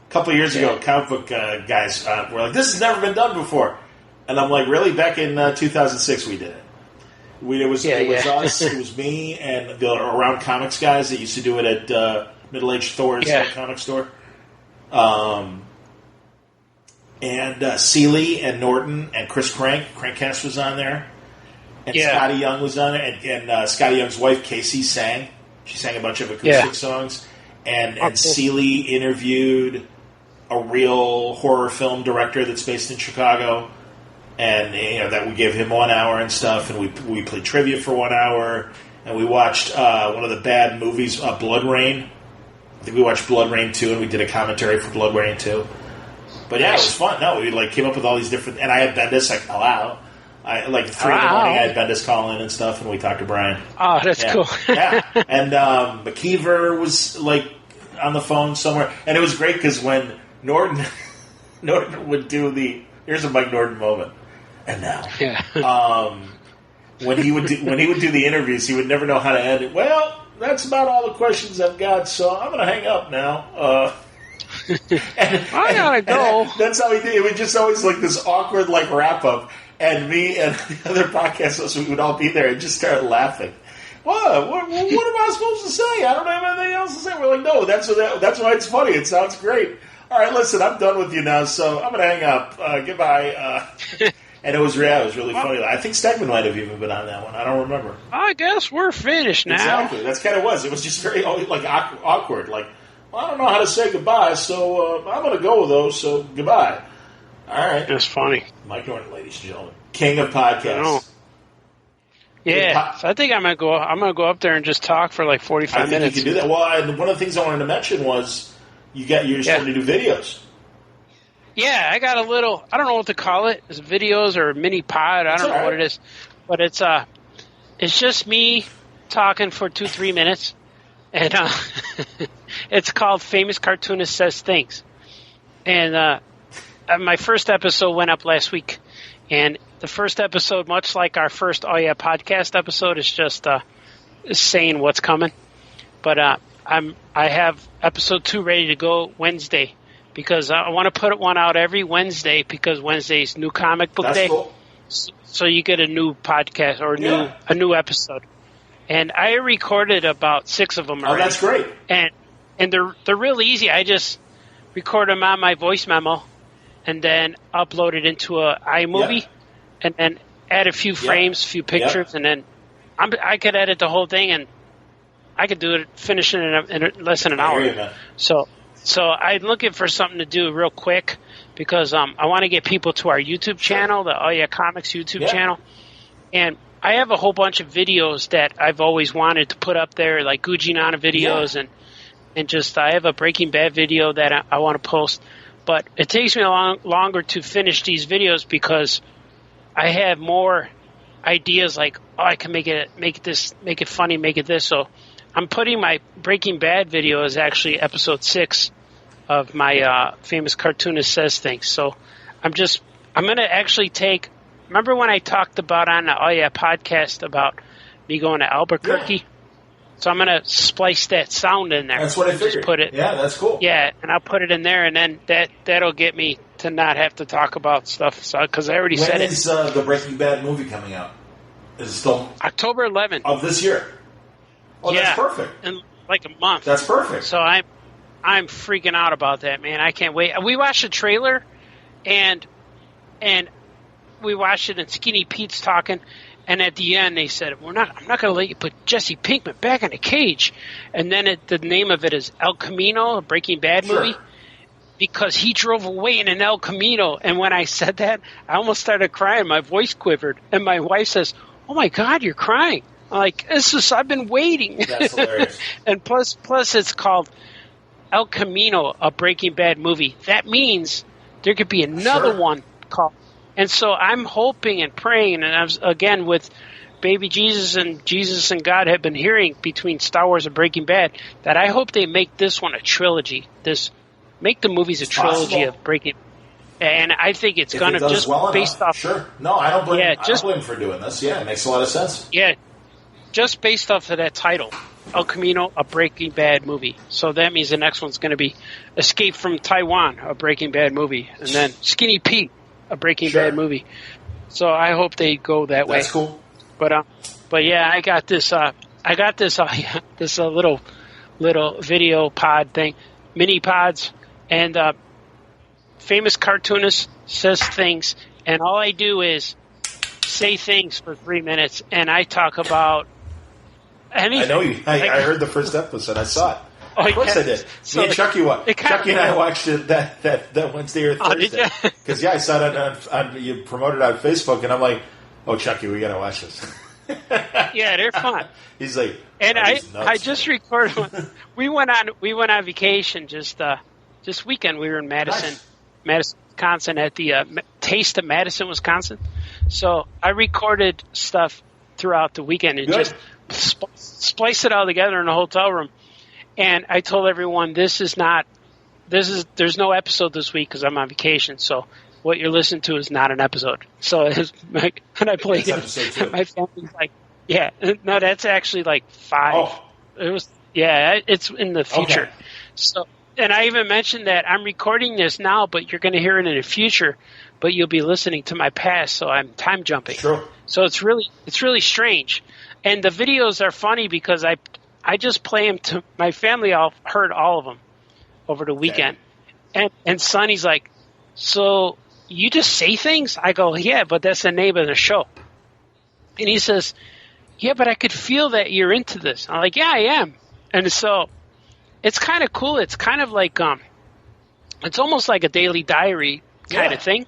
couple of years ago, comic book guys were like, "This has never been done before," and I'm like, "Really?" Back in 2006, we did it. It was us. It was me and the Around Comics guys that used to do it at Middle-Aged Thor's comic store. And Seeley and Norton and Chris Crankcast was on there. And Scotty Young was on it. And Scotty Young's wife, Casey, sang. She sang a bunch of acoustic songs. And Seeley interviewed a real horror film director that's based in Chicago. And that we gave him 1 hour and stuff, and we played trivia for 1 hour, and we watched one of the bad movies, Blood Rain. I think we watched Blood Rain 2, and we did a commentary for Blood Rain 2. But yeah, it was fun. No, we came up with all these different, and I had Bendis hello. I 3 in the morning. I had Bendis call in and stuff, and we talked to Brian. Oh, that's cool. Yeah, and McKeever was on the phone somewhere, and it was great because when Norton would do here's a Mike Norton moment. And now, when he would do the interviews, he would never know how to end it. Well, that's about all the questions I've got, so I'm going to hang up now. I gotta go. And that's how he did. It was just always this awkward wrap up, and me and the other podcast hosts we would all be there and just start laughing. What am I supposed to say? I don't have anything else to say. We're like, no, that's why it's funny. It sounds great. All right, listen, I'm done with you now, so I'm going to hang up. Goodbye. And it was really funny. I think Stegman might have even been on that one. I don't remember. I guess we're finished now. Exactly. That's kind of was. It was just very awkward. I don't know how to say goodbye, so I'm going to go with those. So goodbye. All right. That's funny. Mike Norton, ladies and gentlemen, king of podcasts. Yeah, so I think I'm gonna go up there and just talk for 45 minutes. I think you can do that. Well, and one of the things I wanted to mention was you're starting to do videos. Yeah, I got a little, I don't know what to call it. It's videos or a mini pod. I don't know what it is. But it's just me talking for 2-3 minutes. And it's called Famous Cartoonist Says Things. And my first episode went up last week. And the first episode, much like our first Oh Yeah podcast episode, is just saying what's coming. But I have episode 2 ready to go Wednesday. Because I want to put one out every Wednesday because Wednesday's New Comic Book Day. Cool. So you get a new podcast or a new episode. And I recorded about 6 of them already. Oh, that's great. And they're really easy. I just record them on my voice memo and then upload it into a iMovie and then add a few frames, a few pictures, and then I could edit the whole thing and I could do it, finish it in less than an hour. So I'm looking for something to do real quick because I want to get people to our YouTube channel, the Oh Yeah Comics YouTube channel. And I have a whole bunch of videos that I've always wanted to put up there, like Gucci Nana videos and just I have a Breaking Bad video that I want to post. But it takes me longer to finish these videos because I have more ideas like, I can make it funny, make it this. So I'm putting my Breaking Bad video as actually episode 6 of my Famous Cartoonist Says Things. So I'm going to actually take, remember when I talked about on the Oh Yeah podcast about me going to Albuquerque? Yeah. So I'm going to splice that sound in there. That's what I figured. Just put it, yeah, that's cool. Yeah, and I'll put it in there, and then that'll get me to not have to talk about stuff. Because I already said it. When is the Breaking Bad movie coming out? Is it still October 11th of this year? Oh, that's perfect. In like a month. That's perfect. So I'm freaking out about that, man. I can't wait. We watched the trailer, and we watched it, and Skinny Pete's talking. And at the end, they said, I'm not going to let you put Jesse Pinkman back in a cage. And then the name of it is El Camino, a Breaking Bad movie, because he drove away in an El Camino. And when I said that, I almost started crying. My voice quivered. And my wife says, oh, my God, you're crying. I'm like, I've been waiting. That's hilarious. And plus it's called El Camino, a Breaking Bad movie. That means there could be another one called. And so I'm hoping and praying, and I was, again, with Baby Jesus and God have been hearing between Star Wars and Breaking Bad, that I hope they make this one a trilogy. Make the movies a trilogy of Breaking Bad. And I think it's going to just based off. Sure. No, I don't blame. I don't blame him for doing this. Yeah, it makes a lot of sense. Yeah, just based off of that title, El Camino, a Breaking Bad movie. So that means the next one's going to be Escape from Taiwan, a Breaking Bad movie, and then Skinny Pete, a Breaking Bad movie. So I hope they go that way. That's cool. But yeah, I got this little video pod thing, mini pods, and famous cartoonist says things, and all I do is say things for 3 minutes, and I talk about anything. I know you. I heard the first episode. I saw it. Of course I did. Me and Chucky and I watched it that Wednesday or Thursday. Because I saw it on you promoted it on Facebook, and I'm like, "Oh, Chucky, we got to watch this." Yeah, they're fun. He's like, and I just recorded one. We went on vacation just this weekend. We were in Madison, Wisconsin, at the Taste of Madison, Wisconsin. So I recorded stuff throughout the weekend and just spliced it all together in a hotel room. And I told everyone, there's no episode this week because I'm on vacation. So what you're listening to is not an episode. So when I played it, my family's like, yeah, no, that's actually like 5. Oh. It was, it's in the future. Okay. So, and I even mentioned that I'm recording this now, but you're going to hear it in the future, but you'll be listening to my past. So I'm time jumping. Sure. So it's really strange. And the videos are funny because I just play them to my family. I've heard all of them over the weekend. Okay. And Sonny's like, so you just say things? I go, yeah, but that's the name of the show. And he says, yeah, but I could feel that you're into this. I'm like, yeah, I am. And so it's kind of cool. It's kind of like, it's almost like a daily diary kind of thing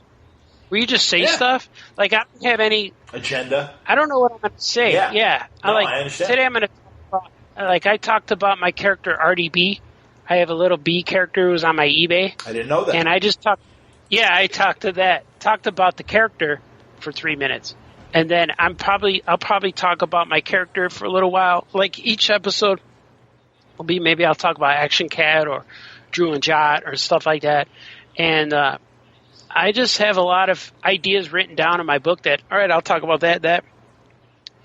where you just say stuff. Like, I don't have any agenda. I don't know what I'm going to say. Yeah. I understand. Today I'm going to talk about, I talked about my character, RDB. I have a little bee character who's on my eBay. I didn't know that. And I just talked about the character for 3 minutes. And then I'll probably talk about my character for a little while. Like each episode will be, maybe I'll talk about Action Cat or Drew and Jot or stuff like that. And I just have a lot of ideas written down in my book that, all right, I'll talk about that.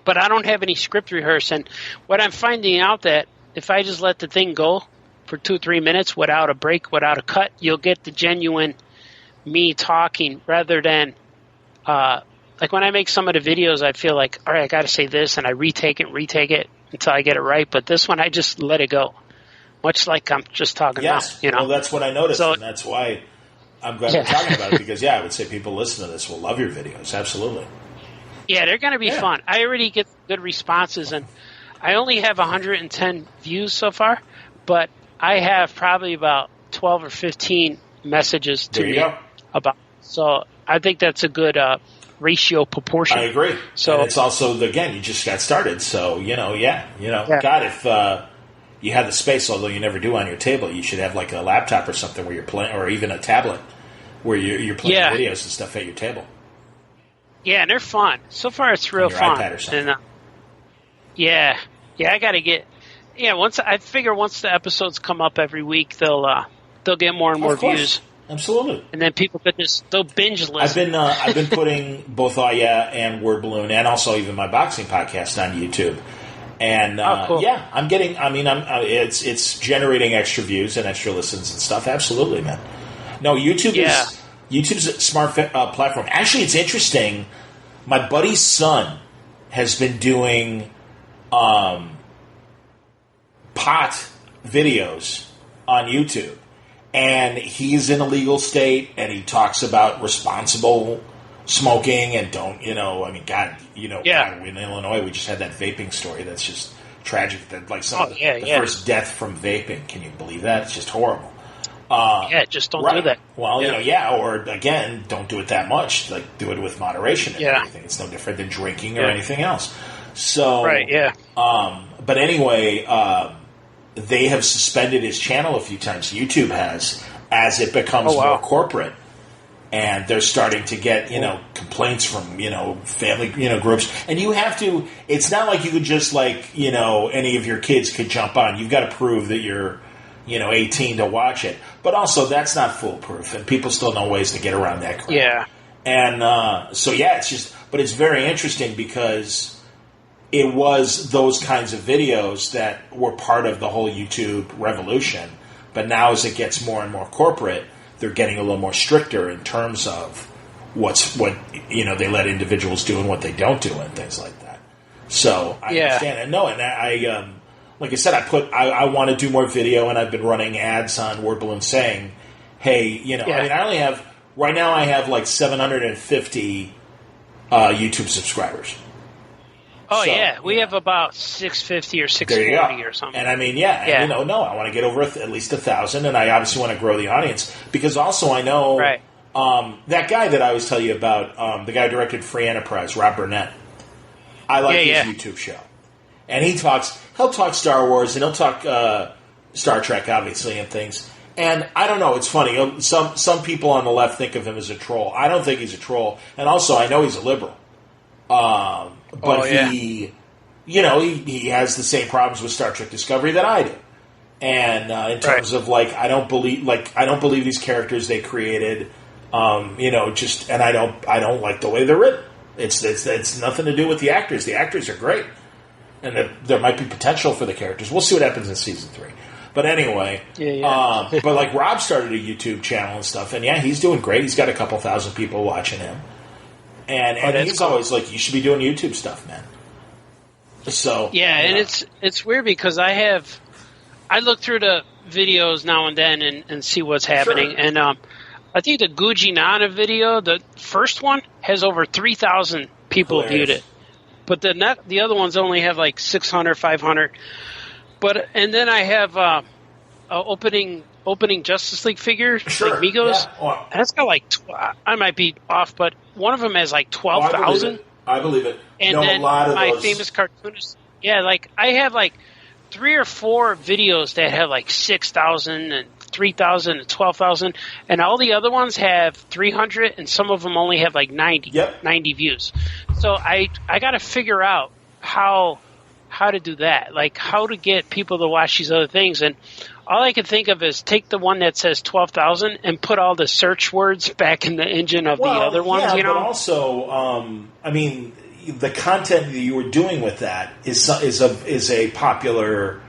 But I don't have any script rehearsed. And what I'm finding out that if I just let the thing go for 2-3 minutes without a break, without a cut, you'll get the genuine me talking rather than like when I make some of the videos, I feel like, all right, I got to say this, and I retake it until I get it right. But this one, I just let it go, much like I'm just talking about. You know? Well, that's what I noticed, and that's why I'm glad we're talking about it, because, I would say people listening to this will love your videos. Absolutely. Yeah, they're going to be fun. I already get good responses, and I only have 110 views so far, but I have probably about 12 or 15 messages to me about. So I think that's a good ratio proportion. I agree. So and it's also, again, you just got started, so God, if you have the space, although you never do on your table, you should have like a laptop or something where you're playing, or even a tablet where you're playing videos and stuff at your table. Yeah, and they're fun. So far, it's real fun. iPad or something. And, I got to get. Yeah, once the episodes come up every week, they'll get more and more views. Absolutely. And then people they'll binge listen. I've been putting both and Word Balloon, and also even my boxing podcast on YouTube. And cool. I'm getting. It's generating extra views and extra listens and stuff. Absolutely, man. No, YouTube's a smart platform. Actually, it's interesting. My buddy's son has been doing pot videos on YouTube. And he's in a legal state, and he talks about responsible smoking and God, in Illinois, we just had that vaping story that's just tragic. That like the first death from vaping. Can you believe that? It's just horrible. Just don't do that. Well, or again, don't do it that much. Like, do it with moderation and everything. It's no different than drinking or anything else. So, but anyway, they have suspended his channel a few times. YouTube has, as it becomes more corporate. and they're starting to get, complaints from, family, groups. And you have to, it's not like you could just any of your kids could jump on. You've got to prove that you're, 18 to watch it. But also, that's not foolproof, and people still know ways to get around that crap. Yeah. And but it's very interesting because it was those kinds of videos that were part of the whole YouTube revolution. But now as it gets more and more corporate, they're getting a little more stricter in terms of what they let individuals do and what they don't do and things like that. So I understand. And I like I said, I want to do more video, and I've been running ads on Word Balloon saying, hey, I only have, right now I have 750 YouTube subscribers. Oh, so, yeah. We have about 650 or 640 or something. And and, I want to get over at least 1,000, and I obviously want to grow the audience, because also I know that guy that I was telling you about, the guy who directed Free Enterprise, Rob Burnett. I like his YouTube show. And he'll talk Star Wars, and he'll talk Star Trek, obviously, and things. And I don't know, it's funny. Some people on the left think of him as a troll. I don't think he's a troll. And also, I know he's a liberal. But he has the same problems with Star Trek Discovery that I do. And in terms of, I don't believe these characters they created, and I don't like the way they're written. It's nothing to do with the actors. The actors are great. And there might be potential for the characters. We'll see what happens in season 3. But anyway, but Rob started a YouTube channel and stuff, and he's doing great. He's got a couple thousand people watching him, and he's always like, "You should be doing YouTube stuff, man." So and it's weird because I look through the videos now and then and see what's happening, and I think the Gucci Nana video, the first one, has over 3,000 people viewed it. But the other ones only have 600, 500. And then I have opening Justice League figures, Migos. Yeah. That's got I might be off, but one of them has 12,000. I believe it. And then a lot of my famous cartoonist, I have 3 or 4 videos that have 6,000 and 3,000 and 12,000, and all the other ones have 300, and some of them only have 90 views. So I got to figure out how to do that, how to get people to watch these other things. And all I can think of is take the one that says 12,000 and put all the search words back in the engine of the other ones. But also, the content that you were doing with that is a popular.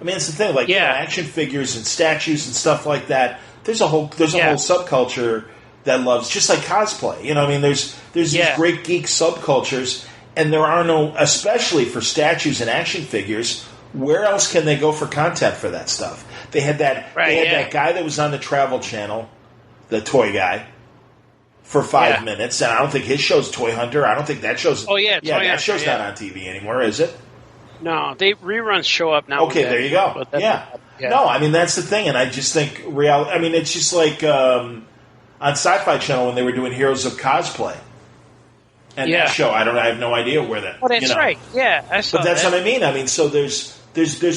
It's the thing, action figures and statues and stuff like that. There's a whole subculture that loves, just like cosplay. There's these great geek subcultures, and there are no, especially for statues and action figures. Where else can they go for content for that stuff? They had that that guy that was on the Travel Channel, the toy guy, for 5 minutes, and I don't think his show's Toy Hunter. I don't think that show's. Oh yeah, that show's not on TV anymore, is it? No, reruns show up now. Okay, there you go. No, that's the thing, and I just think reality. It's just like on Sci-Fi Channel when they were doing Heroes of Cosplay, and that show. I have no idea where that. Oh, that's right. Yeah, I saw. But that's what I mean. So there's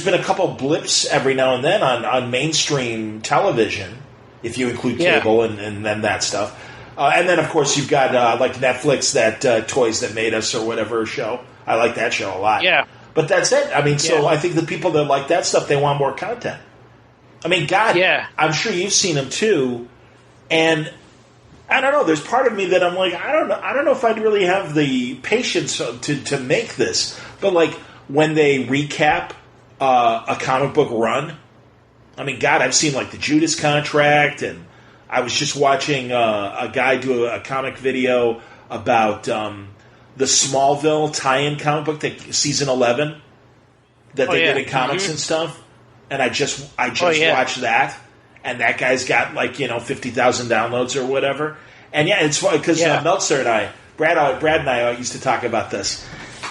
been a couple blips every now and then on mainstream television, if you include cable and then that stuff, and then of course you've got Netflix, that Toys That Made Us or whatever show. I like that show a lot. Yeah. But that's it. I think the people that like that stuff, they want more content. I'm sure you've seen them too. And I don't know. There's part of me that I'm like, I don't know if I'd really have the patience to make this. But when they recap a comic book run, I've seen the Judas Contract, and I was just watching a guy do a comic video about. The Smallville tie-in comic book, season 11, that they did in comics and stuff, and I just watched that, and that guy's got 50,000 downloads or whatever, and it's funny because Meltzer and Brad and I used to talk about this,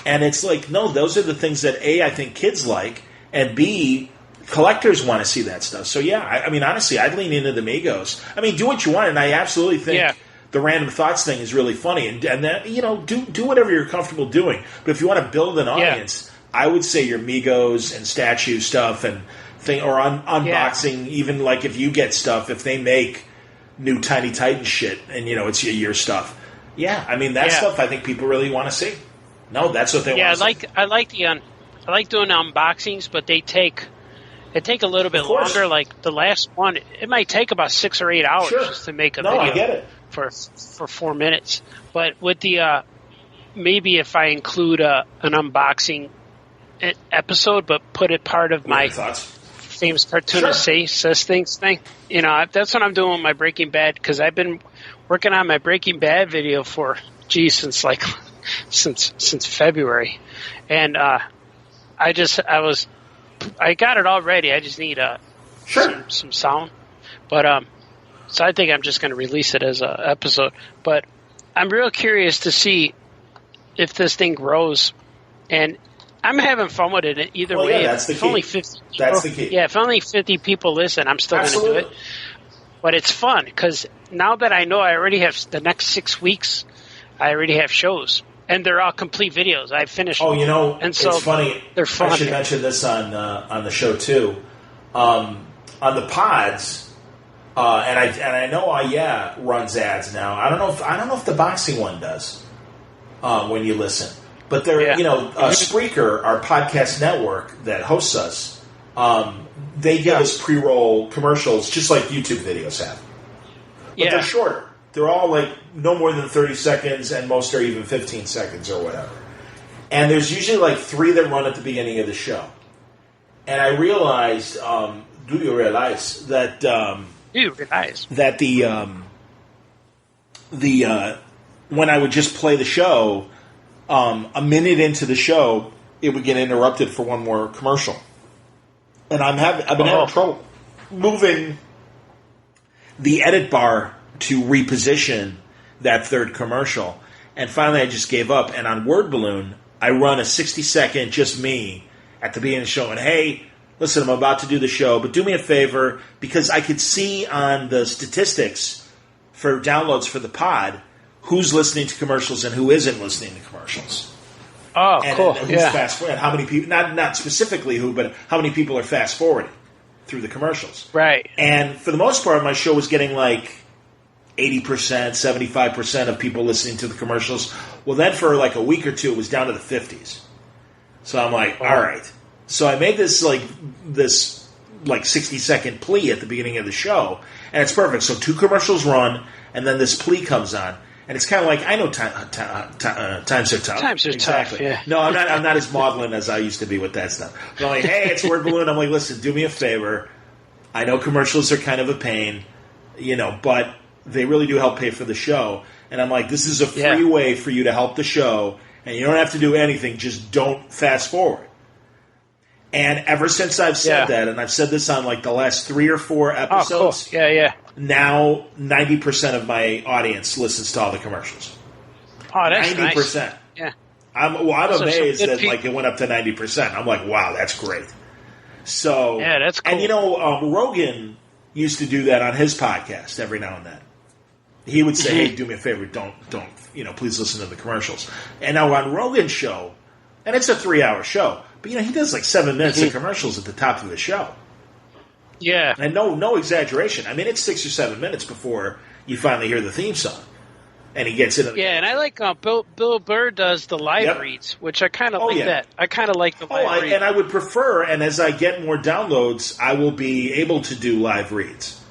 and it's no, those are the things that I think kids like, and B, collectors want to see that stuff. So honestly, I'd lean into the Migos. Do what you want, and I absolutely think. Yeah. The random thoughts thing is really funny, and that do whatever you're comfortable doing. But if you want to build an audience, I would say your Migos and statue stuff and thing, or unboxing. Even if you get stuff, if they make new Tiny Titan shit, and it's your stuff. Yeah, I mean that stuff. I think people really want to see. No, that's what they want. Yeah, I like doing unboxings, but they take a little bit longer. Like the last one, it might take about 6 or 8 hours just to make a video. I get it. For 4 minutes. But with the maybe if I include an unboxing episode, but put it part of my famous cartoonist says things thing. That's what I'm doing with my Breaking Bad, because I've been working on my Breaking Bad video since February, and I got it all ready. I just need some sound, but so I think I'm just going to release it as an episode. But I'm real curious to see if this thing grows, and I'm having fun with it either way. Yeah, that's the key. Only 50 people, that's the key. Yeah, if only 50 people listen, I'm still going to do it. But it's fun because now that I know I already have the next 6 weeks, I already have shows, and they're all complete videos. I finished. Oh, and so it's funny. They're fun. I should mention this on the show too. On the pods, and I know runs ads now. I don't know if the boxing one does when you listen, but they're Spreaker, our podcast network that hosts us. They give us pre-roll commercials just like YouTube videos have. But they're shorter. They're all like no more than 30 seconds, and most are even 15 seconds or whatever. And there's usually like 3 that run at the beginning of the show. And I realized, do you realize that the when I would just play the show, a minute into the show, it would get interrupted for one more commercial. And I've been having trouble moving the edit bar to reposition that third commercial. And finally I just gave up. And on Word Balloon, I run a 60-second just me at the beginning of the show. And, hey, listen, I'm about to do the show, but do me a favor, because I could see on the statistics for downloads for the pod who's listening to commercials and who isn't listening to commercials. Oh, cool. And who's fast forwarding. How many people, not specifically who, but how many people are fast forwarding through the commercials. Right. And for the most part, my show was getting like 80%, 75% of people listening to the commercials. Well, then for like a week or two, it was down to the 50s. So I'm like, all right. So I made this 60-second plea at the beginning of the show, and it's perfect. So 2 commercials run, and then this plea comes on. And it's kind of like, I know times are tough. Times are tough, yeah. No, I'm not as maudlin as I used to be with that stuff. But I'm like, hey, it's Word Balloon. I'm like, listen, do me a favor. I know commercials are kind of a pain, but they really do help pay for the show. And I'm like, this is a free way for you to help the show, and you don't have to do anything. Just don't fast forward. And ever since I've said that, and I've said this on like the last 3 or 4 episodes, now 90% of my audience listens to all the commercials. Oh, that's 90%. Nice. Yeah. I'm amazed that like it went up to 90%. I'm like, wow, that's great. So that's cool. And Rogan used to do that on his podcast every now and then. He would say, "Hey, do me a favor, don't please listen to the commercials." And now on Rogan's show, and it's a 3-hour show, but he does like 7 minutes of commercials at the top of the show. Yeah. And no exaggeration. I mean, it's 6 or 7 minutes before you finally hear the theme song. And he gets into and I like Bill Burr does the live reads, which I kind of like that. I kind of like the live reads. And I would prefer, and as I get more downloads, I will be able to do live reads.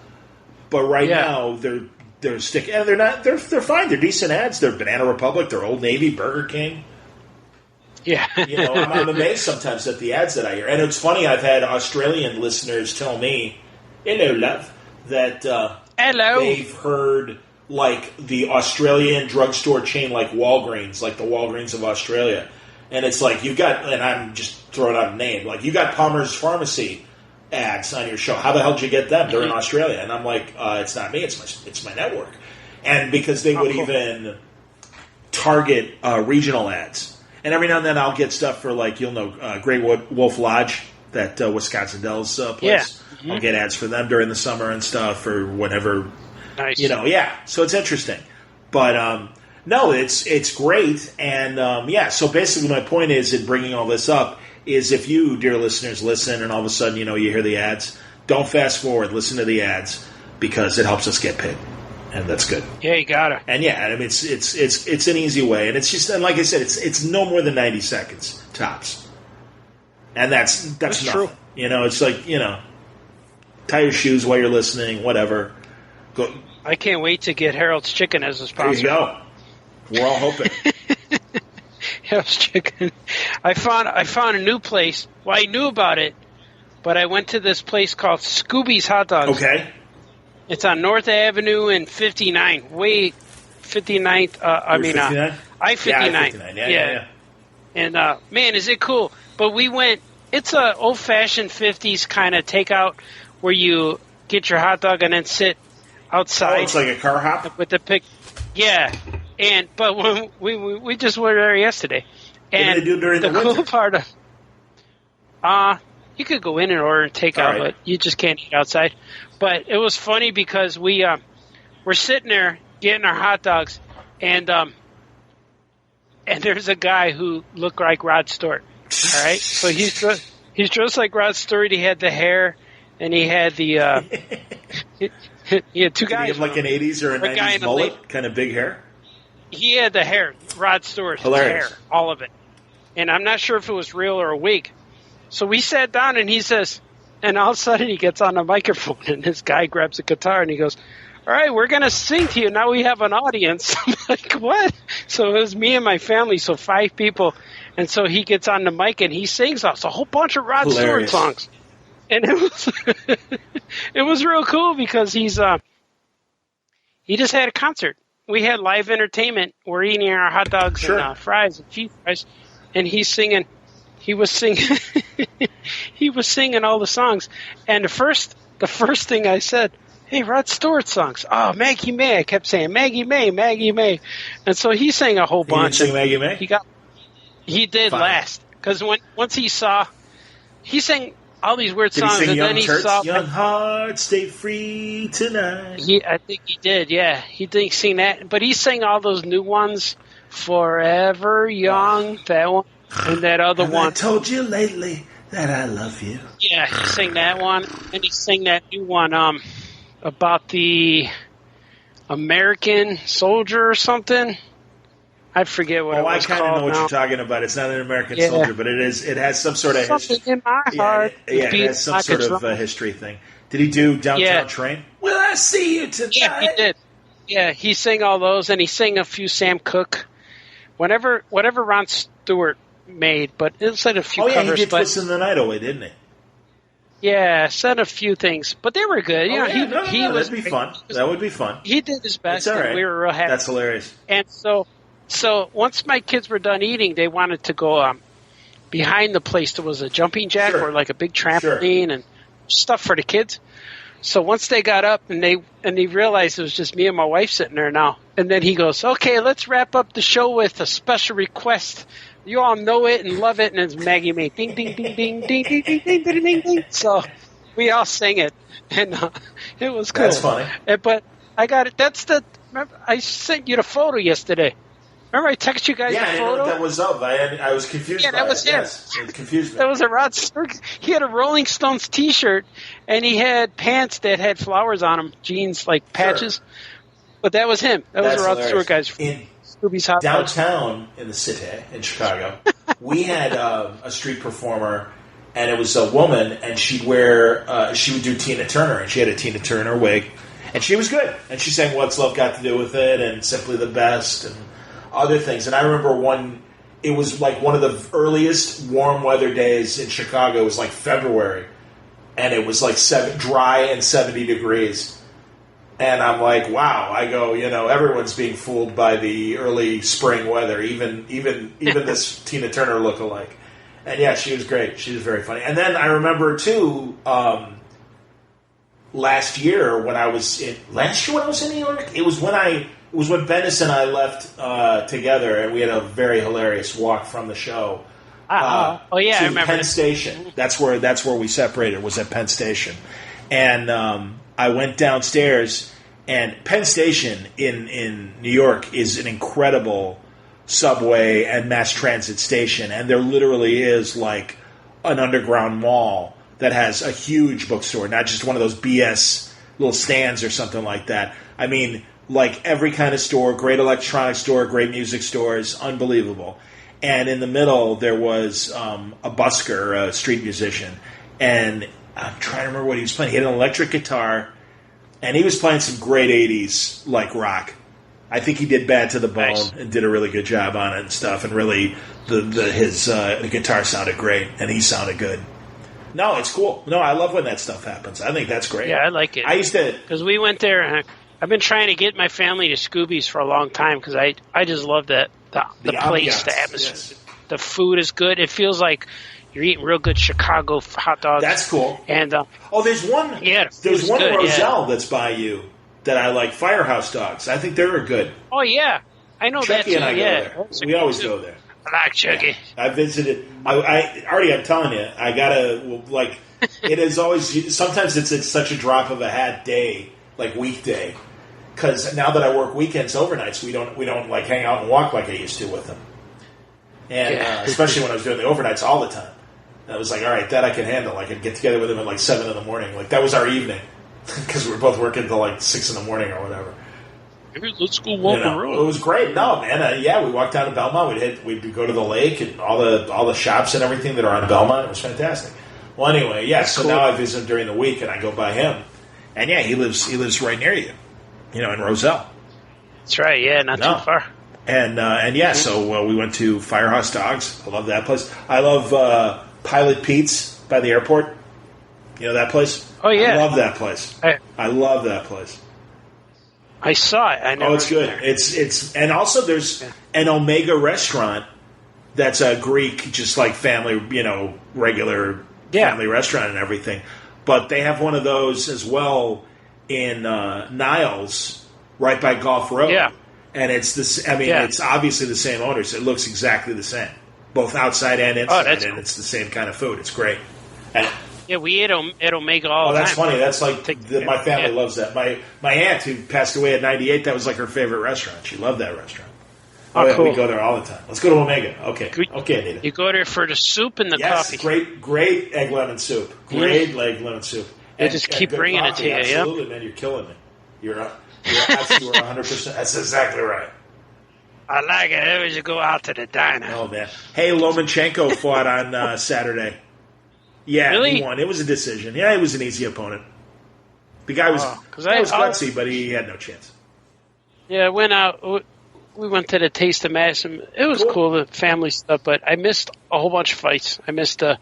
But right now, they're sticking, and they're fine. They're decent ads. They're Banana Republic, they're Old Navy, Burger King. Yeah. I'm amazed sometimes at the ads that I hear. And it's funny, I've had Australian listeners tell me, hello, love, that they've heard like the Australian drugstore chain like Walgreens, like the Walgreens of Australia. And it's like, you got, and I'm just throwing out a name, like you got Palmer's Pharmacy ads on your show. How the hell did you get them? They're in Australia. And I'm like, it's not me, it's my network. And because they would even target regional ads. And every now and then I'll get stuff for, like, Great Wolf Lodge, that Wisconsin Dells place. Yeah. I'll get ads for them during the summer and stuff, or whenever. Nice. So it's interesting. But, no, it's great. And, so basically my point is in bringing all this up is if you, dear listeners, listen and all of a sudden, you hear the ads, don't fast forward, listen to the ads, because it helps us get paid. and that's good. Yeah, you gotta. And yeah, I mean, it's an easy way, and it's just, and like I said, it's no more than 90 seconds tops, and that's nothing. True. You know, it's like, you know, tie your shoes while you're listening, whatever. Go. I can't wait to get Harold's Chicken as a sponsor. There you go. We're all hoping. Harold's Chicken. I found a new place. Well, I knew about it, but I went to this place called Scooby's Hot Dogs. Okay. It's on North Avenue and 59. 59th. I-59. Yeah. And, man, is it cool. But we went, it's a old-fashioned 50s kind of takeout where you get your hot dog and then sit outside. Oh, it's like a car hop? With the pick. Yeah. But when we just were there yesterday. And what do they do during the cool winter? part of, you could go in and order and take out, but you just can't eat outside. But it was funny because we're sitting there getting our hot dogs, and there's a guy who looked like Rod Stewart. All right, so he's dressed like Rod Stewart. He had the hair, and he had the he had two guys. Did he have like an 80s or a 90s mullet, kind of big hair? He had the hair, Rod Stewart's Hilarious. hair, all of it. And I'm not sure if it was real or a wig. So we sat down, and he says, and all of a sudden he gets on the microphone, and this guy grabs a guitar, and he goes, all right, we're going to sing to you. Now we have an audience. I'm like, what? So it was me and my family, so 5 people. And so he gets on the mic, and he sings us a whole bunch of Rod Stewart songs. And it was it was real cool because he just had a concert. We had live entertainment. We're eating our hot dogs and fries and cheese fries, and he's singing. He was singing. He was singing all the songs. And the first thing I said, "Hey, Rod Stewart songs." Oh, Maggie May. I kept saying Maggie May, Maggie May, and so he sang a whole bunch. He didn't sing Maggie May. He did last because once he sang all these weird songs, and then he saw Young Hearts Stay Free Tonight. I think he did. Yeah, he didn't sing that, but he sang all those new ones, Forever Young, that one, and that other one. I told you lately that I love you. Yeah, he sang that one, and he sang that new one about the American soldier or something. I forget what it was called. I kind of know what you're talking about. It's not an American soldier, but it is. It has some sort of something in my heart. Yeah, it has some sort of history thing. Did he do Downtown Train? Will I see you tonight? Yeah, he did. Yeah, he sang all those, and he sang a few Sam Cooke. Whatever Ron Stewart made, but it said a few covers. Oh, yeah, he did Twisting the Night Away, didn't he? Yeah, said a few things, but they were good. That'd be fun. That would be fun. He did his best, all right. and we were real happy. That's hilarious. And so once my kids were done eating, they wanted to go behind the place. There was a jumping jack or like a big trampoline and stuff for the kids. So once they got up and they realized it was just me and my wife sitting there now, and then he goes, "Okay, let's wrap up the show with a special request. You all know it and love it," and it's Maggie May. Ding, ding, ding, ding, ding, ding, ding, ding, ding, ding, ding. So we all sang it, and it was cool. That's funny. But I got it. Remember, I sent you the photo yesterday. Remember I texted you guys the photo? Yeah, I know what that was of. I was confused by it. Yeah, that was him. Yes, it confused me. That was a Rod Stewart. He had a Rolling Stones T-shirt, and he had pants that had flowers on them, jeans, like patches. Sure. But that was him. That's was a Rod Stewart guy's from Scooby's Hot Dogs. Downtown in the city, in Chicago, we had a street performer, and it was a woman, and she would do Tina Turner, and she had a Tina Turner wig, and she was good. And she sang What's Love Got to Do with It, and Simply the Best, and other things. And I remember it was like one of the earliest warm weather days in Chicago. It was like February, and it was like dry and 70 degrees. And I'm like, wow. I go, everyone's being fooled by the early spring weather, even this Tina Turner lookalike. And yeah, she was great. She was very funny. And then I remember too, last year when I was in New York, it was when Bennis and I left together, and we had a very hilarious walk from the show. I remember. Penn Station. That's where we separated. Was at Penn Station, and I went downstairs. And Penn Station in New York is an incredible subway and mass transit station, and there literally is like an underground mall that has a huge bookstore, not just one of those BS little stands or something like that. I mean, like every kind of store, great electronics store, great music stores, unbelievable. And in the middle, there was a busker, a street musician. And I'm trying to remember what he was playing. He had an electric guitar, and he was playing some great 80s, like, rock. I think he did Bad to the Bone and did a really good job on it and stuff. And really, his guitar sounded great, and he sounded good. No, it's cool. No, I love when that stuff happens. I think that's great. Yeah, I like it. I used to... Because we went there, and I've been trying to get my family to Scooby's for a long time because I just love that. The place, ambiance, the atmosphere, yes. The food is good. It feels like you're eating real good Chicago hot dogs. That's cool. And there's one. Yeah, there's one good, in Roselle that's by you that I like. Firehouse Dogs. I think they're good. Oh yeah, I know Chucky that too. and I go there. We always go there. I like Chucky. Yeah. I visited. I already. I'm telling you, I gotta like. It is always. Sometimes it's such a drop of a hat day, like weekday. Because now that I work weekends, overnights, we don't like hang out and walk like I used to with them, and especially when I was doing the overnights all the time. I was like, all right, that I can handle. I could get together with them at like 7 in the morning. Like that was our evening because we were both working until like 6 in the morning or whatever. Maybe let's go walk around. It was great. No, man, we walked down to Belmont. We'd go to the lake and all the shops and everything that are on Belmont. It was fantastic. Well, anyway, so now I visit him during the week and I go by him, and he lives right near you. In Roselle. That's right, yeah, not too far. And so we went to Firehouse Dogs. I love that place. I love Pilot Pete's by the airport. You know that place? Oh, yeah. I love that place. I love that place. I saw it. It's good. It's and also there's an Omega restaurant that's a Greek, just like family, regular family restaurant and everything. But they have one of those as well in Niles, right by Gulf Road. Yeah. And it's this. I mean, it's obviously the same owners. It looks exactly the same, both outside and inside, and it's the same kind of food. It's great. And, we ate at Omega all the time. Oh, that's funny. That's like my family loves that. My aunt, who passed away at 98, that was like her favorite restaurant. She loved that restaurant. Cool. We go there all the time. Let's go to Omega. Okay, Anita. You go there for the soup and the coffee. Yes, great egg lemon soup. Great egg lemon soup. They just keep bringing it to you. Absolutely, man. You're killing me. You're 100%. That's exactly right. I like it. Every time you go out to the diner. Oh, man. Hey, Lomachenko fought on Saturday. Yeah, really? He won. It was a decision. Yeah, it was an easy opponent. The guy was gutsy, but he had no chance. Yeah, I went out. We went to the Taste of Madison. It was cool, the family stuff, but I missed a whole bunch of fights. I missed the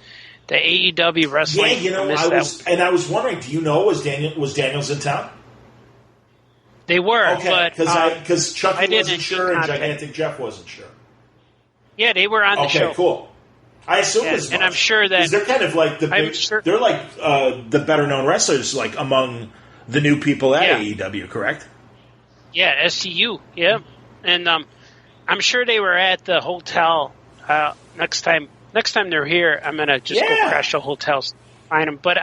AEW wrestling. Yeah, I was wondering, do you know, was Daniels in town? They were, okay, but because Chucky wasn't sure and Gigantic Jeff wasn't sure. Yeah, they were on the show. Okay, cool. I assume as much. And I'm sure that they're kind of like they're like the better known wrestlers, like among the new people at AEW, correct? Yeah, SCU. Yeah, and I'm sure they were at the hotel. Next time they're here, I'm gonna just go crash the hotels, find them. But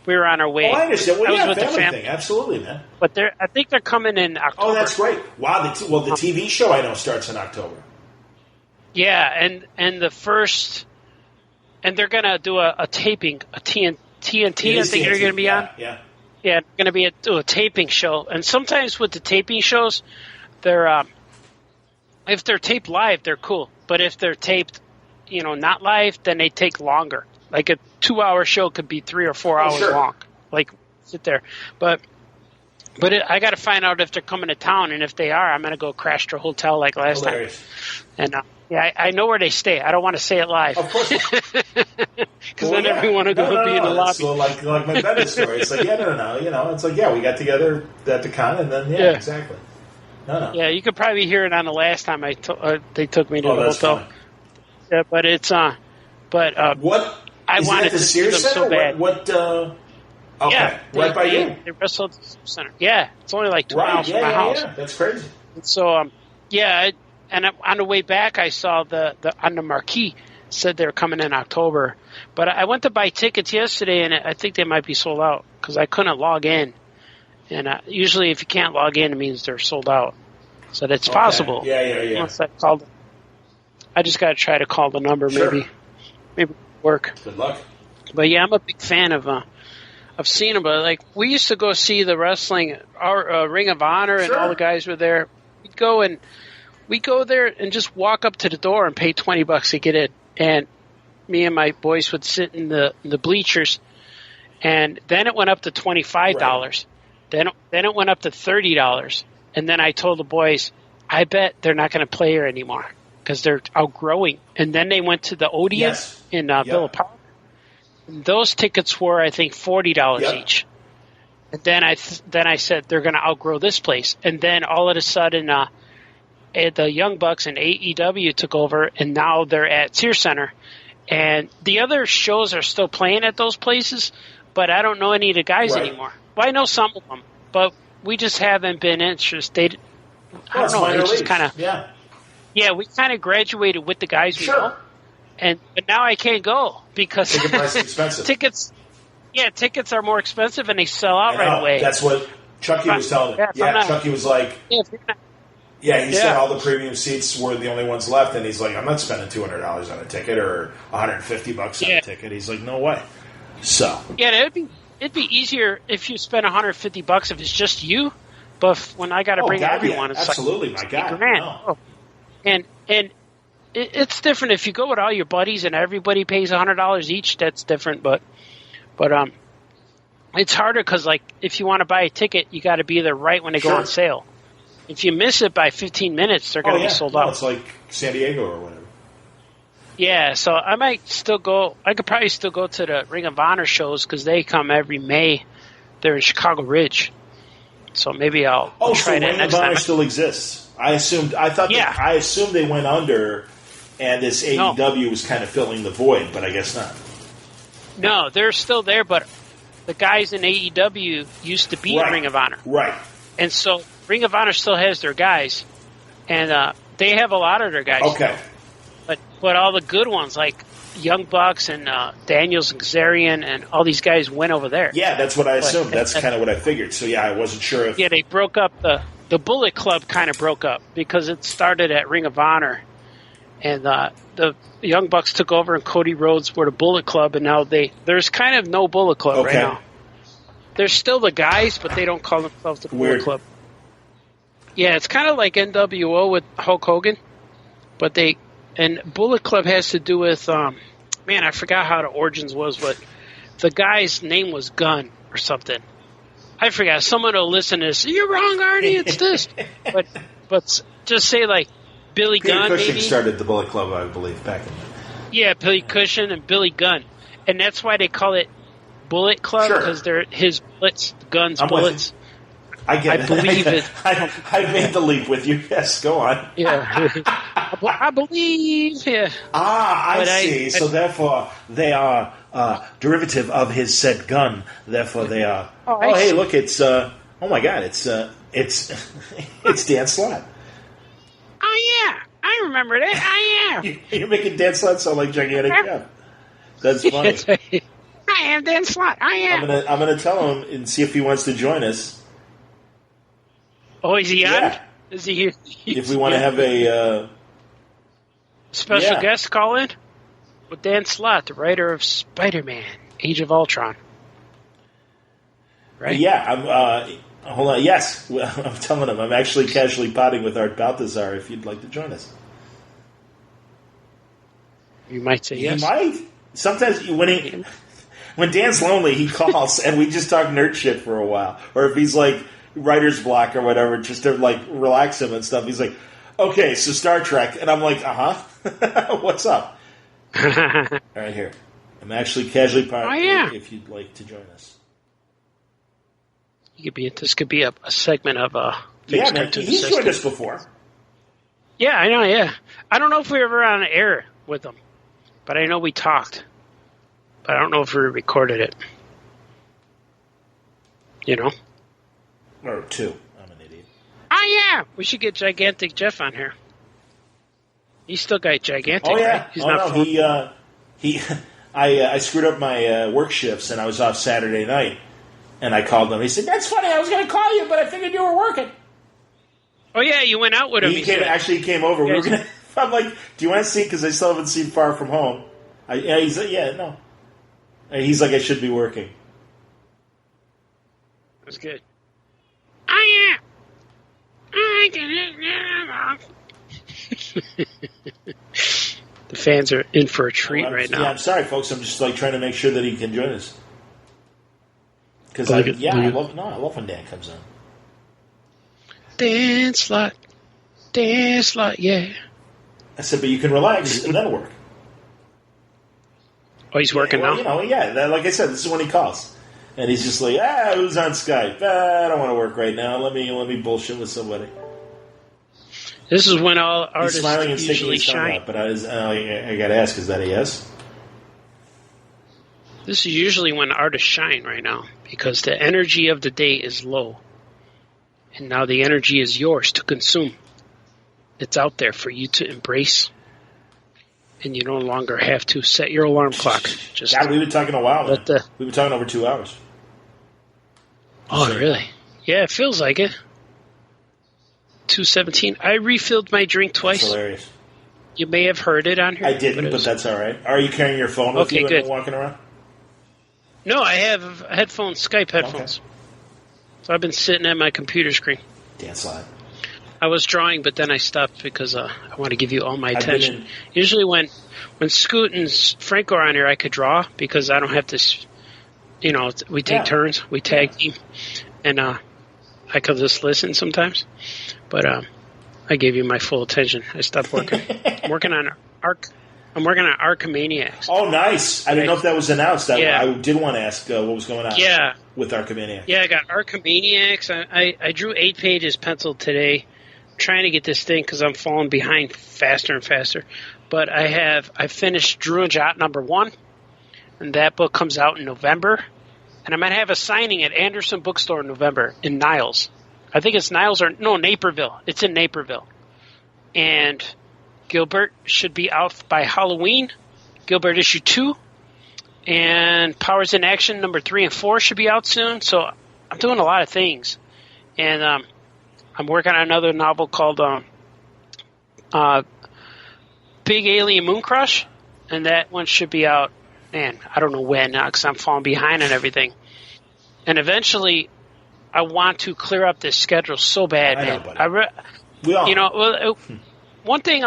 we were on our way. Oh, I understand. Well, I was with the family thing. Absolutely, man. But I think they're coming in October. Oh, that's great. Wow. The TV show I know starts in October. Yeah, and the first, and they're gonna do a taping, a TNT. I think they're gonna be on. Yeah. Yeah, going to be a taping show, and sometimes with the taping shows, they're if they're taped live, they're cool. But if they're taped, not live, then they take longer. Like a 2-hour show could be 3 or 4 hours long. Like sit there, but I got to find out if they're coming to town, and if they are, I'm going to go crash their hotel like last time. And I know where they stay. I don't want to say it live. Of course. Because then everyone will go be in the lobby. So like my Bennett story. It's like, no. It's like, we got together at the con, and then, exactly. No. Yeah, you could probably hear it on the last time they took me to the hotel. Fine. Yeah, but it's, what? I wanted to see them so bad. What, okay, yeah, right by you. They wrestled at the center. Yeah, it's only like 2 miles from my house. Yeah, that's crazy. And so, and on the way back, I saw on the marquee said they were coming in October. But I went to buy tickets yesterday, and I think they might be sold out because I couldn't log in. And usually, if you can't log in, it means they're sold out. So that's possible. Yeah. Once I just got to try to call the number. Sure. Maybe it'll work. Good luck. But yeah, I'm a big fan of I've seen them, but like we used to go see the wrestling, our Ring of Honor, and all the guys were there. We'd go there and just walk up to the door and pay $20 to get in. And me and my boys would sit in the bleachers. And then it went up to $25. Right. Then it went up to $30. And then I told the boys, I bet they're not going to play here anymore because they're outgrowing. And then they went to the Odeon in Villa Park. And those tickets were, I think, $40 each. And then I said they're going to outgrow this place. And then all of a sudden, the Young Bucks and AEW took over, and now they're at Sears Center. And the other shows are still playing at those places, but I don't know any of the guys anymore. Well, I know some of them, but we just haven't been interested. I don't know. It's just kind of we kind of graduated with the guys we know, but now I can't go because ticket price is expensive. Tickets are more expensive and they sell out right away. That's what Chucky was telling me. Chucky was like, he said all the premium seats were the only ones left, and he's like, I'm not spending $200 on a ticket or $150 on a ticket. He's like, no way. So it'd be easier if you spend $150 if it's just you, but when I got to bring everyone, it's absolutely, like my God, no. And it's different if you go with all your buddies and everybody pays $100 each. That's different, but it's harder because like if you want to buy a ticket, you got to be there right when they go on sale. If you miss it by 15 minutes, they're going to be sold out. It's like San Diego or whatever. Yeah, so I might still go. I could probably still go to the Ring of Honor shows because they come every May. They're in Chicago Ridge, so maybe I'll try that next time. Ring of Honor still exists. I assumed they went under, and this AEW was kind of filling the void, but I guess not. No, they're still there, but the guys in AEW used to be in Ring of Honor, right? And so Ring of Honor still has their guys, and they have a lot of their guys. Okay. But all the good ones, like Young Bucks and Daniels and Kazarian and all these guys went over there. Yeah, that's what I assumed. That's kind of what I figured. So, I wasn't sure if... Yeah, they broke up. The Bullet Club kind of broke up because it started at Ring of Honor. And the Young Bucks took over and Cody Rhodes were the Bullet Club. And now there's kind of no Bullet Club right now. There's still the guys, but they don't call themselves the Bullet Club. Yeah, it's kind of like NWO with Hulk Hogan. But and Bullet Club has to do with, I forgot how the origins was, but the guy's name was Gunn or something. I forgot. Someone will listen to this. You're wrong, Arnie. It's this. but just say like Billy Gunn. Peter Cushing maybe started the Bullet Club, I believe, back in. Yeah, Billy Cushing and Billy Gunn, and that's why they call it Bullet Club because they're his bullets, Gunn's bullets. I get it. I believe it. I made the leap with you. Yes, go on. Yeah. I believe. Yeah. I see. So therefore, they are derivative of his said gun. Therefore, they are. Hey, look! It's. Oh my God! It's Dan Slott. Oh yeah, I remember that. I am. You're making Dan Slott sound like Gigantic Jeff. That's funny. I am Dan Slott. I am. I'm gonna tell him and see if he wants to join us. Oh, is he on? Yeah. Is he here? If we want to have a special guest call in with Dan Slott, the writer of Spider-Man: Age of Ultron. Right? Yeah. Hold on. Yes, I'm telling him I'm actually casually potting with Art Baltazar. If you'd like to join us, you might say yes. He might. Sometimes when Dan's lonely, he calls and we just talk nerd shit for a while. Or if he's like writer's block or whatever, just to like relax him and stuff. He's like, okay, so Star Trek. And I'm like, what's up? All right, here. I'm actually casually potting if you'd like to join us. This could be a segment of He's joined us before. Yeah, I know, yeah. I don't know if we were ever on air with him, but I know we talked. But I don't know if we recorded it. You know? Or two. I'm an idiot. Yeah! We should get Gigantic Jeff on here. He's still got Gigantic, right? He's not I screwed up my work shifts and I was off Saturday night. And I called him. He said, "That's funny. I was going to call you, but I figured you were working." Oh yeah, you went out with him. He came over. We were gonna. I'm like, "Do you want to see?" Because I still haven't seen Far From Home. He's like, "Yeah, no." And he's like, "I should be working." That's good. Oh, yeah. I did it. The fans are in for a treat right now. Yeah, I'm sorry, folks. I'm just trying to make sure that he can join us. Because I love when Dan comes on. Dance like, yeah. I said, but you can relax and then work. Oh, he's working now? Like I said, this is when he calls. And he's just like, who's on Skype? I don't want to work right now. Let me bullshit with somebody. This is when all artists he's smiling and usually shine. Out, but I got to ask, is that a yes? This is usually when artists shine right now because the energy of the day is low. And now the energy is yours to consume. It's out there for you to embrace. And you no longer have to set your alarm clock. God, we've been talking a while. We've been talking over 2 hours. Oh, really? Yeah, it feels like it. 2:17. I refilled my drink twice. That's hilarious. You may have heard it on here. I didn't, but that's all right. Are you carrying your phone with you good. and walking around? No, I have headphones, Skype headphones. Okay. So I've been sitting at my computer screen. Dance live. I was drawing, but then I stopped because I want to give you all my attention. Usually when Scoot and Franco are on here, I could draw because I don't have to, we take turns. We tag team. And I could just listen sometimes. But I gave you my full attention. I stopped working. I'm working on Archimaniacs. Oh, nice. I didn't know if that was announced. I did want to ask what was going on with Archimaniacs. Yeah, I got Archimaniacs. I drew 8 pages penciled today. Trying to get this thing because I'm falling behind faster and faster. But I finished Drew and Jot #1, and that book comes out in November. And I might have a signing at Anderson Bookstore in November in Niles. I think it's Niles Naperville. It's in Naperville. And Gilbert should be out by Halloween. Gilbert issue 2. And Powers in Action #3 and 4 should be out soon. So I'm doing a lot of things. And I'm working on another novel called Big Alien Moon Crush, and that one should be out, I don't know when now because I'm falling behind on everything. And eventually, I want to clear up this schedule so bad, man. One thing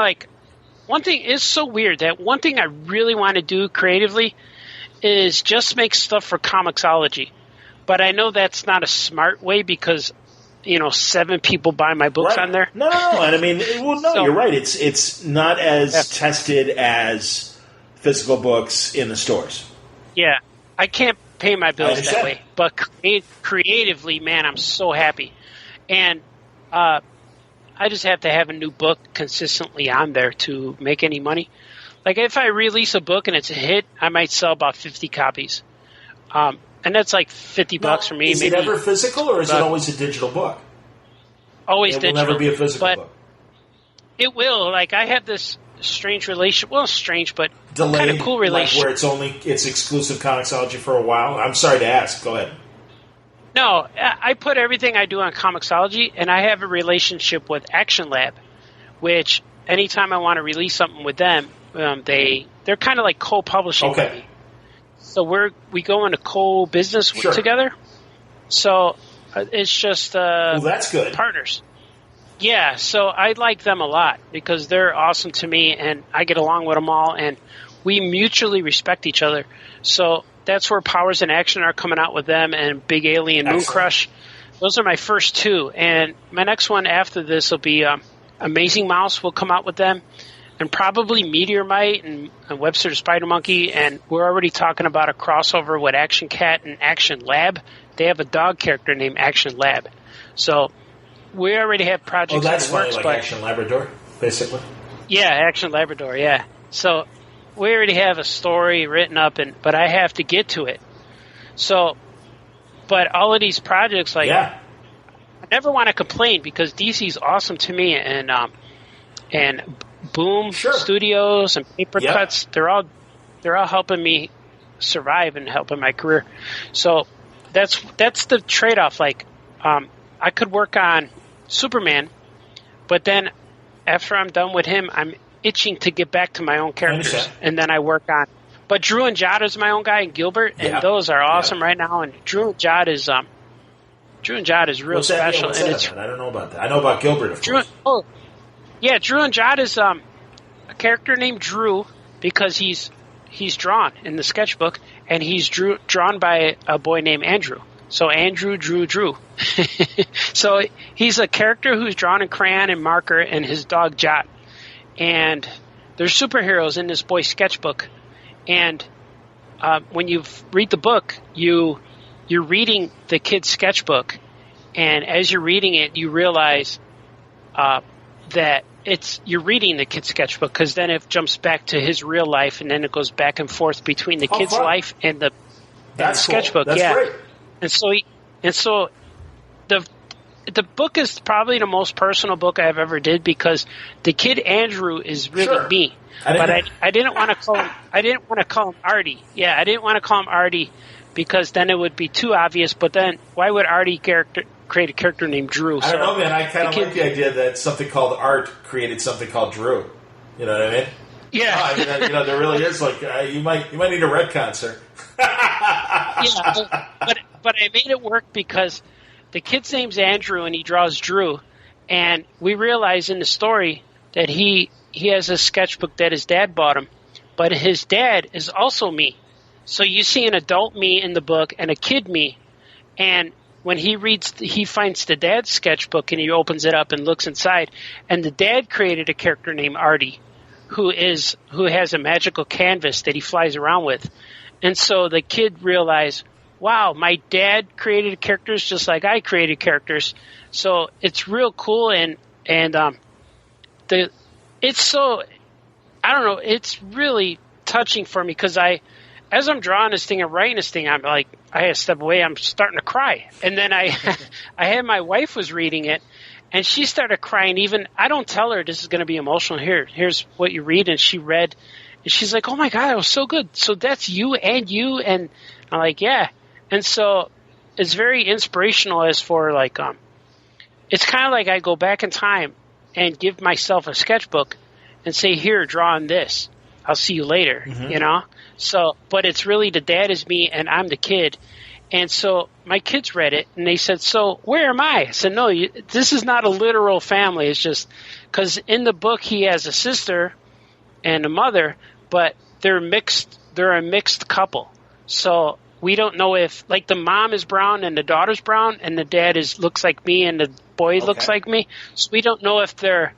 is so weird that one thing I really want to do creatively is just make stuff for Comixology. But I know that's not a smart way because 7 people buy my books on there. No. And I mean, you're right. It's not as tested as physical books in the stores. Yeah. I can't pay my bills that way. But creatively, man, I'm so happy. And I just have to have a new book consistently on there to make any money. Like, if I release a book and it's a hit, I might sell about 50 copies. And that's like $50 for me. Is it ever physical or is it always a digital book? Always digital. It will never be a physical book. It will. Like, I have this strange relation. Well, strange, but kind of cool relationship. Where it's exclusive Comixology for a while? I'm sorry to ask. Go ahead. No, I put everything I do on Comixology, and I have a relationship with Action Lab, which anytime I want to release something with them, they're kind of like co-publishing with me. So we go into co-business together. So it's just that's good. Partners. Yeah, so I like them a lot because they're awesome to me, and I get along with them all, and we mutually respect each other. So that's where Powers in Action are coming out with them, and Big Alien Moon Crush. Those are my first 2, and my next one after this will be Amazing Mouse will come out with them. And probably Meteor Mite and Webster the Spider Monkey, and we're already talking about a crossover with Action Cat and Action Lab. They have a dog character named Action Lab. So we already have projects in the works. Like Action Labrador, basically? Yeah, Action Labrador, yeah. So we already have a story written up, but I have to get to it. So, but all of these projects, I never want to complain because DC's awesome to me, and Boom Studios and Paper Cuts, they're all helping me survive and helping my career. So that's the trade-off. Like, I could work on Superman, but then after I'm done with him, I'm itching to get back to my own characters, and then I work on. But Drew and Jot is my own guy, and Gilbert, and those are awesome right now. And Drew and Jot is Drew and Jot is real special. What's that about? I don't know about that. I know about Gilbert, of course. Oh, yeah, Drew and Jot is a character named Drew because he's drawn in the sketchbook, and he's drawn by a boy named Andrew. So Andrew Drew. So he's a character who's drawn in crayon and marker, and his dog Jot. And there's superheroes in this boy's sketchbook. And when you read the book, you're reading the kid's sketchbook, and as you're reading it, you realize that you're reading the kid's sketchbook, because then it jumps back to his real life, and then it goes back and forth between the kid's life and the sketchbook. Cool. That's great. And so the book is probably the most personal book I've ever did, because the kid Andrew is really me. I didn't want to call him. I didn't want to call him Artie. Yeah, I didn't want to call him Artie, because then it would be too obvious. But then, why would Artie create a character named Drew? I don't know, man. I kind of like the idea that something called Art created something called Drew. You know what I mean? Yeah. There really is you might need a retcon, sir. Yeah, but I made it work because the kid's name's Andrew and he draws Drew, and we realize in the story that he has a sketchbook that his dad bought him, but his dad is also me. So you see an adult me in the book and a kid me, and when he finds the dad's sketchbook and he opens it up and looks inside, and the dad created a character named Artie, who has a magical canvas that he flies around with. And so the kid realized, wow, my dad created characters just like I created characters. So it's real cool, and it's so, I don't know, it's really touching for me, because as I'm drawing this thing and writing this thing, I'm like, I had to step away, I'm starting to cry. And then I had my wife was reading it, and she started crying. Even I don't tell her this is going to be emotional. Here's what you read, and she read, and she's like, "Oh my God, it was so good. So that's you, and I'm like, yeah." And so it's very inspirational as for like, it's kind of like I go back in time and give myself a sketchbook and say, "Here, draw on this. I'll see you later." Mm-hmm. You know. So, but it's really the dad is me and I'm the kid. And so my kids read it, and they said, "So where am I?" I said, "No, this is not a literal family. It's just because in the book he has a sister and a mother, but they're mixed. They're a mixed couple. So we don't know if, like, the mom is brown and the daughter's brown, and the dad looks like me and the boy looks like me. So we don't know if they're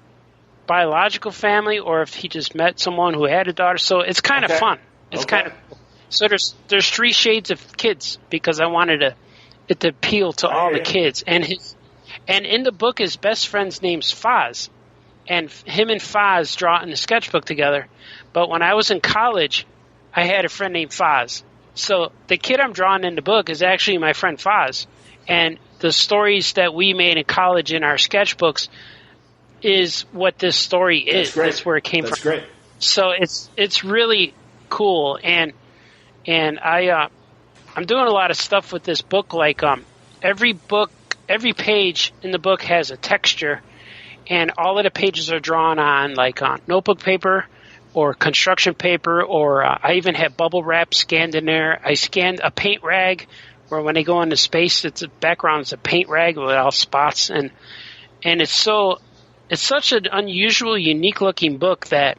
biological family or if he just met someone who had a daughter. So it's kind of fun. It's kind of cool. So there's 3 shades of kids, because I wanted it to appeal to all the kids. And in the book, his best friend's name's Foz, and him and Foz draw in the sketchbook together. But when I was in college, I had a friend named Foz. So the kid I'm drawing in the book is actually my friend Foz, and the stories that we made in college in our sketchbooks is what this story is. That's where it came from. That's great. So it's really cool, and I'm doing a lot of stuff with this book. Like every page in the book has a texture, and all of the pages are drawn on like on notebook paper or construction paper, or I even have bubble wrap scanned in there. I scanned a paint rag, where when they go into space, it's a background, it's a paint rag with all spots, and it's such an unusual, unique looking book that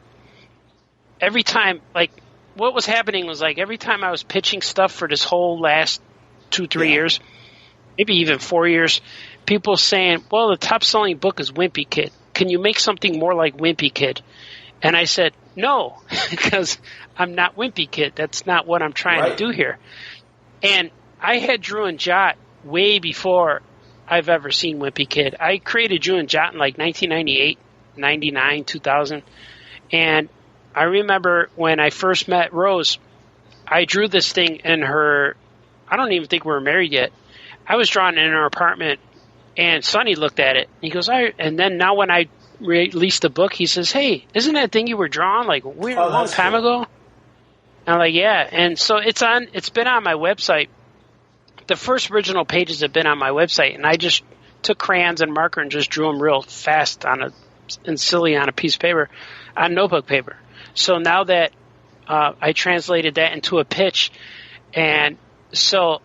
every time, like, what was happening was, like, every time I was pitching stuff for this whole last 2-3 years, maybe even 4 years, people saying, well, the top selling book is Wimpy Kid. Can you make something more like Wimpy Kid? And I said, no, because I'm not Wimpy Kid. That's not what I'm trying to do here. And I had Drew and Jot way before I've ever seen Wimpy Kid. I created Drew and Jot in like 1998, 99, 2000. And I remember when I first met Rose, I drew this thing in her, I don't even think we were married yet. I was drawing in her apartment, and Sonny looked at it. And he goes, and then now when I released the book, he says, hey, isn't that thing you were drawing like a long time ago? And I'm like, yeah. And so it's been on my website. The first original pages have been on my website, and I just took crayons and marker and just drew them real fast and silly on a piece of paper, on notebook paper. So now that I translated that into a pitch, and so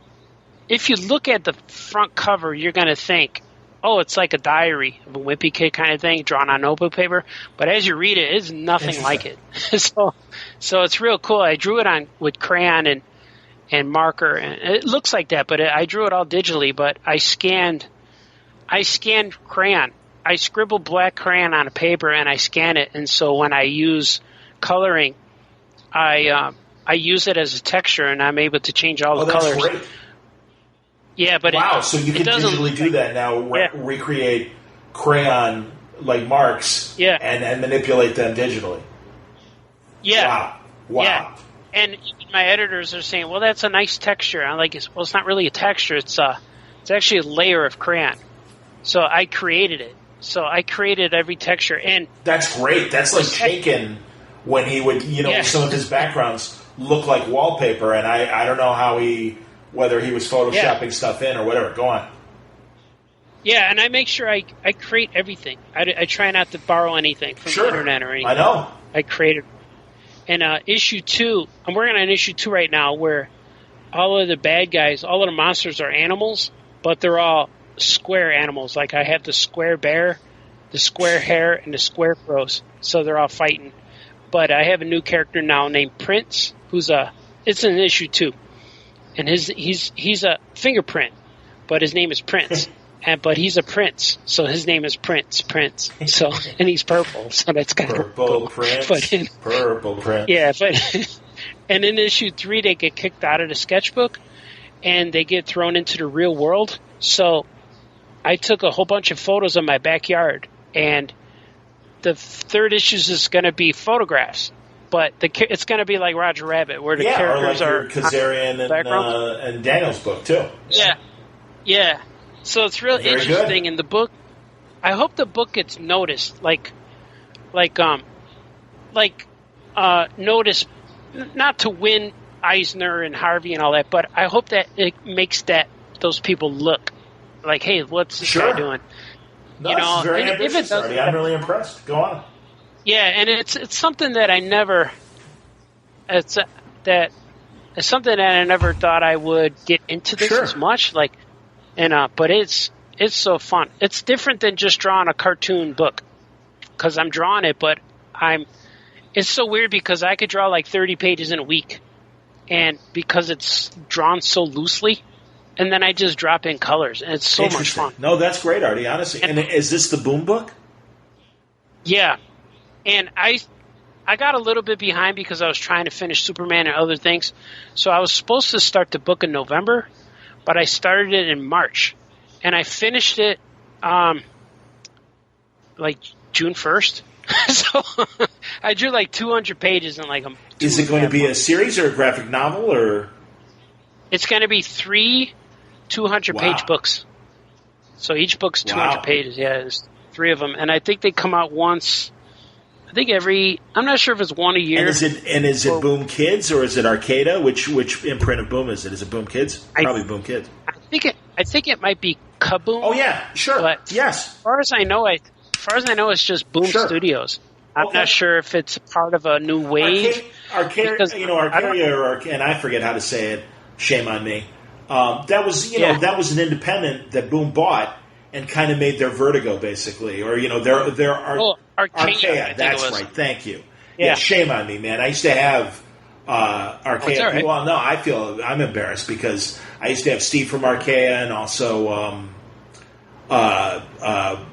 if you look at the front cover, you're going to think, oh, it's like a diary of a wimpy kid kind of thing drawn on notebook paper. But as you read it, it's nothing like it. So it's real cool. I drew it on with crayon and marker, and it looks like that. But I drew it all digitally. But I scanned crayon. I scribbled black crayon on a paper and I scan it. And so when I use coloring, I use it as a texture, and I'm able to change all the colors. Great. Yeah, but wow! So you can digitally do that now. Recreate crayon like marks, and manipulate them digitally. Yeah. Wow. Yeah. And my editors are saying, "Well, that's a nice texture." I'm like, "Well, it's not really a texture. It's actually a layer of crayon." So I created it. So I created every texture, and that's great. That's like Chaykin when he would, some of his backgrounds look like wallpaper, and I don't know whether he was photoshopping stuff in or whatever. Go on. Yeah, and I make sure I create everything. I try not to borrow anything from the internet or anything. I know. I created. And issue 2, I'm working on issue 2 right now, where all of the bad guys, all of the monsters are animals, but they're all square animals. Like I have the square bear, the square hare, and the square crows. So they're all fighting. But I have a new character now named Prince, it's in issue 2. And he's a fingerprint, but his name is Prince. But he's a prince, so his name is Prince. So, and he's purple, so that's kind of cool. Purple Prince. Yeah, and in issue 3 they get kicked out of the sketchbook, and they get thrown into the real world. So, I took a whole bunch of photos of my backyard, and the third issue is going to be photographs. But it's going to be like Roger Rabbit, where the characters or like Kazarian and Daniel's book too. Yeah. So it's real interesting in the book. I hope the book gets noticed, noticed, not to win Eisner and Harvey and all that, but I hope that it makes those people look like, hey, what's this guy doing? No, it's very ambitious, Artie. I'm really impressed. Go on. Yeah, and it's something that I never. It's something that I never thought I would get into this as much. But it's so fun. It's different than just drawing a cartoon book, because I'm drawing it, but it's so weird because I could draw like 30 pages in a week, and because it's drawn so loosely, and then I just drop in colors, and it's so much fun. No, that's great, Artie, honestly. And is this the Boom book? Yeah. And I got a little bit behind because I was trying to finish Superman and other things. So I was supposed to start the book in November, but I started it in March. And I finished it like June 1st. So I drew like 200 pages in like a... Is it going to be a series or a graphic novel? Or it's going to be 3 200-page books. So each book's 200 pages. Yeah, there's 3 of them. And I think they come out once... I think I'm not sure if it's one a year. And is it Boom Kids or is it Arcada? Which imprint of Boom is it? Is it Boom Kids? Probably Boom Kids. I think it might be Kaboom. Oh yeah, sure. But yes. As far as I know, it's just Boom Studios. I'm not sure if it's part of a new wave. Arcadia, and I forget how to say it. Shame on me. That was that was an independent that Boom bought and kind of made their Vertigo, basically, or their Archaea. That's right. Thank you. Yeah. Shame on me, man. I used to have Archaea. Right. Well, no, I feel I'm embarrassed because I used to have Steve from Archaea and also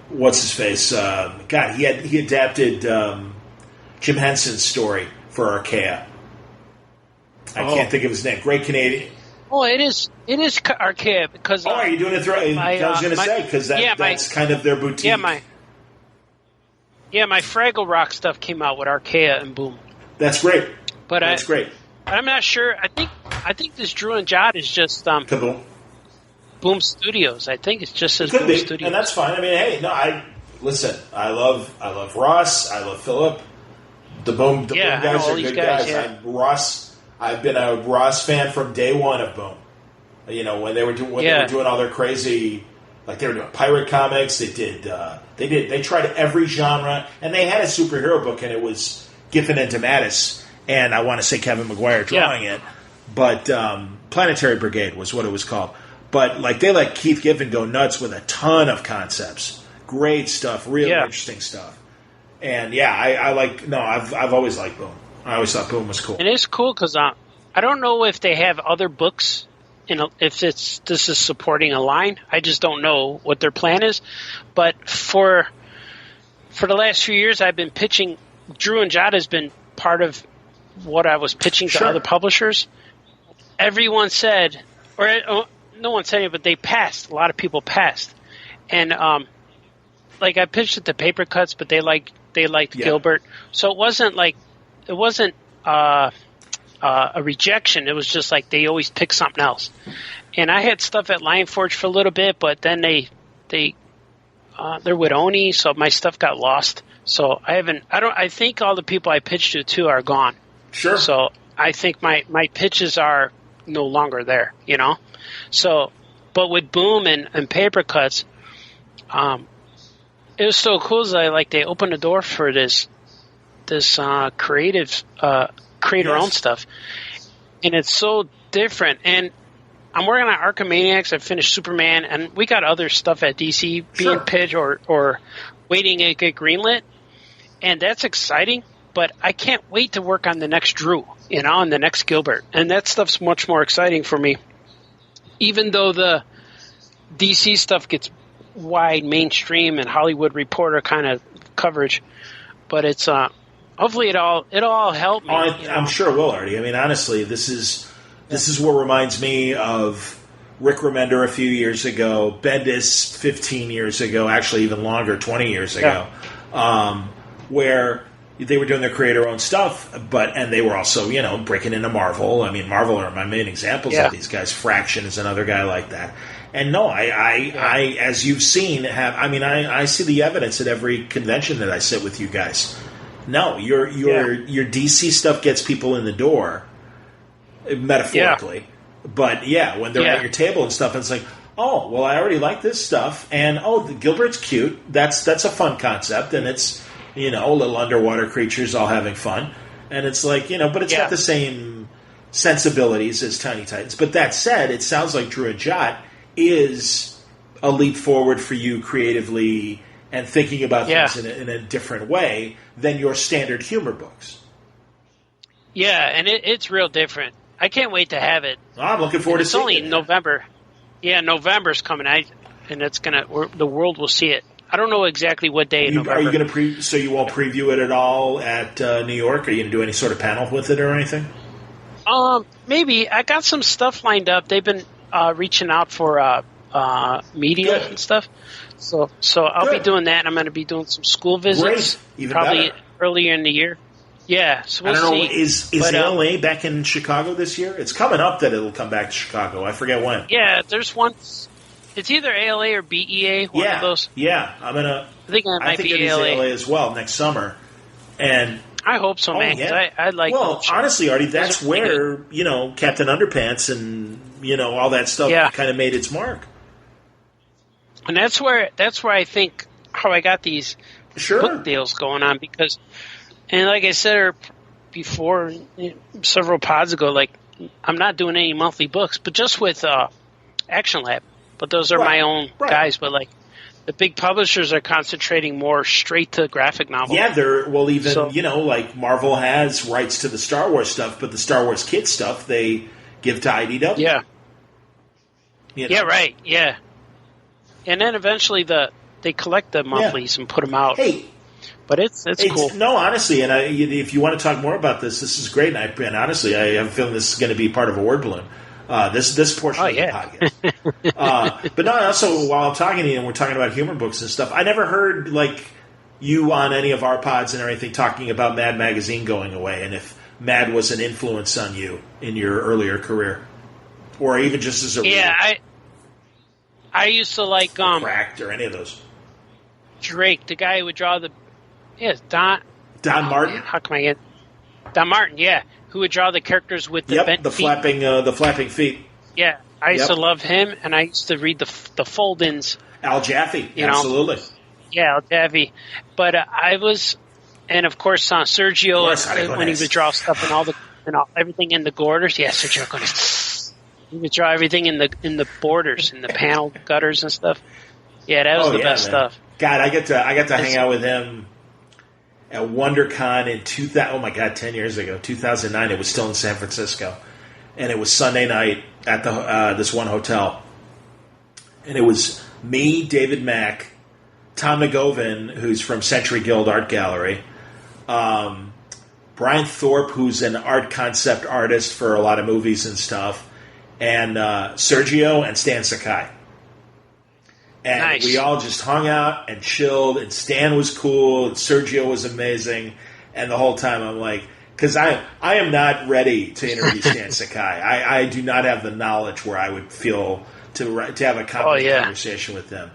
what's his face? God, he adapted Jim Henson's story for Archaea. I can't think of his name. Great Canadian. Oh, it is Archaea because. Oh, are you doing it through? I was going to say because that's kind of their boutique. My Fraggle Rock stuff came out with Archaea and Boom. That's great. That's great. I'm not sure. I think this Drew and Jot is just Kaboom. Boom Studios. I think it's just as Boom Boom Studios, and that's fine. I mean, hey, no, listen. I love Ross. I love Philip. The Boom guys are good guys. Yeah. I've been a Ross fan from day one of Boom. When they were doing all their crazy, like they were doing pirate comics. They tried every genre, and they had a superhero book, and it was Giffen and DeMatteis, and I want to say Kevin McGuire drawing it, but Planetary Brigade was what it was called. But like they let Keith Giffen go nuts with a ton of concepts. Great stuff, really interesting stuff. And yeah, I've always liked Boom. I always thought Boom was cool. And it's cool because I don't know if they have other books. If this is supporting a line, I just don't know what their plan is. But for the last few years, I've been pitching. Drew and Jot has been part of what I was pitching to other publishers. Everyone said, or no one said it, but they passed. A lot of people passed, and like I pitched it to Paper Cuts, but they liked Gilbert, so it wasn't a rejection. It was just like they always pick something else. And I had stuff at Lionforge for a little bit, but then they're with Oni, so my stuff got lost. So I think all the people I pitched to too are gone. Sure. So I think my pitches are no longer there, So, but with Boom and Paper Cuts, it was so cool that they opened the door for this creative, creator-owned stuff. And it's so different. And I'm working on Archimaniacs. I finished Superman, and we got other stuff at DC being pitched or waiting to get greenlit. And that's exciting, but I can't wait to work on the next Drew, and the next Gilbert. And that stuff's much more exciting for me. Even though the DC stuff gets wide mainstream and Hollywood Reporter kind of coverage, but it's hopefully it'll all help me. I'm sure it will, Artie. I mean, honestly, this is what reminds me of Rick Remender a few years ago, Bendis 15 years ago, actually even longer, 20 years ago, where they were doing their creator-owned stuff, and they were also, breaking into Marvel. I mean, Marvel are my main examples of these guys. Fraction is another guy like that. And no, I as you've seen, I see the evidence at every convention that I sit with you guys. No, your DC stuff gets people in the door, metaphorically. But when they're at your table and stuff, it's like, oh, well, I already like this stuff, and Gilbert's cute. That's a fun concept, and it's little underwater creatures all having fun, and it's like but it's got the same sensibilities as Tiny Titans. But that said, it sounds like Drew and Jot is a leap forward for you creatively and thinking about things in a different way than your standard humor books. Yeah, and it's real different. I can't wait to have it. I'm looking forward to seeing it. It's only November. Yeah, November's coming, and the world will see it. I don't know exactly what day in November. Are you going to so you won't preview it at all at New York? Are you going to do any sort of panel with it or anything? Maybe. I got some stuff lined up. They've been reaching out for media and stuff. So I'll be doing that, and I'm going to be doing some school visits. Great. Even probably better. Earlier in the year. Yeah, so we'll see. I don't know, is LA back in Chicago this year? It's coming up that it'll come back to Chicago. I forget when. Yeah, there's one. It's either ALA or BEA, one of those. Yeah, I think it is ALA as well next summer. And I hope so, man. Yeah. I like. Well, honestly, Artie, that's where Captain Underpants and all that stuff kind of made its mark. And that's where I think how I got these book deals going on because, and like I said before, several pods ago, like I'm not doing any monthly books, but just with Action Lab. But those are my own guys. But like the big publishers are concentrating more straight to graphic novel. Yeah, like Marvel has rights to the Star Wars stuff, but the Star Wars Kids stuff they give to IDW. Yeah. Yeah, right. Yeah. And then eventually they collect the monthlies and put them out. Hey, but it's cool. No, honestly, and if you want to talk more about this is great. And honestly, I have a feeling this is going to be part of a word balloon. This portion of the podcast. But no, also while I'm talking to you and we're talking about humor books and stuff, I never heard like you on any of our pods and everything talking about Mad Magazine going away, and if Mad was an influence on you in your earlier career, or even just as a reader. I used to like Cracked or any of those. Drake, the guy who would draw the Don Martin. How come I get Don Martin? Yeah. Who would draw the characters with the bent feet. The flapping feet. Yeah, I used to love him, and I used to read the fold-ins. Al Jaffe, absolutely. Yeah, Al Jaffe. But and of course Sergio when he would draw stuff and everything in the Gorders. Yeah, Sergio Gorders. You could draw everything in the borders, in the panel gutters and stuff. Yeah, that was the best stuff. God, I got to hang out with him at WonderCon in 2000. Oh my God, 10 years ago, 2009. It was still in San Francisco, and it was Sunday night at the this one hotel, and it was me, David Mack, Tom McGovern, who's from Century Guild Art Gallery, Brian Thorpe, who's an art concept artist for a lot of movies and stuff, and Sergio and Stan Sakai. And nice. We all just hung out and chilled, and Stan was cool, and Sergio was amazing, and the whole time I'm like, because I am not ready to interview Stan Sakai. I do not have the knowledge where I would feel to have a conversation with them.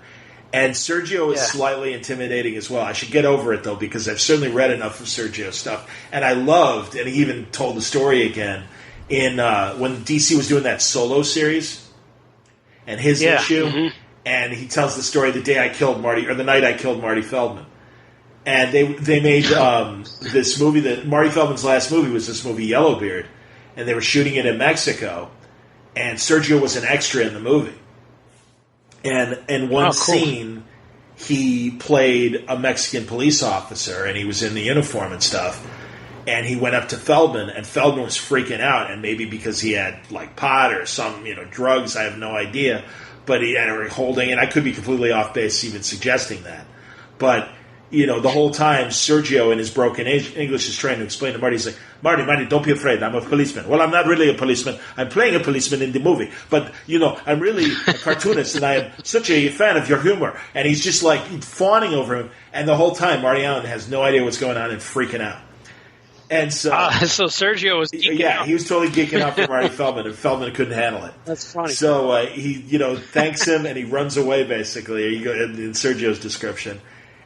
And Sergio is slightly intimidating as well. I should get over it, though, because I've certainly read enough of Sergio's stuff. And I loved, and he even told the story again, in when DC was doing that solo series and his issue. Mm-hmm. And he tells the story the day I killed Marty, or the night I killed Marty Feldman. And they made this movie, that Marty Feldman's last movie was this movie Yellowbeard. And they were shooting it in Mexico. And Sergio was an extra in the movie. And in one scene, he played a Mexican police officer, and he was in the uniform and stuff. And he went up to Feldman, and Feldman was freaking out, and maybe because he had like pot or some drugs, I have no idea. But he had a holding, and I could be completely off base even suggesting that. But the whole time, Sergio in his broken English is trying to explain to Marty. He's like, Marty, don't be afraid. I'm a policeman. Well, I'm not really a policeman. I'm playing a policeman in the movie. But, I'm really a cartoonist, and I am such a fan of your humor. And he's just, like, fawning over him. And the whole time, Marty Allen has no idea what's going on and freaking out. And so Sergio was geeking out. He was totally geeking out for Marty Feldman, and Feldman couldn't handle it. That's funny. So he, thanks him, and he runs away, basically, in Sergio's description.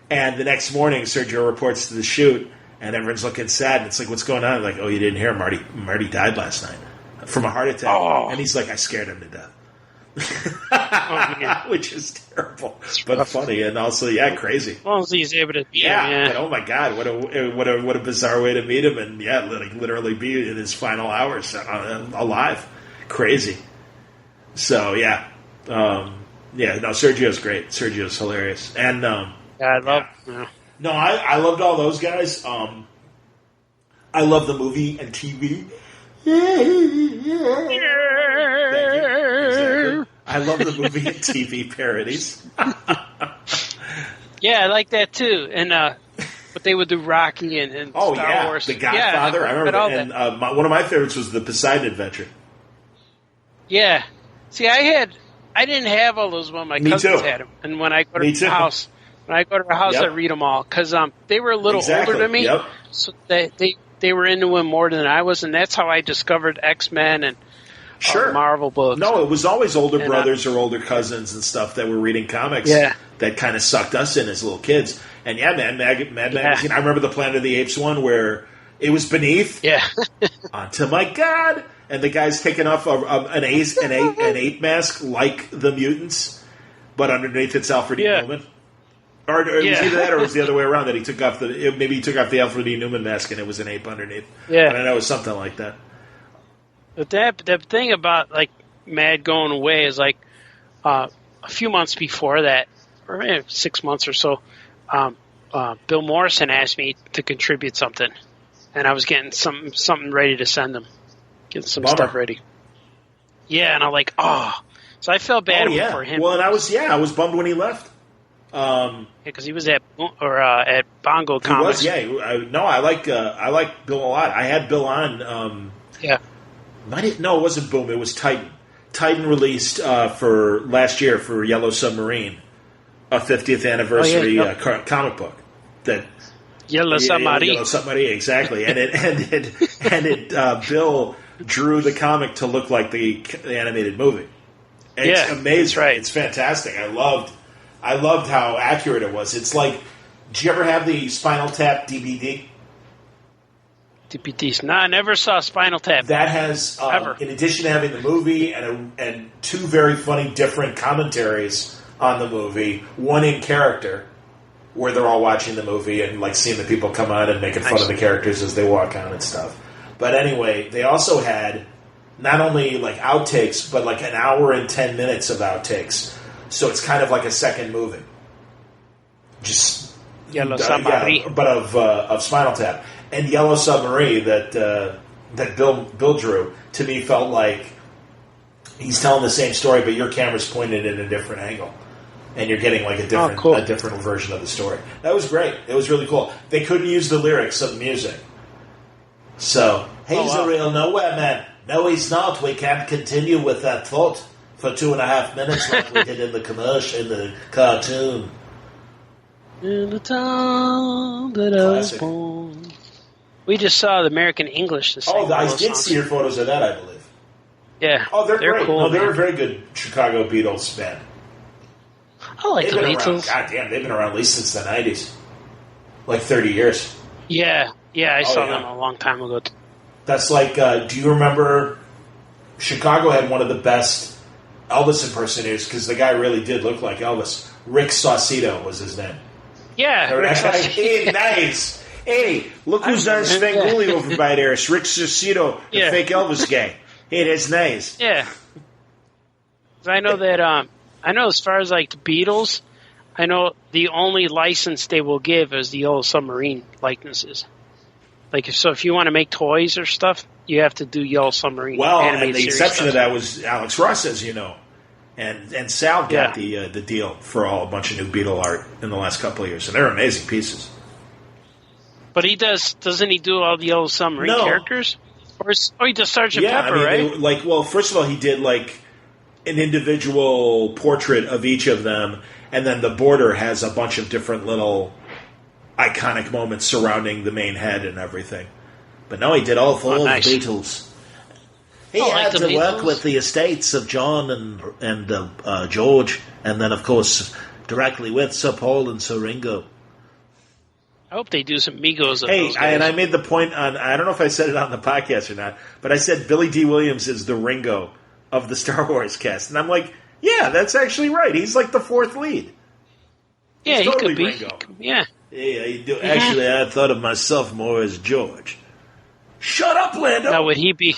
And the next morning, Sergio reports to the shoot, and everyone's looking sad. And it's like, what's going on? Like, oh, you didn't hear Marty. Marty died last night from a heart attack. Oh. And he's like, I scared him to death. Which is terrible, but funny, and also, crazy. As long as he's able to be but oh my God, what a bizarre way to meet him, and literally be in his final hours alive. Crazy. So Sergio's great. Sergio's hilarious, and I love. Yeah. No, I loved all those guys. I love the movie and TV. Exactly. I love the movie and TV parodies. Yeah, I like that too. And what they would do, Rocky and Star Wars. The Godfather. I remember. And one of my favorites was the Poseidon Adventure. Yeah. See, I didn't have all those when my cousins had them. And when I go to the house, I read them all because they were a little older than me, so they were into them more than I was, and that's how I discovered X-Men and Marvel books. No, it was always older brothers or older cousins and stuff that were reading comics that kind of sucked us in as little kids. And Mad Magazine. I remember the Planet of the Apes one where it was beneath. Yeah. Onto my God. And the guy's taking off an ape mask like the mutants, but underneath it's Alfred E. Newman. Or it was either that, or it was the other way around. That he took off the Alfred E. Newman mask, and it was an ape underneath. Yeah, but I know it was something like that. But that thing about like Mad going away is like a few months before that, or maybe 6 months or so. Bill Morrison asked me to contribute something, and I was getting something ready to send him, getting some stuff ready. Yeah, and I'm like, so I felt bad for him. Well, and I was bummed when he left. Because he was at Bongo Comics. He was, I like Bill a lot. I had Bill on. It wasn't Boom. It was Titan. Titan released for last year for Yellow Submarine, a 50th anniversary comic book. That Yellow Submarine. Yellow Submarine, exactly. And Bill drew the comic to look like the animated movie. It's amazing. Right. It's fantastic. I loved how accurate it was. It's like, did you ever have the Spinal Tap DVD? DVDs. No, I never saw Spinal Tap. That has, in addition to having the movie and two very funny different commentaries on the movie, one in character, where they're all watching the movie and like seeing the people come on and making fun of the characters as they walk on and stuff. But anyway, they also had not only like outtakes, but like an hour and 10 minutes of outtakes. So it's kind of like a second movie. Just Yellow Submarine, but of Spinal Tap and Yellow Submarine that Bill drew, to me felt like he's telling the same story, but your camera's pointed in a different angle, and you're getting like a different version of the story. That was great. It was really cool. They couldn't use the lyrics of the music, so he's a real nowhere man. No, he's not. We can't continue with that thought for 2.5 minutes like we did in the commercial, in the cartoon. In the town that I was born. We just saw the American English. I did see your photos of that, I believe. Yeah. Oh, they're great. Cool. No, they're a very good Chicago Beatles band. I like the Beatles. God damn, they've been around at least since the 90s. Like 30 years. Yeah, I saw them a long time ago. That's like, do you remember Chicago had one of the best Elvis impersonators, because the guy really did look like Elvis. Rick Saucedo was his name. Yeah, Rick Saucedo. Hey, nice. Hey, look who's on Svengoolie over by there. It's Rick Saucedo, the fake Elvis guy. Hey, that's nice. Yeah. I know that, I know as far as like the Beatles, I know the only license they will give is the Yellow Submarine likenesses. Like, if you want to make toys or stuff, you have to do Yellow Submarine. Well, and the exception to that was Alex Ross, as you know. And Sal got the deal for a bunch of new Beatle art in the last couple of years. And they're amazing pieces. But he doesn't he do all the Yellow Submarine characters? Or he does Sgt. Pepper, right? First of all, he did like an individual portrait of each of them, and then the border has a bunch of different little iconic moments surrounding the main head and everything. But no, he did all four of the Beatles. He had to work with the estates of John and George, and then, of course, directly with Sir Paul and Sir Ringo. I hope they do some Migos of those guys. And I made the point I don't know if I said it on the podcast or not, but I said Billy D. Williams is the Ringo of the Star Wars cast. And I'm like, yeah, that's actually right. He's like the fourth lead. Yeah, he could be. Ringo. Yeah. Yeah, actually, I thought of myself more as George. Shut up, Lando! Now, would he be...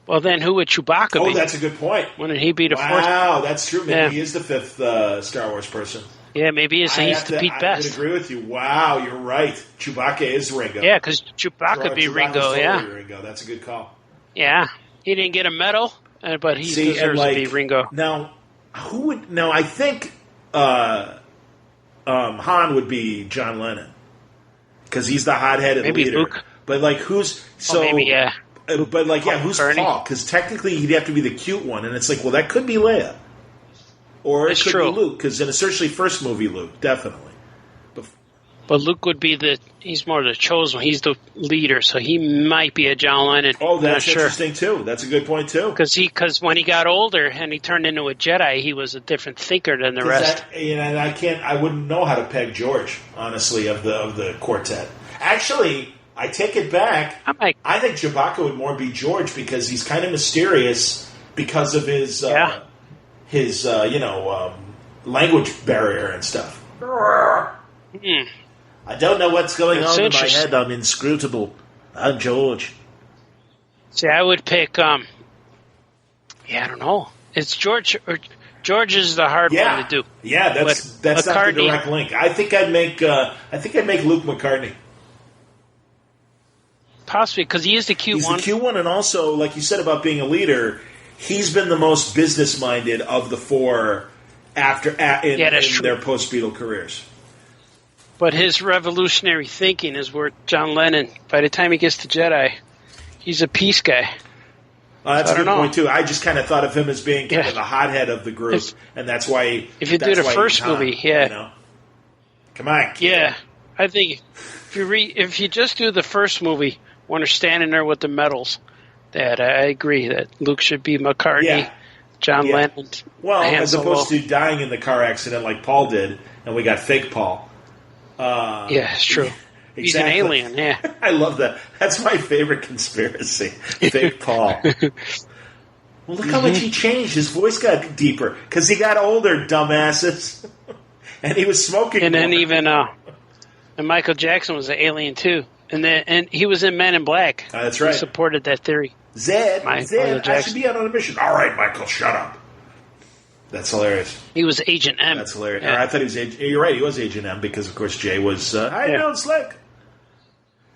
Well, then who would Chewbacca be? Oh, that's a good point. Wouldn't he be the fourth? Wow, that's true. Maybe he is the fifth Star Wars person. Yeah, maybe he's the Pete Best. I would agree with you. Wow, you're right. Chewbacca is Ringo. Yeah, because Chewbacca would be Ringo, Ringo. That's a good call. Yeah. He didn't get a medal, but he deserves to be Ringo. Now, who would... Now, I think Han would be John Lennon. Because he's the hot-headed leader. Maybe Luke. But, like, who's... So, maybe, yeah. But, like, who's Bernie? Paul? Because technically he'd have to be the cute one. And it's like, well, that could be Leia. Or it could be Luke. Because in especially first movie, Luke, definitely. But Luke would be he's more the chosen one. He's the leader, so he might be a John Lennon. Oh, that's interesting, too. That's a good point, too. Because when he got older and he turned into a Jedi, he was a different thinker than the rest. I wouldn't know how to peg George, honestly, of the quartet. Actually, I take it back. I think Chewbacca would more be George because he's kind of mysterious because of his language barrier and stuff. I don't know what's going on in my head. I'm inscrutable. I'm George. See, I would pick. I don't know. It's George. George is the hard one to do. Yeah, that's not the direct link. I think I'd make Luke McCartney. Possibly because he is the cute one. He's the cute one, and also, like you said about being a leader, he's been the most business minded of the four in their post Beatle careers. But his revolutionary thinking is where John Lennon, by the time he gets to Jedi, he's a peace guy. That's a good point, too. I just kind of thought of him as being kind of the hothead of the group, and that's why... If you do the first movie, Come on, kid. Yeah, I think if you just do the first movie when they're standing there with the medals, that I agree that Luke should be McCartney, John Lennon. Well, as opposed to dying in the car accident like Paul did, and we got fake Paul. It's true. Exactly. He's an alien, yeah. I love that. That's my favorite conspiracy. Fake Paul. Well, look how much he changed. His voice got deeper because he got older, dumbasses. And he was smoking. And then even and Michael Jackson was an alien too, and he was in Men in Black. That's right. He supported that theory. Zed, I should be out on a mission. All right, Michael, shut up. That's hilarious. He was Agent M. That's hilarious. Yeah. I thought he was Agent... You're right, he was Agent M because, of course, Jay was... how you doing, Slick?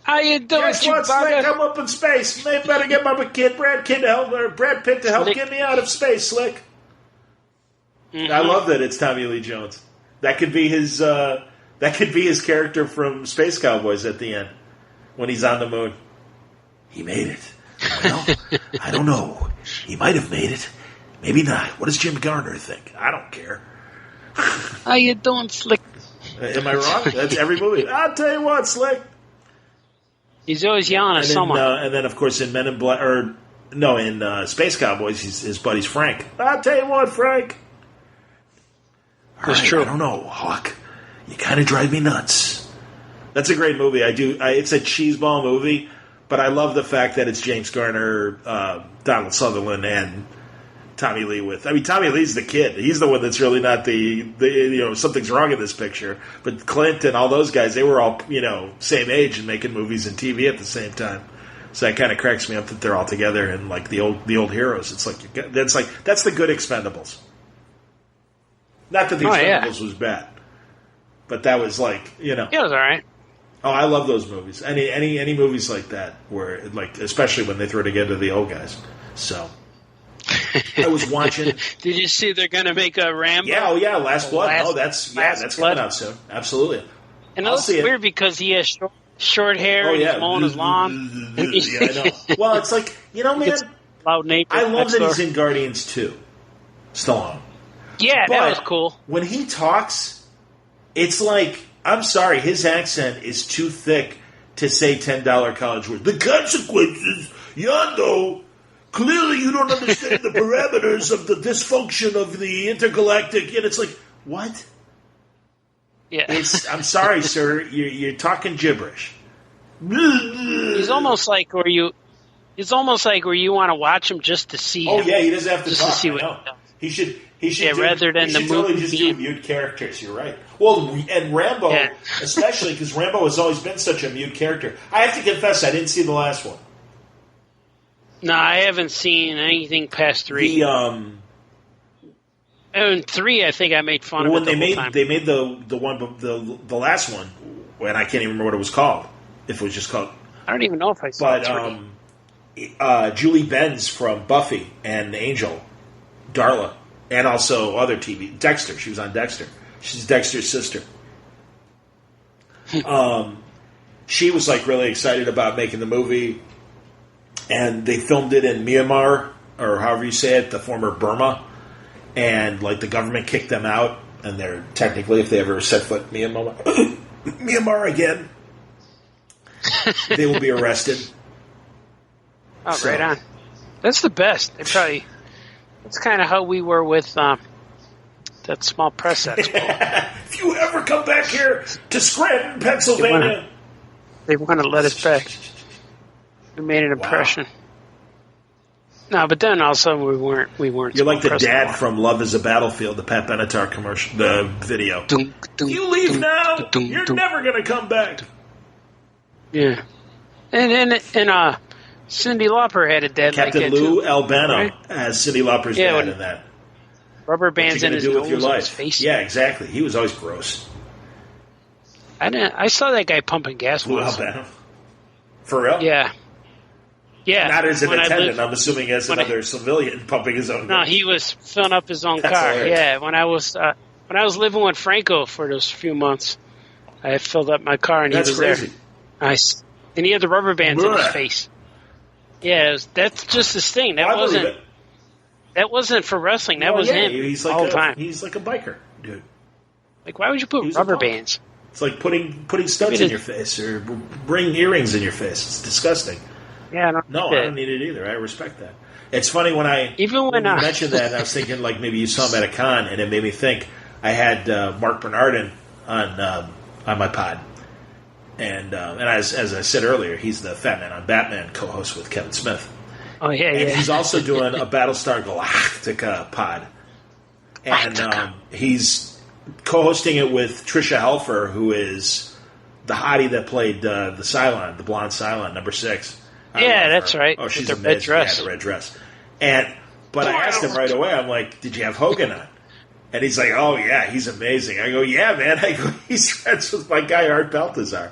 How you doing, Guess what, Slick? I'm up in space. They better get my kid, Brad Pitt, to help get me out of space, Slick. Mm-hmm. I love that it's Tommy Lee Jones. That could be his character from Space Cowboys at the end when he's on the moon. He made it. Well, I don't know. He might have made it. Maybe not. What does Jim Garner think? I don't care. How you doing, Slick? Am I wrong? That's every movie. I'll tell you what, Slick. He's always yelling at someone. And then, of course, in in Space Cowboys, his buddy's Frank. I'll tell you what, Frank. That's true. I don't know, Hawk. You kind of drive me nuts. That's a great movie. It's a cheeseball movie, but I love the fact that it's James Garner, Donald Sutherland, and Tommy Lee Tommy Lee's the kid. He's the one that's really not the something's wrong in this picture. But Clint and all those guys, they were all, same age and making movies and TV at the same time. So that kind of cracks me up that they're all together and like the old heroes. It's that's the good Expendables. Not that the Expendables was bad, but that was like, Yeah, it was all right. Oh, I love those movies. Any movies like that where especially when they throw together the old guys. So I was watching. Did you see they're going to make a Rambo? Yeah, Last Blood. That's coming out soon. Absolutely. And it looks weird because he has short hair and his mowing is long. Yeah, I know. Well, it's like, man, loud neighbor I love that he's in Guardians 2. Stallone. Yeah, that was cool. When he talks, it's like, I'm sorry, his accent is too thick to say $10 college words. The consequences, Yando. Clearly, you don't understand the parameters of the dysfunction of the intergalactic. And it's like, what? Yeah. I'm sorry, sir. You're talking gibberish. He's almost like where you want to watch him just to see him. Oh yeah, he doesn't have to just talk. To see what he should. Rather than the totally movie just do mute characters. You're right. Well, and Rambo, especially because Rambo has always been such a mute character. I have to confess, I didn't see the last one. No, I haven't seen anything past 3. And 3, I think I made fun of it the whole time. They made the last one, and I can't even remember what it was called. If it was just called, I don't even know if I saw 3. Julie Benz from Buffy and Angel, Darla, and also other TV. Dexter. She was on Dexter. She's Dexter's sister. She was really excited about making the movie, and they filmed it in Myanmar, or however you say it, the former Burma, and the government kicked them out, and they're technically, if they ever set foot in Myanmar again, they will be arrested. Oh, so. Right on. That's the best. That's kind of how we were with that small press expo. If you ever come back here to Scranton, Pennsylvania, they want to let us back. We made an impression. No, but then also we weren't. You're like the dad from Love Is a Battlefield, the Pat Benatar commercial, the video. You leave now, you're never going to come back. Yeah, and Cyndi Lauper had a dad Captain like that Lou too, Albano right? as Cyndi Lauper's dad in that. Rubber bands in his nose with your life? His face. Yeah, exactly. He was always gross. I saw that guy pumping gas Lou once. Albano. For real? Yeah. Not as an attendant. I'm assuming as another civilian pumping his own gas. No, he was filling up his own car. Hilarious. Yeah, when I was living with Franco for those few months, I filled up my car and he was crazy. there. And he had the rubber bands in his face. Yeah, that's just his thing. That wasn't for wrestling. That was him all the time. He's like a biker, dude. Why would you put rubber bands? It's like putting studs in your face or bring earrings in your face. It's disgusting. Yeah, I don't need it either. I respect that. It's funny when you mentioned that, I was thinking maybe you saw him at a con, and it made me think. I had Mark Bernardin on my pod, and as I said earlier, he's the Fat Man on Batman co-host with Kevin Smith. Oh yeah, and he's also doing a Battlestar Galactica pod, and he's co-hosting it with Tricia Helfer, who is the hottie that played the Cylon, the blonde Cylon, number 6. Yeah, that's her. right. Oh, she's with amazing. their red dress. Yeah, the red dress. But I asked him right away. I'm like, "Did you have Hogan on?" And he's like, "Oh yeah, he's amazing." I go, "Yeah, man." I go, "He's friends with my guy Art Baltazar."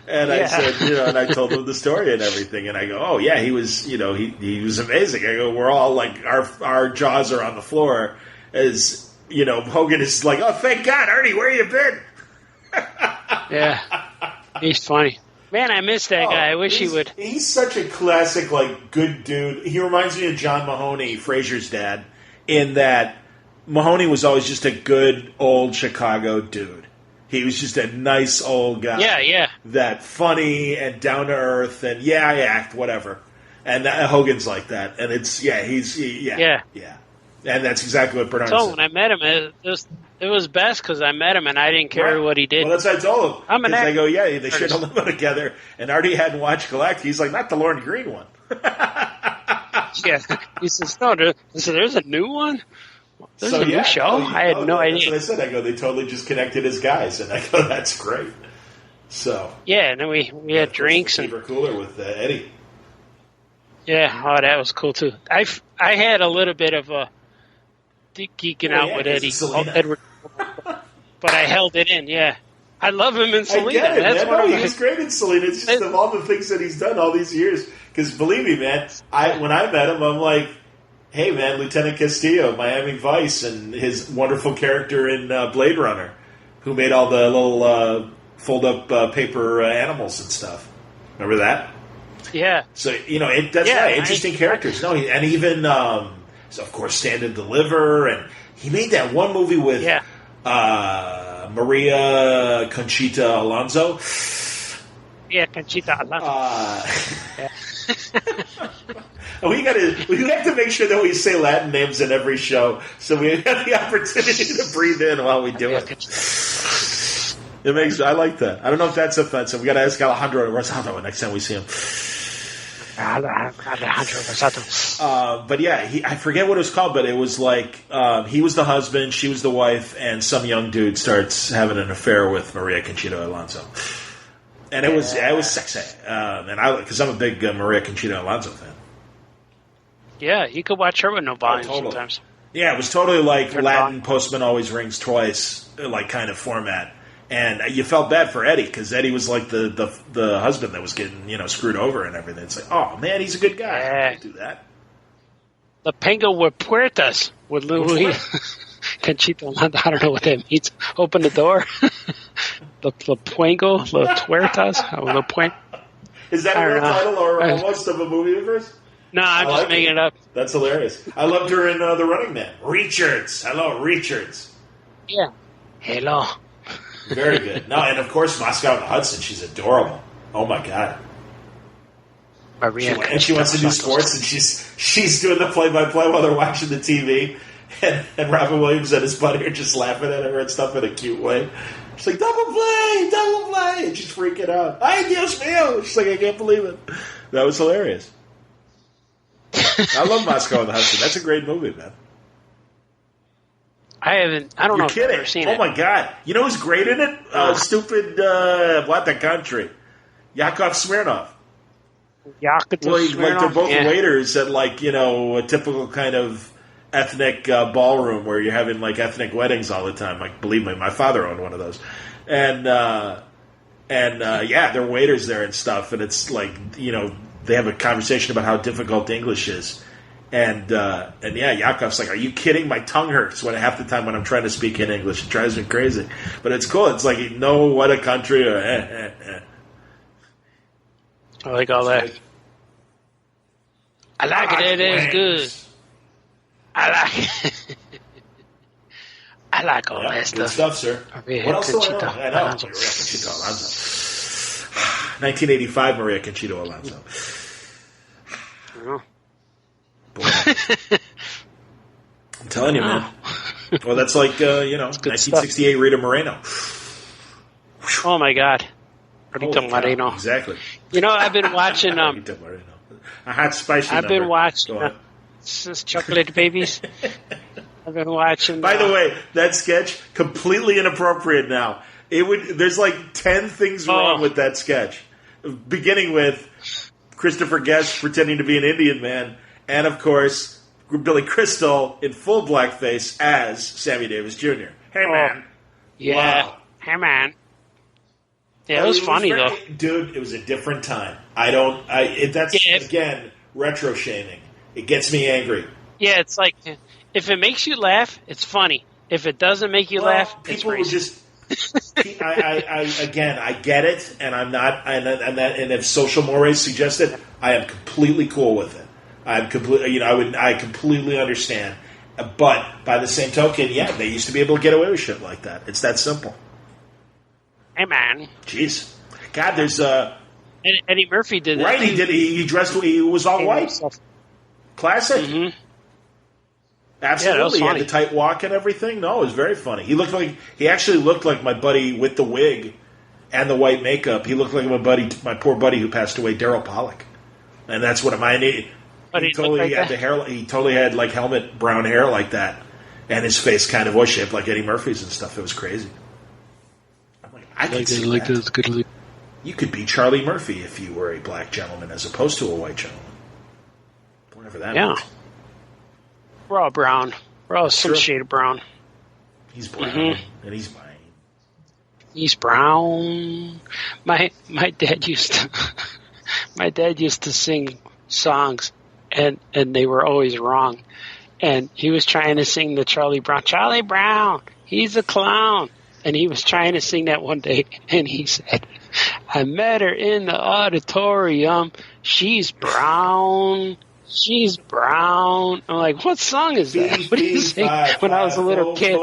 And I said, and I told him the story and everything. And I go, "Oh yeah, he was, he was amazing." I go, "We're all like, our jaws are on the floor as Hogan is like, oh thank God, Artie, where you been?" Yeah, he's funny. Man, I miss that guy. I wish he would. He's such a classic, good dude. He reminds me of John Mahoney, Frazier's dad, in that Mahoney was always just a good old Chicago dude. He was just a nice old guy. Yeah. That funny and down to earth and I act, whatever. And Hogan's like that. And it's, yeah. And that's exactly what Bernard So said. when I met him, it was best because I met him and I didn't care what he did. Well, that's what I told him. I'm an They go, yeah, they artist. should have lived together. And Artie hadn't watched Galactic. He's like, not the Lorne Green one. Yeah, he says, no, there's a new one? There's a new show? I had no idea. That's what I said. I go, they totally just connected as guys. And I go, that's great. So. Yeah, and then we had drinks. And cooler with Eddie. Yeah, that was cool too. I had a little bit of a geeking out with Eddie, Edward, but I held it in. Yeah, I love him in Selena. I get it, man. He was great in Selena. It's just of all the things that he's done all these years. Because believe me, man, when I met him, I'm like, hey, man, Lieutenant Castillo, Miami Vice, and his wonderful character in Blade Runner, who made all the little fold-up paper animals and stuff. Remember that? Yeah. So that's right. Interesting characters. No, and even. Of course, Stand and Deliver, and he made that one movie with Maria Conchita Alonso. Yeah, Conchita Alonso. We have to make sure that we say Latin names in every show, so we have the opportunity to breathe in while we do it. I like that. I don't know if that's offensive. We got to ask Alejandro Rosado next time we see him. But yeah, I forget what it was called, but it was like he was the husband, she was the wife, and some young dude starts having an affair with Maria Conchita Alonso, and it was sexy. And because I'm a big Maria Conchita Alonso fan. Yeah, you could watch her with no volume sometimes. Yeah, it was totally like Latin Postman Always Rings Twice, like kind of format. And you felt bad for Eddie because Eddie was like the husband that was getting screwed over and everything. It's like, oh man, he's a good guy. Yeah. Don't do that. The Pengo with Puertas with Louis Conchita. I don't know what that means. Open the door. the Puengo, the Puertas, the Puengo. Is that a real title or almost of a movie verse? No, I'm just making it up. That's hilarious. I loved her in The Running Man. Richards. Hello, Richards. Yeah. Hello. Very good. No, and of course, Moscow and Hudson. She's adorable. Oh my God. Maria. And she wants to do sports, and she's doing the play-by-play while they're watching the TV. And Robin Williams and his buddy are just laughing at her and stuff in a cute way. She's like, double play, and she's freaking out. Ay, Dios mío! She's like, I can't believe it. That was hilarious. I love Moscow and Hudson. That's a great movie, man. I don't know if I've ever seen it. Oh my God. You know who's great in it? Stupid, what the country? Yakov Smirnoff. Smirnoff? Like they're both waiters at a typical kind of ethnic ballroom where you're having like ethnic weddings all the time. Like, believe me, my father owned one of those. And they're waiters there and stuff. And it's like, they have a conversation about how difficult English is. And Yakov's like, are you kidding? My tongue hurts half the time when I'm trying to speak in English. It drives me crazy. But it's cool. It's like, what a country. Or, I like all that. I like it. It is good. I like it. I like all that stuff. Good stuff, sir. What else do I know? I know. Maria Conchita Alonso. 1985 Maria Conchita Alonso. Boy. I'm telling you, man. Well, that's like, 1968 stuff. Rita Moreno. Oh, my God. Rita Moreno. Exactly. I've been watching... Rita Moreno. A hot, spicy I've been watching... Chocolate Babies. I've been watching... By the way, that sketch, completely inappropriate now. There's like 10 things wrong with that sketch. Beginning with... Christopher Guest pretending to be an Indian man, and of course Billy Crystal in full blackface as Sammy Davis Jr. Hey man, yeah, wow. Hey man. Yeah, it was funny though, dude. It was a different time. Again retro shaming. It gets me angry. Yeah, it's like if it makes you laugh, it's funny. If it doesn't make you laugh, it's people will racist. I get it, and I'm not, and if social mores suggest it, I am completely cool with it. I'm completely, I completely understand. But by the same token, yeah, they used to be able to get away with shit like that. It's that simple. Hey man, jeez, God, there's Eddie Murphy did that. Right, he did. He dressed. He was all white. Classic. Mm-hmm. Absolutely, yeah, he had the tight walk and everything. No, it was very funny. He actually looked like my buddy with the wig and the white makeup. He looked like my poor buddy who passed away, Daryl Pollock. And that's what I need. He totally had the hair. He totally had like helmet brown hair like that, and his face kind of was shaped like Eddie Murphy's and stuff. It was crazy. I'm like, I could see that. You could be Charlie Murphy if you were a black gentleman as opposed to a white gentleman. Whatever that means. We're all brown. We're all some shade of brown. He's brown, and he's mine. He's brown. My dad used to sing songs, and they were always wrong. And he was trying to sing the Charlie Brown, he's a clown. And he was trying to sing that one day, and he said, I met her in the auditorium. She's brown. She's brown. I'm like, what song is that? What did you sing when I was a little kid?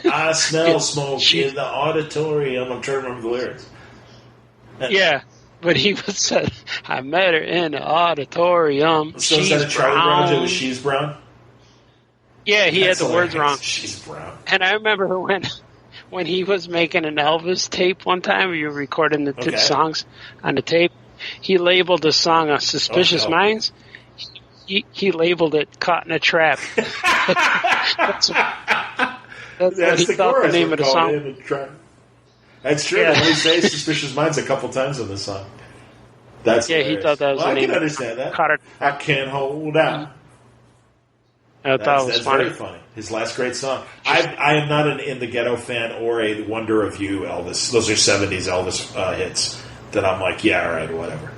I smell smoke in the auditorium. I'm trying to remember the lyrics. Yeah, but he said, I met her in the auditorium. So she's is that a Charlie brown. Brown? She's brown? Yeah, he had the words wrong. She's brown. And I remember when he was making an Elvis tape one time, you were recording the songs on the tape, he labeled the song Suspicious Minds. He labeled it Caught in a Trap. That's what he thought the name of the song. That's true. Yeah. They say Suspicious Minds a couple times in the song. That's hilarious. He thought that was the name. I can understand that. I can't hold out. That's funny. Very funny. His last great song. I am not an In the Ghetto fan or a Wonder of You Elvis. Those are 70s Elvis hits that I'm like, yeah, all right, whatever.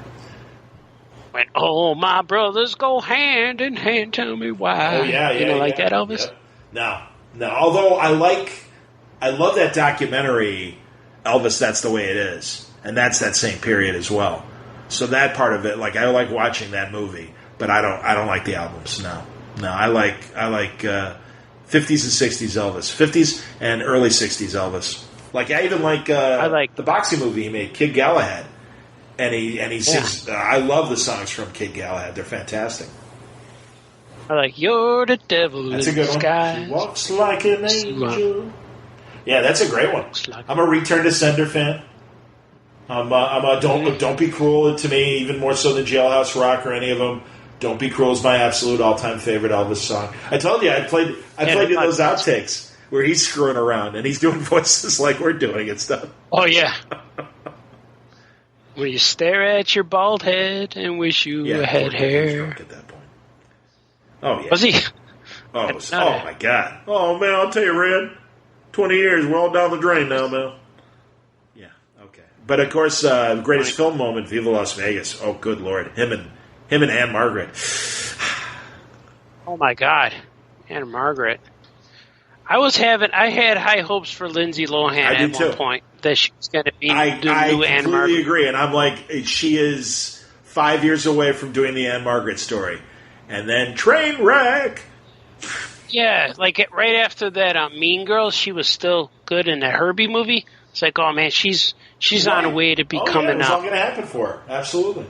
When all my brothers go hand in hand, tell me why. Oh yeah, you know, like that, Elvis. Yep. No. Although I love that documentary, Elvis. That's the way it is, and that's that same period as well. So that part of it, like I like watching that movie, but I don't like the albums. No. I like 50s and 60s Elvis, 50s and early 60s Elvis. Like I even like the boxing movie he made, Kid Galahad. And he sings. I love the songs from Kid Galahad. They're fantastic. I like You're the Devil that's in a good the one. Sky. He walks like an angel. Yeah, that's a great one. I'm a Return to Sender fan. I'm a Don't Be Cruel to me, even more so than Jailhouse Rock or any of them. Don't Be Cruel is my absolute all-time favorite Elvis song. I told you I played in those outtakes where he's screwing around and he's doing voices like we're doing and stuff. Oh yeah. When you stare at your bald head and wish you had hair. At that point. Oh, yeah. Was he? Oh my God. Oh, man, I'll tell you, Red. 20 years, we're all down the drain now, man. Yeah, okay. But, of course, the greatest film moment, Viva Las Vegas. Oh, good Lord. Him and Anne Margaret. Oh, my God. Anne Margaret. I had high hopes for Lindsay Lohan at one point that she was going to be the new Anne Margaret. I completely agree, and I'm like, she is 5 years away from doing the Anne Margaret story, and then train wreck. Yeah, like right after that Mean Girls, she was still good in the Herbie movie. It's like, oh man, she's on her way to becoming. It's all going to happen for her. Absolutely.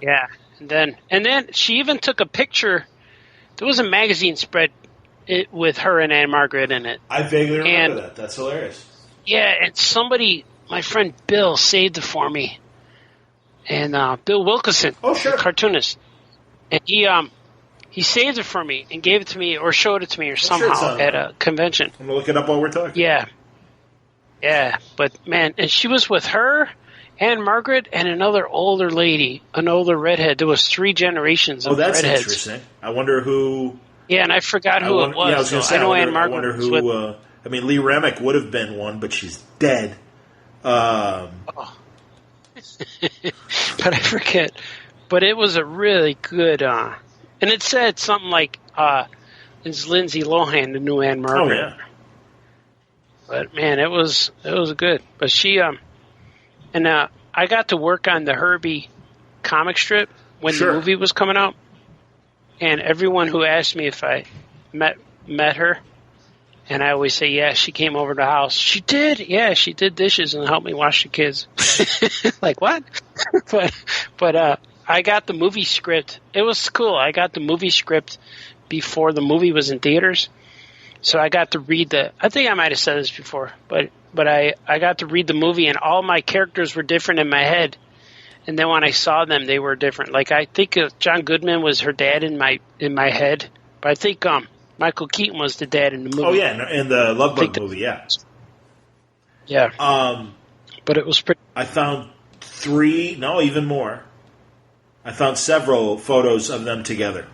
Yeah, and then she even took a picture. There was a magazine spread. With her and Anne Margaret in it. I vaguely remember that. That's hilarious. Yeah, and somebody, my friend Bill, saved it for me. And Bill Wilkinson, the cartoonist. And he saved it for me and gave it to me or showed it to me or somehow at a convention. I'm going to look it up while we're talking. Yeah. Yeah, but man, and she was with her Anne Margaret and another older lady, an older redhead. There was 3 generations of redheads. Oh, that's interesting. I wonder who... Yeah, and I forgot who it was. Yeah, I was going to say, I wonder who... I mean, Lee Remick would have been one, but she's dead. But I forget. But it was a really good... and it said something like, it's Lindsay Lohan, the new Anne Margaret. Oh, yeah. But, man, it was good. But she... And I got to work on the Herbie comic strip when the movie was coming out. And everyone who asked me if I met her, and I always say, yeah, she came over to the house. She did. Yeah, she did dishes and helped me wash the kids. Like, what? but I got the movie script. It was cool. I got the movie script before the movie was in theaters. So I got to read I think I might have said this before, but I got to read the movie, and all my characters were different in my head. And then when I saw them, they were different. Like, I think John Goodman was her dad in my head, but I think Michael Keaton was the dad in the movie. Oh yeah, in the Love Bug movie, yeah. Yeah. But it was pretty. I found 3, no, even more. I found several photos of them together.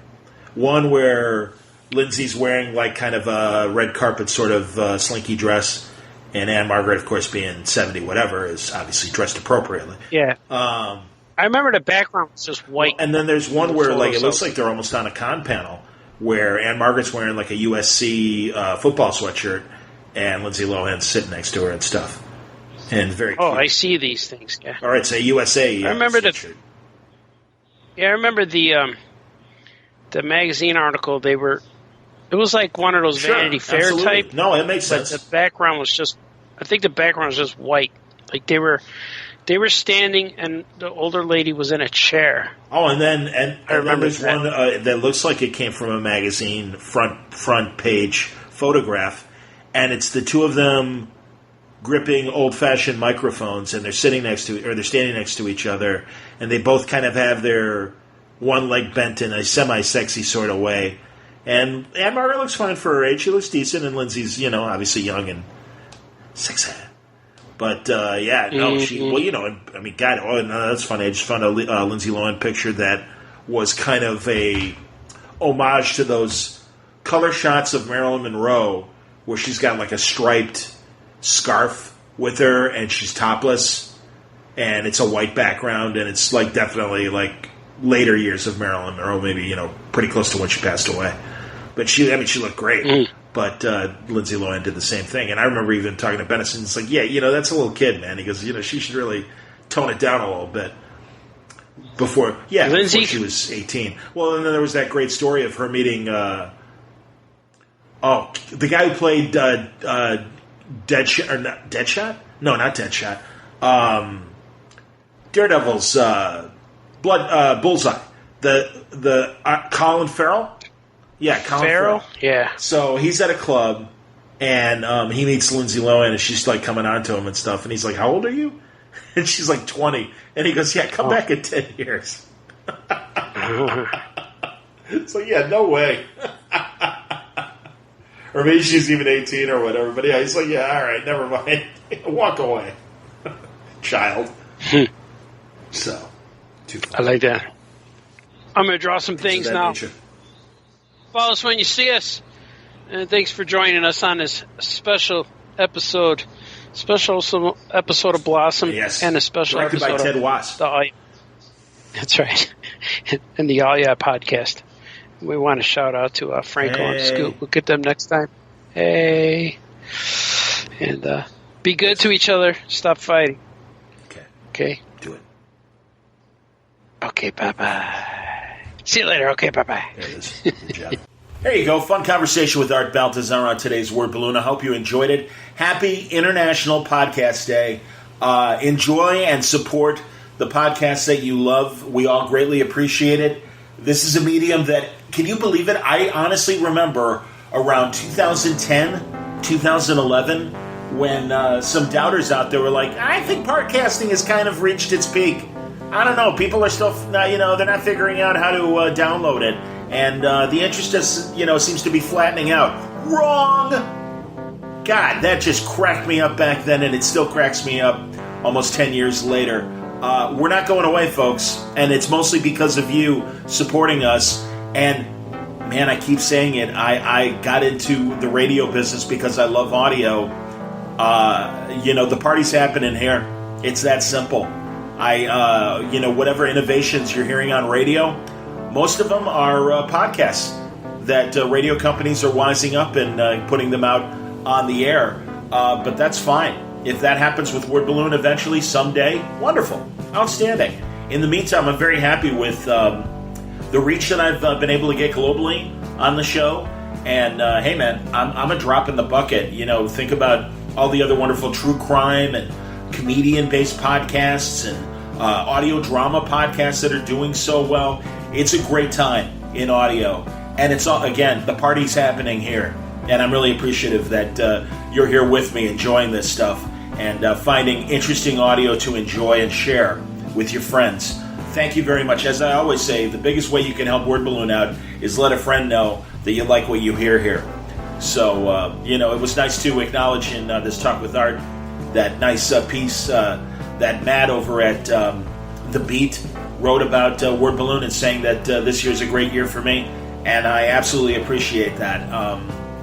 One where Lindsay's wearing like kind of a red carpet sort of slinky dress. And Anne Margaret, of course, being 70 whatever, is obviously dressed appropriately. Yeah. I remember the background was just white. And then there's one where like it looks like they're almost on a con panel where Anne Margaret's wearing like a USC football sweatshirt and Lindsay Lohan's sitting next to her and stuff. And very cute. Oh, I see these things, yeah. All right, say USA. I remember sweatshirt. I remember the magazine article. It was like one of those Vanity Fair type. No, it makes sense. But the background was just, I think the background was just white. Like they were standing, and the older lady was in a chair. Oh, and then there's one that looks like it came from a magazine front page photograph, and it's the two of them gripping old-fashioned microphones, and they're standing next to each other, and they both kind of have their one leg bent in a semi-sexy sort of way. And Anne Margaret looks fine for her age. She looks decent, and Lindsay's, obviously young and sexy. But, she, I mean, God, that's funny. I just found a Lindsay Lohan picture that was kind of a homage to those color shots of Marilyn Monroe where she's got like a striped scarf with her and she's topless and it's a white background and it's like definitely like later years of Marilyn Monroe, maybe, pretty close to when she passed away. But she looked great. But Lindsay Lohan did the same thing. And I remember even talking to Benison, it's like, that's a little kid, man. He goes, she should really tone it down a little bit before she was 18. Well, and then there was that great story of her meeting, the guy who played Deadshot? No, not Deadshot. Daredevil's Bullseye. The Colin Farrell? Yeah, Colin Farrell. Yeah. So he's at a club, and he meets Lindsay Lohan, and she's like coming on to him and stuff. And he's like, "How old are you?" And she's like 20. And he goes, "Yeah, come back in 10 years." So yeah, no way. Or maybe she's even 18 or whatever. But yeah, he's like, "Yeah, all right, never mind. Walk away, child." So, too funny. I like that. I'm going to draw some things now. Nature. Follow us when you see us. And thanks for joining us on this special episode of Blossom. Yes. And a special directed episode by Ted Wass. That's right. And the All Yeah podcast. We want to shout out to Franco and Scoot. We'll get them next time. Hey. And be good to each other. Stop fighting. Okay? Do it. Okay, bye-bye. See you later. Okay, bye-bye. There it is. Good job. There you go. Fun conversation with Art Baltazar on today's Word Balloon. I hope you enjoyed it. Happy International Podcast Day. Enjoy and support the podcasts that you love. We all greatly appreciate it. This is a medium that, can you believe it? I honestly remember around 2010, 2011, when some doubters out there were like, I think podcasting has kind of reached its peak. I don't know. People are still, they're not figuring out how to download it. And the interest just, seems to be flattening out. Wrong! God, that just cracked me up back then, and it still cracks me up almost 10 years later. We're not going away, folks, and it's mostly because of you supporting us. And man, I keep saying it, I got into the radio business because I love audio. The party's happening here. It's that simple. Whatever innovations you're hearing on radio, most of them are podcasts that radio companies are wising up and putting them out on the air. But that's fine. If that happens with Word Balloon eventually, someday, wonderful. Outstanding. In the meantime, I'm very happy with the reach that I've been able to get globally on the show. And hey, man, I'm a drop in the bucket. Think about all the other wonderful true crime and comedian-based podcasts and audio drama podcasts that are doing so well. It's a great time in audio. And it's all, again, the party's happening here. And I'm really appreciative that you're here with me enjoying this stuff and finding interesting audio to enjoy and share with your friends. Thank you very much. As I always say, the biggest way you can help Word Balloon out is let a friend know that you like what you hear here. So, it was nice to acknowledge in this Talk with Art that nice piece that Matt over at The Beat wrote about Word Balloon and saying that this year's a great year for me. And I absolutely appreciate that.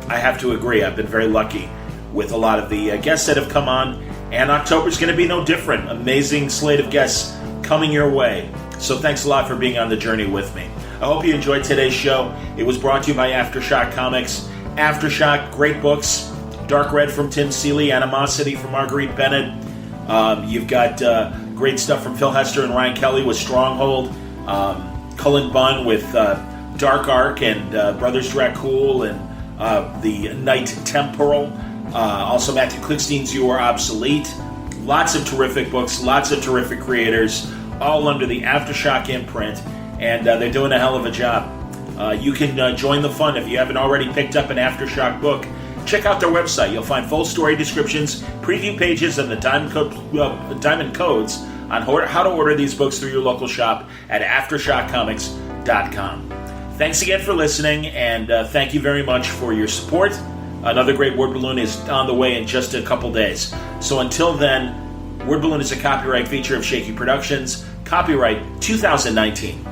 I have to agree. I've been very lucky with a lot of the guests that have come on. And October's going to be no different. Amazing slate of guests coming your way. So thanks a lot for being on the journey with me. I hope you enjoyed today's show. It was brought to you by Aftershock Comics. Aftershock, great books. Dark Red from Tim Seeley, Animosity from Marguerite Bennett. You've got great stuff from Phil Hester and Ryan Kelly with Stronghold. Cullen Bunn with Dark Ark and Brothers Dracul and The Night Temporal. Also Matthew Klickstein's You Are Obsolete. Lots of terrific books, lots of terrific creators, all under the Aftershock imprint, and they're doing a hell of a job. You can join the fun if you haven't already picked up an Aftershock book. Check out their website. You'll find full story descriptions, preview pages, and the diamond codes on how to order these books through your local shop at AftershockComics.com. Thanks again for listening, and thank you very much for your support. Another great Word Balloon is on the way in just a couple days. So until then, Word Balloon is a copyright feature of Shaky Productions, copyright 2019.